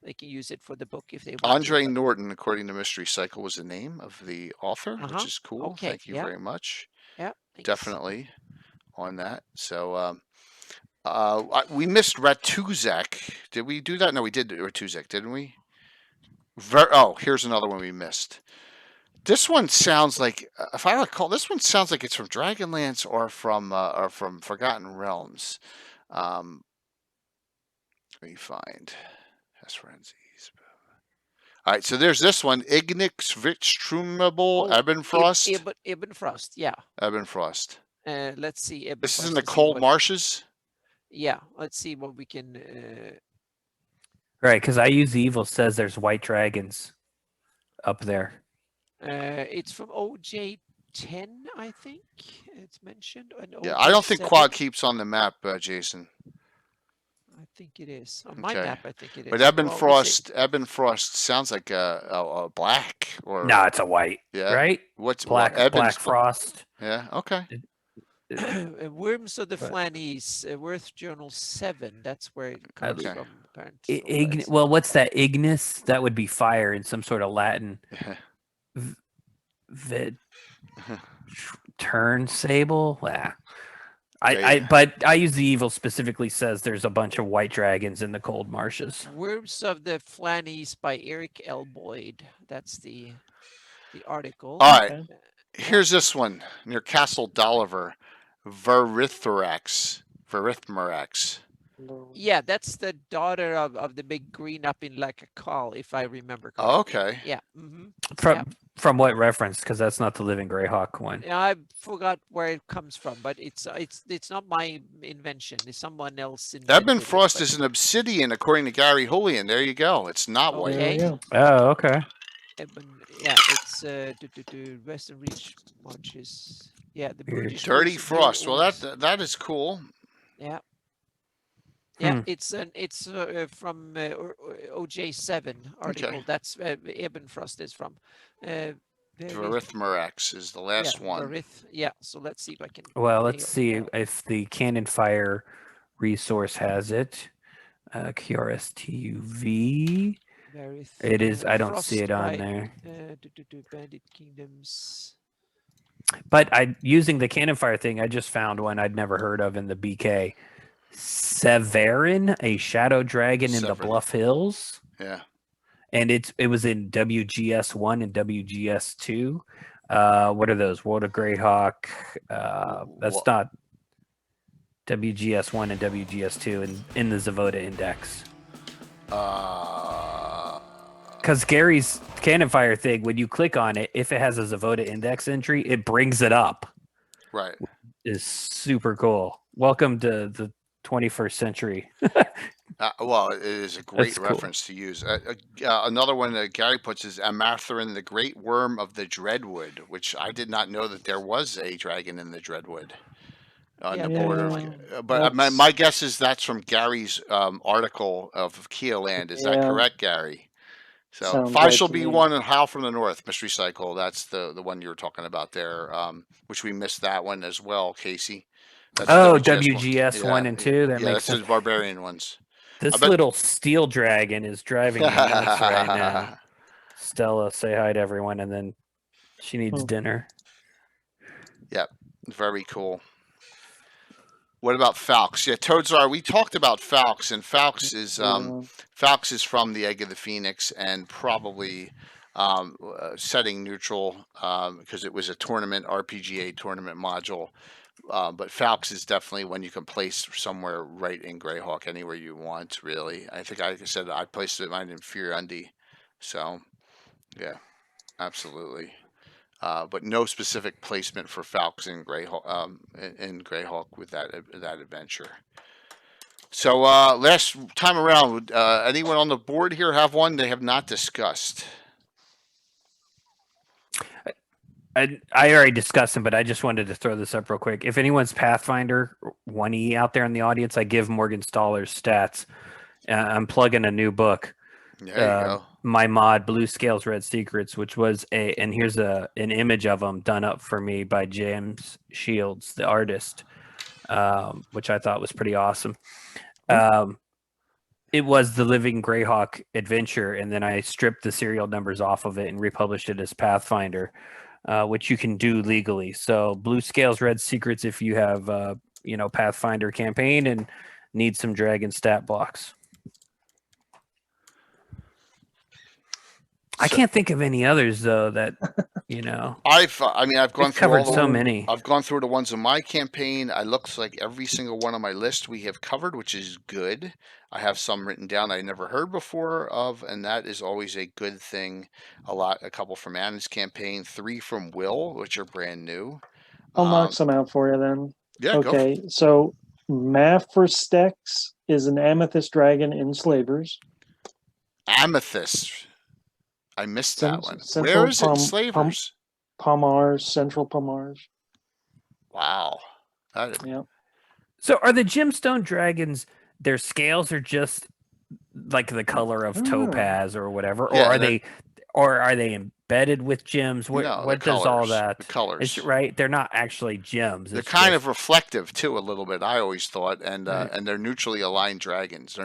They can use it for the book if they want. Andre Norton, according to Mystery Cycle, was the name of the author, which is cool. Okay. Thank you very much. Yeah. Thanks. Definitely on that. So we missed Ratukesh. Did we do that? No, we did Ratukesh, didn't we? Here's another one we missed. This one sounds like, if I recall, this one sounds like it's from Dragonlance or from Forgotten Realms. Let me find. All right, so there's this one, Ignix Vitstrumable Ebbenfrost. Ebbenfrost, yeah. Ebbenfrost. Let's see. This is in the cold marshes? Yeah, let's see what we can... Right, because I Use the Evil says there's white dragons up there. It's from OJ10, I think it's mentioned. Yeah, I don't think Quad Keeps on the map, Jason. I think it is. On my map, I think it is. But Ebbenfrost sounds like a black or... No, it's a white. Yeah. Right? What's black frost? Yeah, okay. Worms of the Flannies, Worth Journal 7. That's where it comes from. Apparently. Well, what's that? Ignis? That would be fire in some sort of Latin. Turn sable? Yeah. But I Use the Evil specifically says there's a bunch of white dragons in the cold marshes. Worms of the Flannies by Eric L. Boyd. That's the article. All right. Here's this one near Castle Dolliver. Verrythrax Varrythmurax. Yeah, that's the daughter of the big green up in like a call, if I remember correctly. Oh, okay. Yeah. From what reference? Because that's not the Living Greyhawk one. I forgot where it comes from, but it's not my invention. It's someone else. Ebbenfrost is an obsidian, according to Gary Julian. There you go. It's not white. Oh, okay. It's Western Reach Marches. Yeah, the British Dirty Frost. Well, that is cool. Yeah. Yeah, it's from OJ7 article. Okay. That's Ebbenfrost is from. Verrythmurax is the last one. So let's see if I can. Well, let's see if the Cannon Fire resource has it. QRSTUV. It is. I don't see it on there. Bandit Kingdoms. But using the Cannon Fire thing, I just found one I'd never heard of in the BK. Severin, a shadow dragon in the Bluff Hills. Yeah. And it was in WGS 1 and WGS 2. What are those? World of Greyhawk. That's not WGS1 and WGS2 in the Zavoda Index. Because Gary's Cannon Fire thing, when you click on it, if it has a Zavoda Index entry, it brings it up. Right. Is super cool. Welcome to the 21st century. Well, it is a great reference to use. Another one that Gary puts is Amatharin, the Great Worm of the Dreadwood, which I did not know that there was a dragon in the Dreadwood on the border. But my guess is that's from Gary's article of Keeland. Is that correct, Gary? So Sounds Five right Shall to Be me. One and Howl from the North, Mystery Cycle. That's the one you were talking about there, which we missed that one as well, Casey. That's WGS 1 and 2. That makes sense. That's the barbarian ones. This little steel dragon is driving me nuts right now. Stella, say hi to everyone, and then she needs dinner. Yep, very cool. What about Falx? Yeah, Toadzar, we talked about Falx, and Falx is from the Egg of the Phoenix, and probably setting neutral because it was a tournament, RPGA tournament module. But Falx is definitely one you can place somewhere right in Greyhawk, anywhere you want, really. I think, like I said, I placed it mine in Furundi. So, yeah, absolutely. But no specific placement for Falx in Greyhawk with that adventure. So last time around, anyone on the board here have one they have not discussed? I already discussed them, but I just wanted to throw this up real quick. If anyone's Pathfinder 1E out there in the audience, I give Morgan Stoller's stats. I'm plugging a new book. There you go. My mod, Blue Scales, Red Secrets, which was and here's an image of them done up for me by James Shields, the artist, which I thought was pretty awesome. It was the Living Greyhawk adventure, and then I stripped the serial numbers off of it and republished it as Pathfinder. Which you can do legally. So Blue Scales, Red Secrets if you have Pathfinder campaign and need some dragon stat blocks. I can't think of any others though that I've gone through covered so many. I've gone through the ones in my campaign. It looks like every single one on my list we have covered, which is good. I have some written down I never heard before of, and that is always a good thing. A couple from Anna's campaign, 3 from Will, which are brand new. I'll knock some out for you then. Yeah. Okay. So Mafrostex is an amethyst dragon in Slavers. Amethyst. I missed that one. Where is it in Slavers? Pomars, Central Pomars. Wow. Yeah. So are the Gemstone Dragons, their scales are just like the color of topaz or whatever, or are they embedded with gems? What does all that? The colors. Right? They're not actually gems. They're kind of reflective too, a little bit. I always thought, and they're neutrally aligned dragons.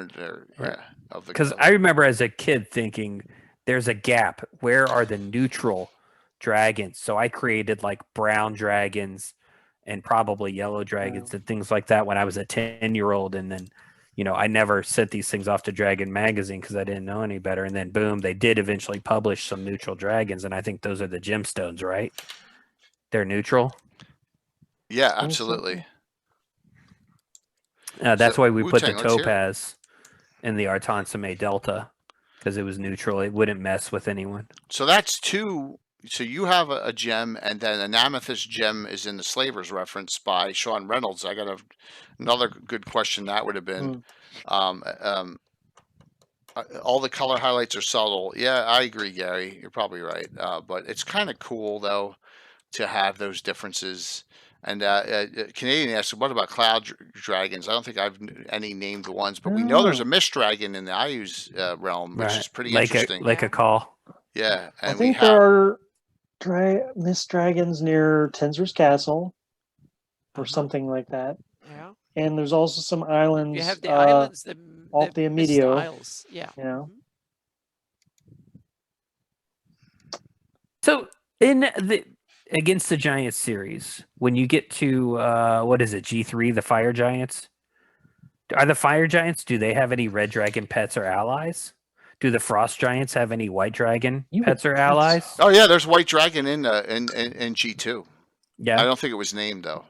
Because I remember as a kid thinking, there's a gap. Where are the neutral dragons? So I created like brown dragons and probably yellow dragons and things like that when I was a 10-year-old. And then, I never sent these things off to Dragon Magazine because I didn't know any better. And then boom, they did eventually publish some neutral dragons. And I think those are the gemstones, right? They're neutral. Yeah, absolutely. That's why we put the topaz in the Artansame Delta. Because it was neutral. It wouldn't mess with anyone. So that's 2. So you have a gem, and then an amethyst gem is in the Slavers reference by Sean Reynolds. I got another good question that would have been. All the color highlights are subtle. Yeah, I agree, Gary. You're probably right. But it's kind of cool, though, to have those differences. And Canadian asked, what about cloud dragons? I don't think I've any named the ones, but we know there's a mist dragon in the Ayu's realm, which is pretty interesting. Like a call. Yeah. And I think there are mist dragons near Tenser's Castle or something like that. Yeah. And there's also some islands. You have the islands, off the Amidio. Isles. Yeah. So in the Against the Giants series, when you get to what is it, G3, the Fire Giants? Are the Fire Giants, do they have any red dragon pets or allies? Do the Frost Giants have any white dragon pets or allies? Oh yeah, there's white dragon in G2. Yeah. I don't think it was named though.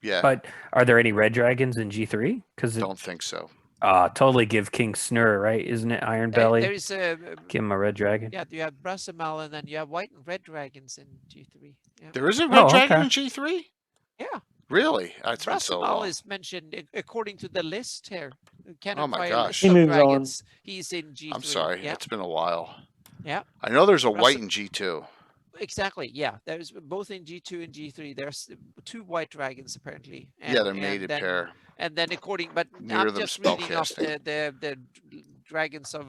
Yeah. But are there any red dragons in G3? Because Don't think so. totally give King Snur, right? Isn't it Iron Belly? There is a Give him a red dragon. yeah. You have Brassamal, and then you have white and red dragons in G3. Yeah. There is a red dragon okay. in G3? Yeah. Really? That's been so Brassamal long. is mentioned according to the list here. Oh my Fire gosh. list He of moves dragons. He's in G3. I'm sorry. Yeah. It's been a while. Yeah. I know there's a white in G2. Exactly. Yeah. There's both in G2 and G3. There's 2 white dragons apparently. Yeah, they're mated pair. And then but Near I'm them just reading off spellcasting. the dragons of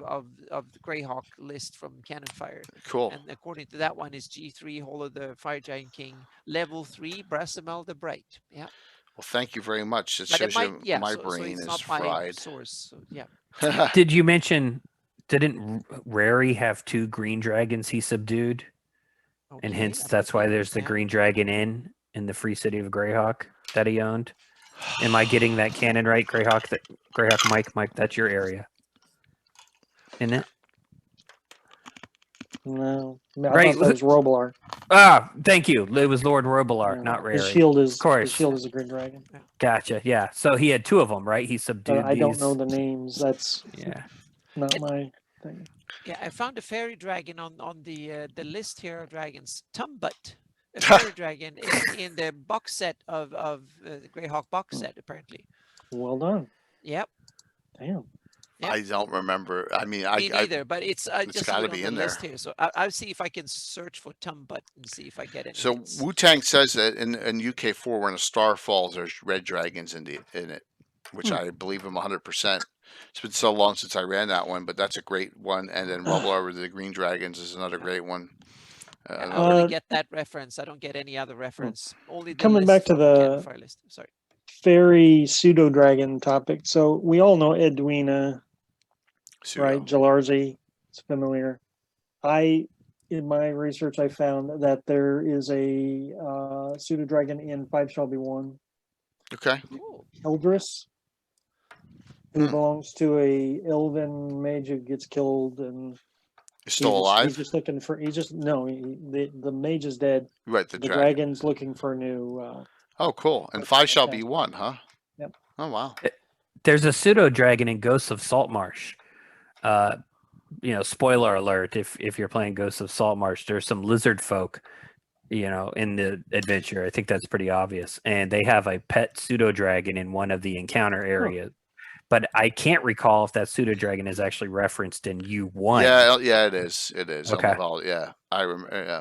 the Greyhawk list from Cannonfire. Cool. And according to that one is G3, Holo the Fire Giant King, level 3, Brassamal the Bright. Yeah. Well, thank you very much. It But shows you my so brain it's is not my fried. source. So, yeah. Did you mention? Didn't Rary have 2 green dragons he subdued, and Okay, hence I'm that's why looking there's the now. green dragon in the free city of Greyhawk that he owned? Am I getting that canon right, Greyhawk? Greyhawk, Mike, that's your area, isn't it? No, I mean, I Right, thought that was Robolar. Thank you. It was Lord Robolar, Yeah. not Rary. His shield is Of course. His shield is a green dragon. Gotcha. Yeah. So he had 2 of them, right? He subdued. But I don't these- know the names. That's Yeah. not my thing. Yeah, I found a fairy dragon on the list here of dragons. Tumbut, a fairy dragon in the box set of the Greyhawk box set apparently. Well done. Yep. Damn. Yeah. I don't remember. I mean, Me neither, but it's just gotta on be the in there. list here. So I'll see if I can search for Tumbut and see if I get it. So Wu Tang says that in UK4 when a star falls, there's red dragons in it, which I believe him 100%. It's been so long since I ran that one, but that's a great one. And then Rubble Over the Green Dragons is another great one. I Another- don't really get that reference. I don't get any other reference. Only the Coming list back to from the- Cannonfire list. Sorry. Fairy pseudo dragon topic. So we all know Edwina, Pseudo. right? Jalarzi. It's familiar. In my research, I found that there is a pseudo dragon in 5 Shall Be One, Okay. Cool. Eldris, who Hmm. belongs to a elven mage who gets killed, and He's still he's alive? just looking for. The mage is dead. Right, the The dragon. dragon's looking for a new. Oh, cool. And 5 shall be 1, huh? Yep. Oh, wow. There's a pseudo dragon in Ghosts of Saltmarsh. Spoiler alert, if you're playing Ghosts of Saltmarsh, there's some lizard folk, in the adventure. I think that's pretty obvious. And they have a pet pseudo dragon in one of the encounter areas. But I can't recall if that pseudo dragon is actually referenced in U1. Yeah, it is. It is. Okay. Yeah, I remember. Yeah.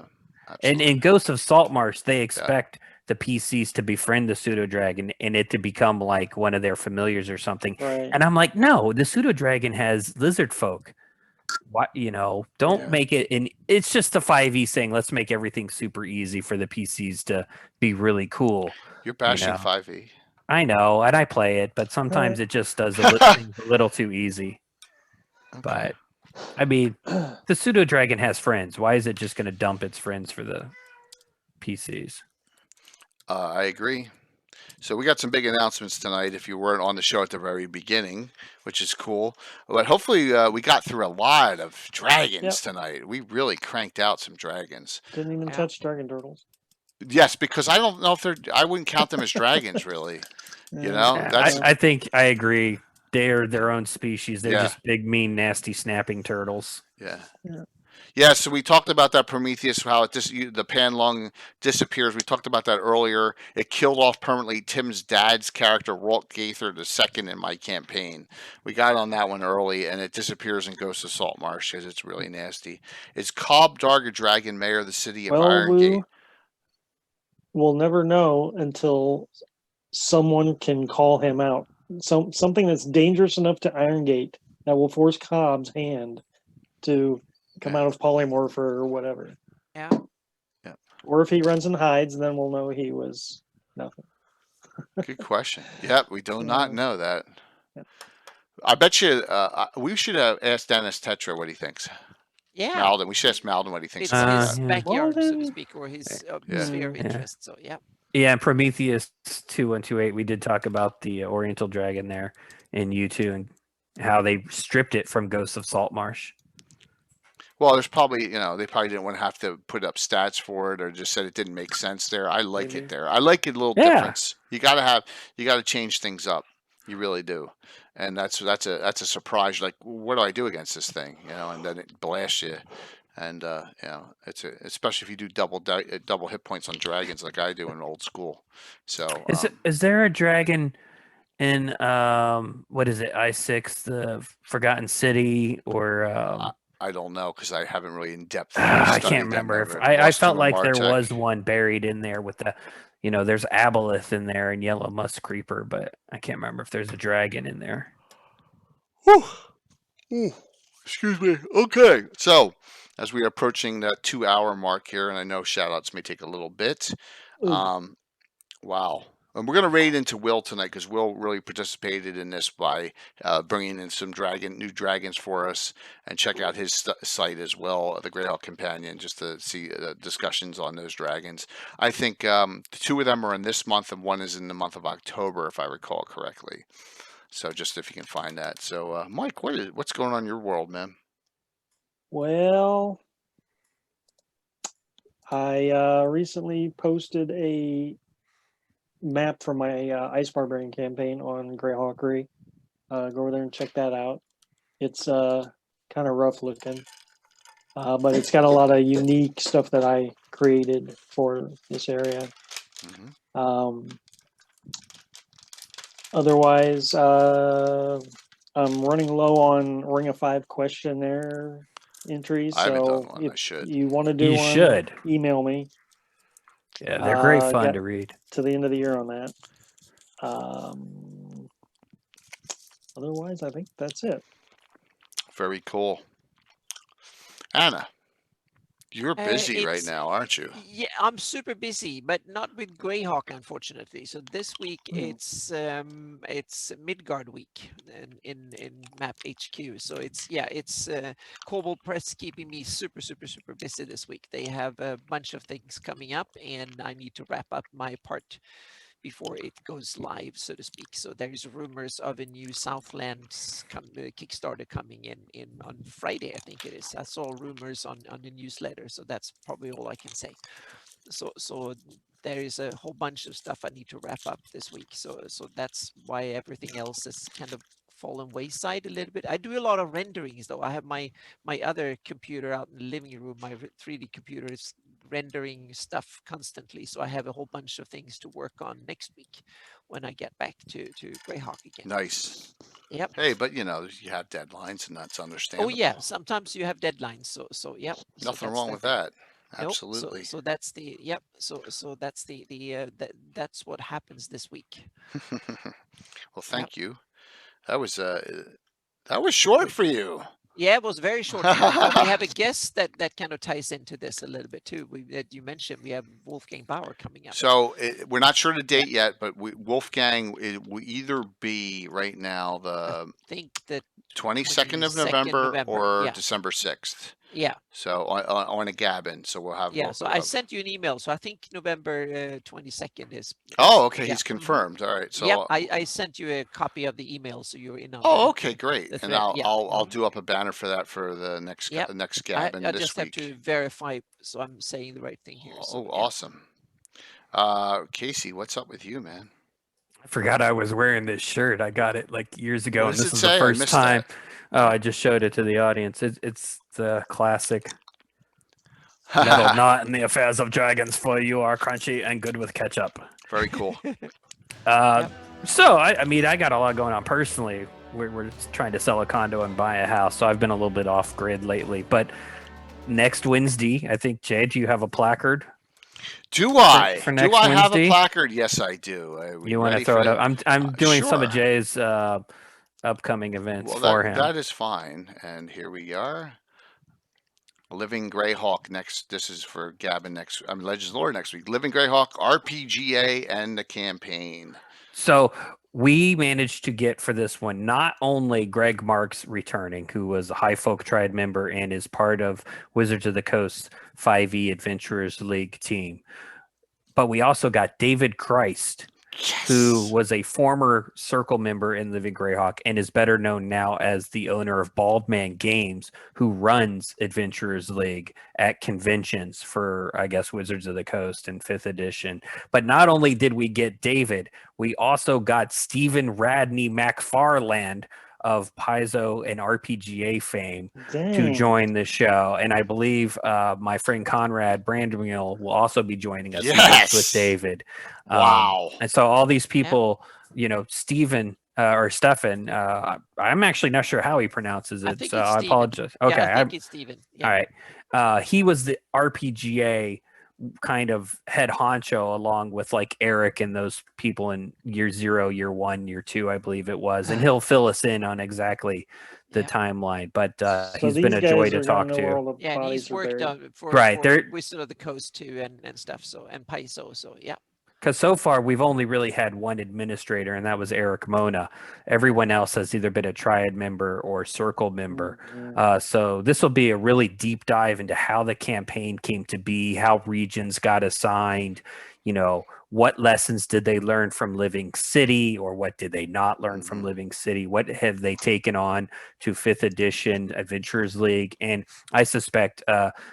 And Absolutely. in Ghosts of Saltmarsh, they expect the PCs to befriend the pseudo dragon and it to become like one of their familiars or something. Right. And I'm like, no, the pseudo dragon has lizard folk. What don't Yeah. make it. And it's just a 5e saying, let's make everything super easy for the PCs to be really cool. You're bashing know. 5e. I know, and I play it, but sometimes Right. it just does things a little too easy. Okay. But I mean, the pseudo dragon has friends. Why is it just going to dump its friends for the PCs? I agree. So we got some big announcements tonight. If you weren't on the show at the very beginning, which is cool, but hopefully we got through a lot of dragons Yep. tonight. We really cranked out some dragons. Didn't even Yeah. touch dragon turtles. Yes, because I don't know if they're. I wouldn't count them as dragons, really. You know, Yeah, that's I think I agree. They're their own species. They're Yeah. just big, mean, nasty, snapping turtles. yeah. Yeah. Yeah, so we talked about that Prometheus, how the Panlung disappears. We talked about that earlier. It killed off permanently Tim's dad's character, Walt Gaither II, in my campaign. We got on that one early, and it disappears and goes to Saltmarsh because it's really nasty. It's Koblox Dragon, mayor of the city of Well, Iron Gate. Lou, we'll never know until someone can call him out. Something that's dangerous enough to Iron Gate that will force Cobb's hand to come Yeah. out of polymorph or whatever. Yeah. Or if he runs and hides, then we'll know he was nothing. Good question. Yep, we do not Yeah. know that. Yeah. I bet you we should have asked Dennis Tetra what he thinks. Yeah. Malden. We should ask Malden what he thinks It's about his that. yeah. backyard, so to Well, speak, or his Yeah. sphere of Yeah. interest. So yeah. Yeah, and Prometheus 2128, we did talk about the Oriental Dragon there in U2 and how they stripped it from Ghosts of Saltmarsh. Well, there's probably, they probably didn't want to have to put up stats for it, or just said it didn't make sense there. I like Maybe. it there. I like it a little Yeah. difference. You got to change things up. You really do. And that's a surprise. Like, what do I do against this thing? And then it blasts you. And especially if you do double hit points on dragons like I do in old school. So is there a dragon in what is it, I6, the Forgotten City, or I don't know, because I haven't really in depth. I can't remember. I felt like there was one buried in there with the, there's Aboleth in there and Yellow Musk Creeper, but I can't remember if there's a dragon in there. Ooh, excuse me. Okay, so as we are approaching that 2-hour mark here, and I know shoutouts may take a little bit. Wow. And we're going to raid into Will tonight, because Will really participated in this by bringing in some new dragons for us, and check out his site as well, the Greyhound Companion, just to see discussions on those dragons. I think 2 of them are in this month, and 1 is in the month of October, if I recall correctly. So just if you can find that. So Mike, what's going on in your world, man? Well, I recently posted a map for my Ice Barbarian campaign on Greyhawkery. Go over there and check that out. It's kind of rough looking, but it's got a lot of unique stuff that I created for this area. Mm-hmm. Otherwise, I'm running low on Ring of 5 questionnaire entries. I haven't done So one. if I should. you want to do You one, should. Email me. Yeah, they're great fun to read. To the end of the year on that. Otherwise, I think that's it. Very cool. Anna, you're busy right now, aren't you? Yeah, I'm super busy, but not with Greyhawk, unfortunately. So this week it's Midgard week in Map HQ. So it's Kobold Press keeping me super busy this week. They have a bunch of things coming up, and I need to wrap up my part before it goes live, so to speak. So there's rumors of a new Southlands Kickstarter coming in on Friday, I think it is. I saw rumors on the newsletter, so that's probably all I can say. So there is a whole bunch of stuff I need to wrap up this week. So that's why everything else has kind of fallen wayside a little bit. I do a lot of renderings though. I have my other computer out in the living room. My 3D computer is rendering stuff constantly, so I have a whole bunch of things to work on next week when I get back to Greyhawk again. Nice. Yep. Hey, but you have deadlines, and that's understandable. Oh yeah, sometimes you have deadlines. So yep. Nothing wrong with that. Absolutely. Nope. So that's the So that's the that's what happens this week. Well, thank you. That was short for you. Yeah, it was very short. We have a guest that kind of ties into this a little bit too. You mentioned we have Wolfgang Bauer coming up. So we're not sure the date yet, but Wolfgang will either be right now the I think the 22nd of November or December 6th. Yeah. So on a Gabin, so we'll have. Yeah. So I sent you an email. So I think November 22nd is. Oh, okay. He's confirmed. All right. So yeah, I sent you a copy of the email, so you're in on. Oh, okay, great. And I'll do up a banner for that for the next Gabin this week. I just have to verify, so I'm saying the right thing here. So, awesome. Casey, what's up with you, man? I forgot I was wearing this shirt. I got it like years ago, and this is the first time. Oh, I just showed it to the audience. It's the classic. Meddle not in the affairs of dragons, for you are crunchy and good with ketchup. Very cool. So, I mean, I got a lot going on personally. We're trying to sell a condo and buy a house, so I've been a little bit off grid lately. But next Wednesday, I think, Jay, do you have a placard? Do I? For next Wednesday? Have a placard? Yes, I do. You want to throw it up? I'm doing some of Jay's upcoming events for him. That is fine. And here we are. Living Greyhawk next. This is for Gabin next. Legends Lore next week. Living Greyhawk, RPGA, and the campaign. So we managed to get for this one not only Greg Marks returning, who was a High Folk Triad member and is part of Wizards of the Coast 5e Adventurers League team, but we also got David Christ, who was a former Circle member in Living Greyhawk and is better known now as the owner of Bald Man Games, who runs Adventurers League at conventions for, I guess, Wizards of the Coast and 5th edition. But not only did we get David, we also got Stephen Radney McFarland of Paizo and RPGA fame to join the show. And I believe my friend Conrad Brandmill will also be joining us with David. Wow. And so all these people, Stephen or Stefan, I'm actually not sure how he pronounces it. So I apologize. Okay. Yeah, I think it's Stephen. Yeah. All right. He was the RPGA kind of head honcho along with like Eric and those people in year 0, year 1, year 2, I believe it was. And he'll fill us in on exactly the timeline, but he's been a joy to talk to. Yeah, and he's worked for Wizard of the Coast too and stuff. So, and Paizo. So, yeah. Because so far we've only really had one administrator, and that was Eric Mona. Everyone else has either been a Triad member or Circle member. So this will be a really deep dive into how the campaign came to be, how regions got assigned, what lessons did they learn from Living City, or what did they not learn from Living City? What have they taken on to 5th edition Adventurers League? And I suspect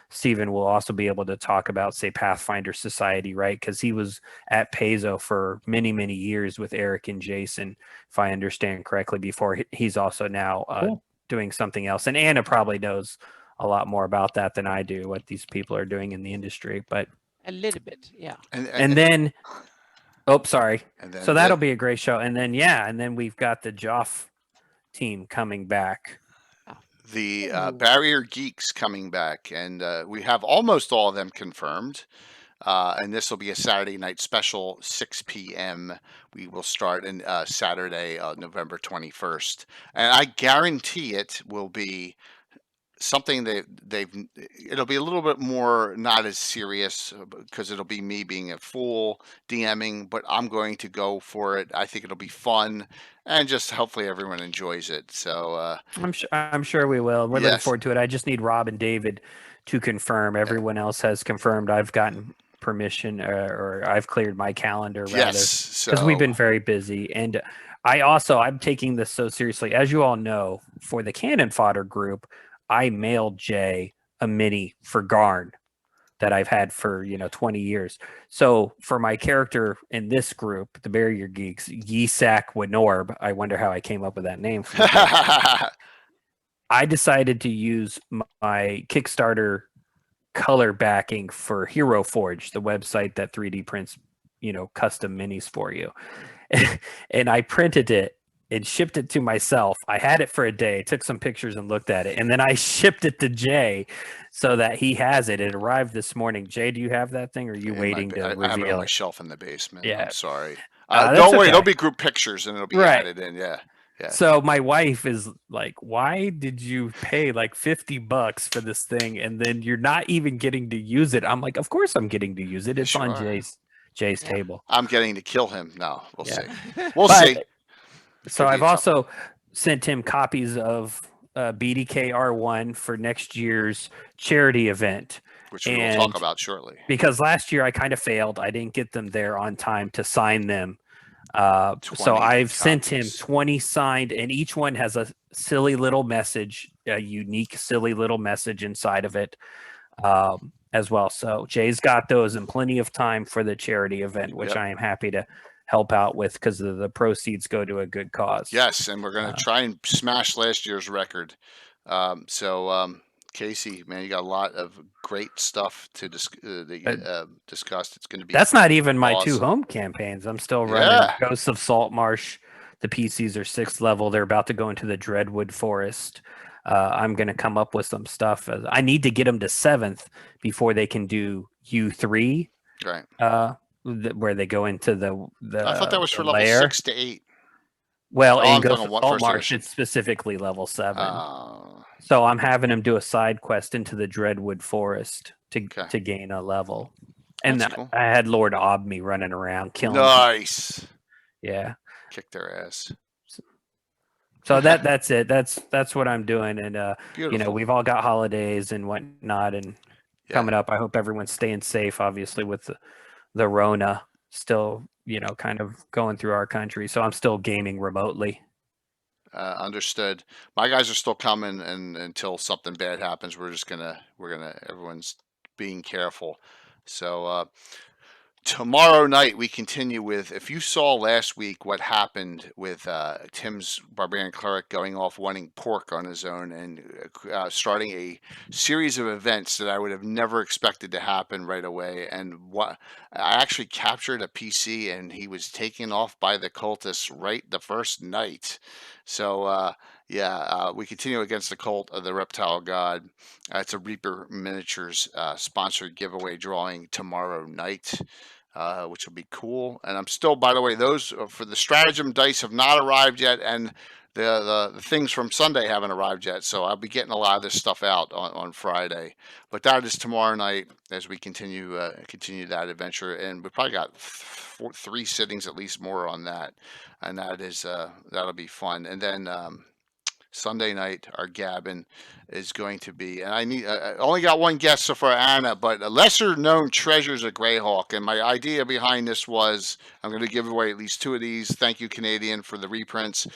Stephen will also be able to talk about, say, Pathfinder Society, right? Because he was at Paizo for many, many years with Eric and Jason, if I understand correctly, before he's also now doing something else. And Anna probably knows a lot more about that than I do, what these people are doing in the industry. But a little bit, yeah. And then, sorry. So that'll be a great show. And then we've got the Joff team coming back. The Barrier Geeks coming back, and we have almost all of them confirmed. And this will be a Saturday night special, 6 p.m. We will start in Saturday, November 21st. And I guarantee it will be something it'll be a little bit more not as serious, because it'll be me being a fool DMing, but I'm going to go for it. I think it'll be fun, and just hopefully everyone enjoys it. So I'm sure we will. We're looking forward to it. I just need Rob and David to confirm. Everyone else has confirmed. I've gotten permission, or I've cleared my calendar rather, because we've been very busy. And I'm taking this so seriously. As you all know, for the Cannon Fodder group, I mailed Jay a mini for Garn that I've had for 20 years. So for my character in this group, the Barrier Geeks, Yisak Winorb, I wonder how I came up with that name. I decided to use my Kickstarter color backing for Hero Forge, the website that 3D prints custom minis for you. And I printed it and shipped it to myself. I had it for a day, took some pictures and looked at it, and then I shipped it to Jay so that he has it. It arrived this morning. Jay, do you have that thing, or are you waiting to reveal? I have it on my shelf in the basement. Yeah. I'm sorry. Don't worry, there'll be group pictures and it'll be added in. Yeah. So my wife is like, why did you pay like $50 for this thing and then you're not even getting to use it? I'm like, of course I'm getting to use it. It's on Jay's table. I'm getting to kill him. No, we'll see. We'll see. So I've also sent him copies of BDK R1 for next year's charity event, which we will talk about shortly. Because last year I kind of failed. I didn't get them there on time to sign them. So I've sent him 20 signed, and each one has a silly little message, a unique silly little message inside of it as well. So Jay's got those and plenty of time for the charity event, which I am happy to help out with, because the proceeds go to a good cause. Yes, and we're going to try and smash last year's record. Casey, man, you got a lot of great stuff to discuss. It's going to be that's not even my awesome. 2 home campaigns. I'm still running Ghosts of Saltmarsh. The PCs are 6th level. They're about to go into the Dreadwood Forest. I'm going to come up with some stuff. I need to get them to 7th before they can do U3. Right. Where they go into the I thought that was for level 6 to 8. Well, in Ghost of Saltmarsh, it's specifically level 7. So I'm having him do a side quest into the Dreadwood Forest to gain a level. And cool. I had Lord Omni running around killing Nice. Them. Yeah. Kick their ass. So that's it. That's what I'm doing. And we've all got holidays and whatnot and coming up. I hope everyone's staying safe, obviously, with the Rona still kind of going through our country. So I'm still gaming remotely. Understood. My guys are still coming, and until something bad happens, everyone's being careful. So tomorrow night we continue with, if you saw last week what happened with Tim's Barbarian Cleric going off wanting pork on his own and starting a series of events that I would have never expected to happen right away. And what I actually captured a PC and he was taken off by the cultists right the first night. So we continue against the cult of the Reptile God. It's a Reaper Miniatures sponsored giveaway drawing tomorrow night, which will be cool. And I'm still, by the way, those for the stratagem dice have not arrived yet, and the things from Sunday haven't arrived yet. So I'll be getting a lot of this stuff out on Friday. But that is tomorrow night as we continue that adventure, and we probably got 3 sittings at least more on that, and that'll be fun. And then Sunday night, our gabbing is going to be, and I only got one guest so far, Anna, but lesser known treasures of Greyhawk. And my idea behind this was I'm going to give away at least 2 of these. Thank you, Canadian, for the reprints.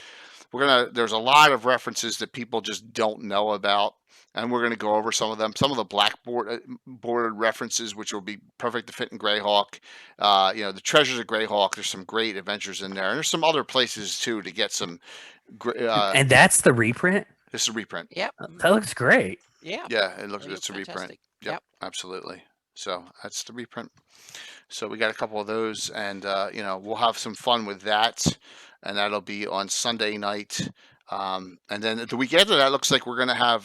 There's a lot of references that people just don't know about, and we're going to go over some of them. Some of the blackboard references, which will be perfect to fit in Greyhawk. The treasures of Greyhawk. There's some great adventures in there, and there's some other places too to get some. And that's the reprint. This is a reprint. Yep. That looks great. Yeah. Yeah, it's a reprint. Fantastic. Yep, absolutely. So that's the reprint. So we got a couple of those, and we'll have some fun with that, and that'll be on Sunday night. And then the week after that, looks like we're gonna have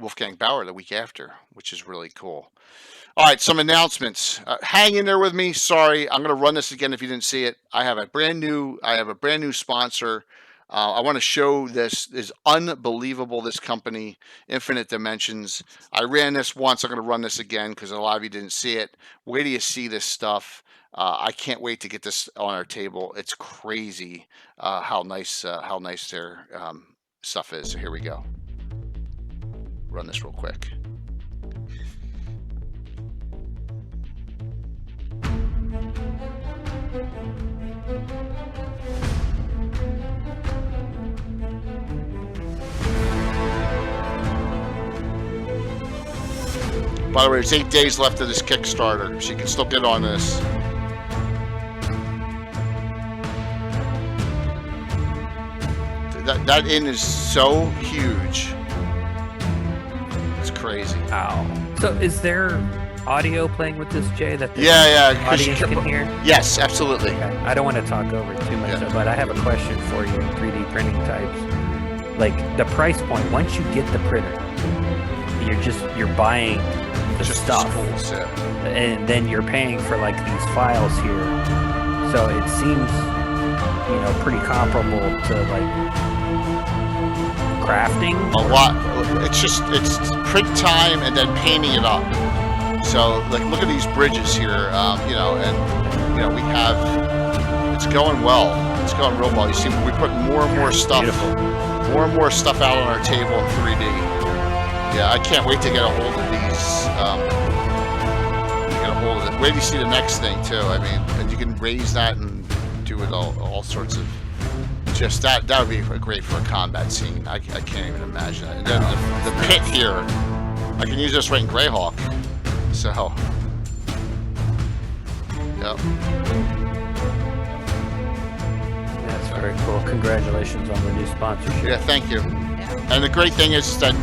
Wolfgang Bauer the week after, which is really cool. All right, some announcements. Hang in there with me. Sorry, I'm going to run this again if you didn't see it. I have a brand new sponsor. I want to show this is unbelievable. This company, Infinite Dimensions. I ran this once. I'm going to run this again because a lot of you didn't see it. Wait till you see this stuff. I can't wait to get this on our table. It's crazy how nice their stuff is. So here we go. Run this real quick. By the way, there's 8 days left of this Kickstarter, so you can still get on this. That inn is so huge. It's crazy. Wow. So is there audio playing with this, Jay, that the audience can hear? Yes, absolutely. Okay. I don't want to talk over it too much, but I have a question for you in 3D printing types. Like the price point, once you get the printer, you're buying the stuff, and then you're paying for like these files here. So it seems, pretty comparable to like crafting. A lot. It's print time and then painting it up. So like, look at these bridges here. We have. It's going well. It's going real well. You see, we put more and more stuff. Beautiful. More and more stuff out on our table in 3D. Yeah, I can't wait to get a hold of these. Get a hold of it. Wait till you see the next thing too. I mean, and you can raise that and do it all sorts of. Just that would be great for a combat scene. I can't even imagine it. And then the pit here, I can use this right in Greyhawk. So, yep. That's very cool. Congratulations on the new sponsorship. Yeah, thank you. And the great thing is that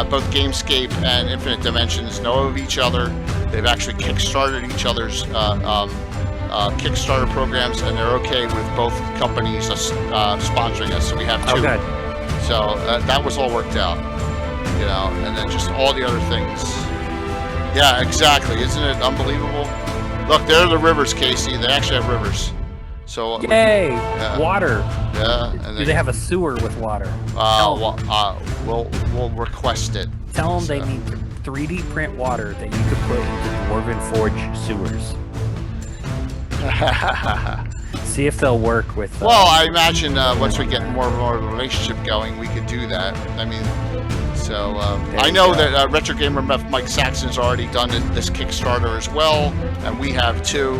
both Gamescape and Infinite Dimensions know of each other. They've actually kickstarted each other's Kickstarter programs, and they're okay with both companies sponsoring us. So we have 2. Okay. So that was all worked out, and then just all the other things. Yeah, exactly. Isn't it unbelievable? Look, there are the rivers, Casey. They actually have rivers. So yay! Water. Yeah. And do they have a sewer with water? We'll request it. Tell them they need 3D print water that you could put into Dwarven Forge sewers. See if they'll work with. Well, I imagine once we get more and more of a relationship going, we could do that. I mean, so I know that Retro Gamer Mike Saxon's already done this Kickstarter as well, and we have too.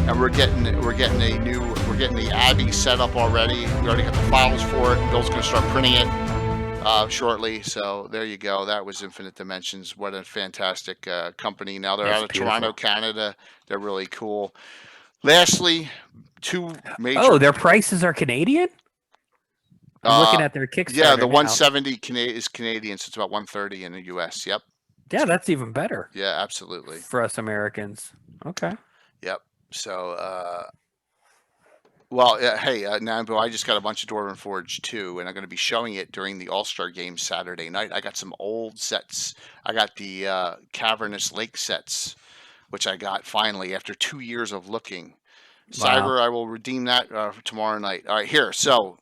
And we're getting the Abbey set up already. We already got the files for it. Bill's going to start printing it shortly. So there you go. That was Infinite Dimensions. What a fantastic company. Now they're out of Toronto, Canada. They're really cool. Lastly, two major. Oh, their prices are Canadian? I'm looking at their Kickstarter. Yeah, the now. 170 is Canadian, so it's about 130 in the US. Yep. Yeah, that's even better. Yeah, absolutely. For us Americans. Okay. Yep. So, well, hey, Nambo, I just got a bunch of Dwarven Forge too, and I'm going to be showing it during the All-Star Game Saturday night. I got some old sets. I got the Cavernous Lake sets, which I got finally after 2 years of looking. Wow. Cyber, I will redeem that tomorrow night. All right, here. So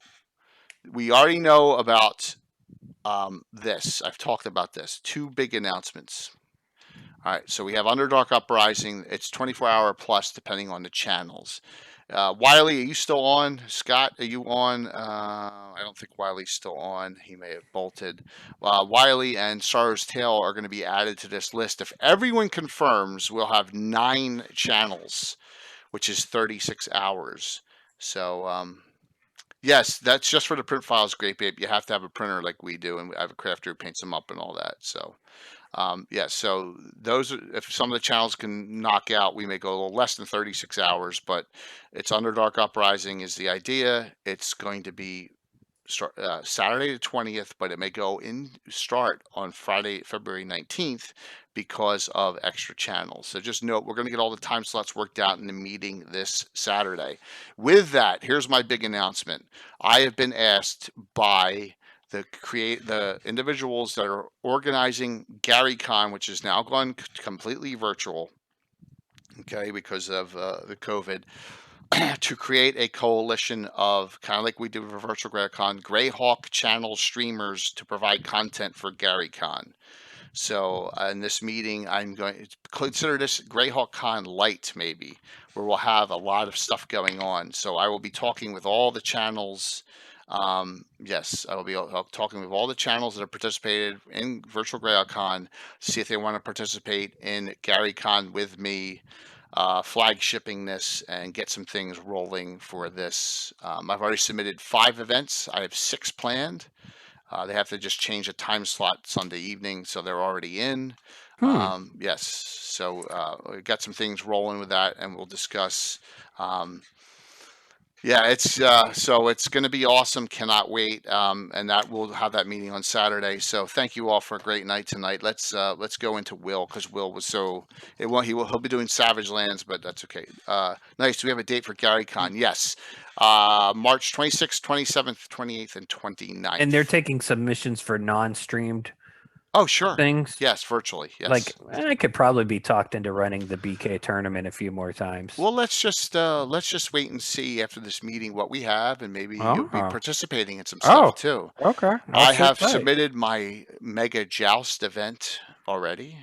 we already know about this. I've talked about this. Two big announcements. All right, so we have Underdark Uprising. It's 24-hour plus, depending on the channels. Wiley, are you still on? Scott, are you on? I don't think Wiley's still on. He may have bolted. Wiley and Sorrow's Tale are going to be added to this list. If everyone confirms, we'll have 9 channels, which is 36 hours. So, yes, that's just for the print files, Great Babe. You have to have a printer like we do, and we have a crafter who paints them up and all that. So, yeah, so those, if some of the channels can knock out, we may go a little less than 36 hours, but it's Underdark Uprising is the idea. It's going to be Saturday the 20th, but it may start on Friday, February 19th because of extra channels. So just note, we're going to get all the time slots worked out in the meeting this Saturday. With that, here's my big announcement. I have been asked by the individuals that are organizing GaryCon, which is now gone completely virtual, okay, because of the COVID, to create a coalition of, kind of like we did with Virtual GreyHawk, Greyhawk channel streamers to provide content for GaryCon. So in this meeting, I'm going to consider this Greyhawk Con Light, maybe, where we'll have a lot of stuff going on. So I will be talking with all the channels. Yes, I will be talking with all the channels that have participated in Virtual GreyHawk, see if they want to participate in GaryCon with me, flagshipping this and get some things rolling for this. I've already submitted 5 events. I have 6 planned. They have to just change a time slot Sunday evening, so they're already in. Yes, so we've got some things rolling with that, and we'll discuss. Yeah, it's so it's going to be awesome. Cannot wait. And that we'll have that meeting on Saturday. So thank you all for a great night tonight. Let's go into Will, because Will was he'll be doing Savage Lands, but that's okay. Nice. Do we have a date for GaryCon? Yes. March 26th, 27th, 28th, and 29th. And they're taking submissions for non-streamed. Oh, sure. Things. Yes, virtually. Yes. Like, I could probably be talked into running the BK tournament a few more times. Well, let's just wait and see after this meeting what we have, and maybe you'll be participating in some stuff too. Okay. I have submitted my Mega Joust event already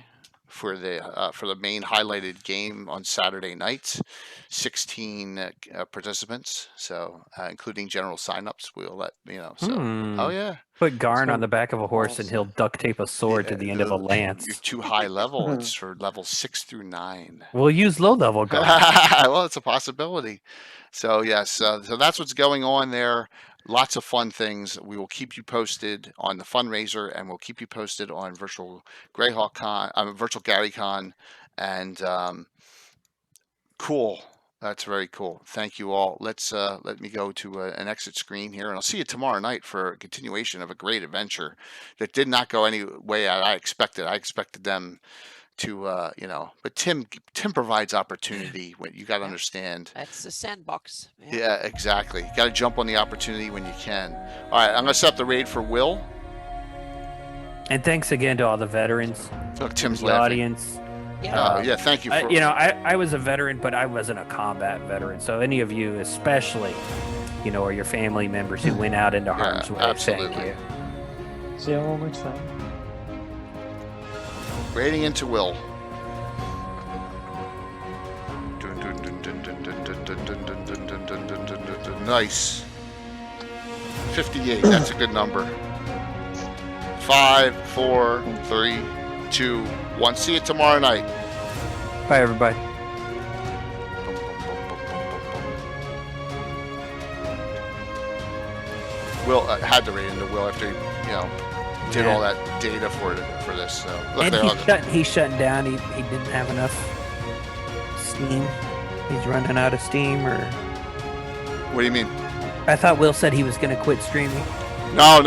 for the main highlighted game on Saturday nights. 16 participants, so including general signups. We'll let you know. So, oh yeah. Put Garn on the back of a horse, and he'll duct tape a sword to the end of a lance. You're too high level. It's for level 6 through 9. We'll use low level Garn. Well, it's a possibility. So yes, so that's what's going on there. Lots of fun things. We will keep you posted on the fundraiser, and we'll keep you posted on Virtual GreyHawk Virtual GaryCon, and cool. That's very cool. Thank you all. Let me go to an exit screen here, and I'll see you tomorrow night for a continuation of a great adventure that did not go any way I expected. I expected them to, but Tim provides opportunity. When you got to understand. That's the sandbox. Yeah, exactly. You got to jump on the opportunity when you can. All right, I'm gonna set up the raid for Will. And thanks again to all the veterans. Look, Tim's the laughing. Audience. Yeah. Yeah, thank you. For, I was a veteran, but I wasn't a combat veteran. So any of you, especially, or your family members who went out into harm's way, absolutely. thank you. See you all next time. Raiding into Will. Nice. 58. That's a good number. 5, 4, 3, 2, 1. See you tomorrow night. Bye, everybody. Will had to raid into Will after he, did all that data for this. So look, and he's shutting down. He didn't have enough steam. He's running out of steam, or what do you mean? I thought Will said he was going to quit streaming. No.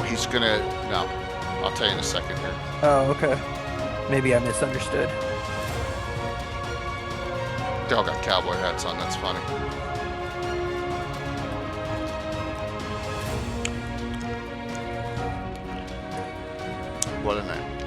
He's gonna no. I'll tell you in a second here. Oh, okay. Maybe I misunderstood. They all got cowboy hats on. That's funny. What a name.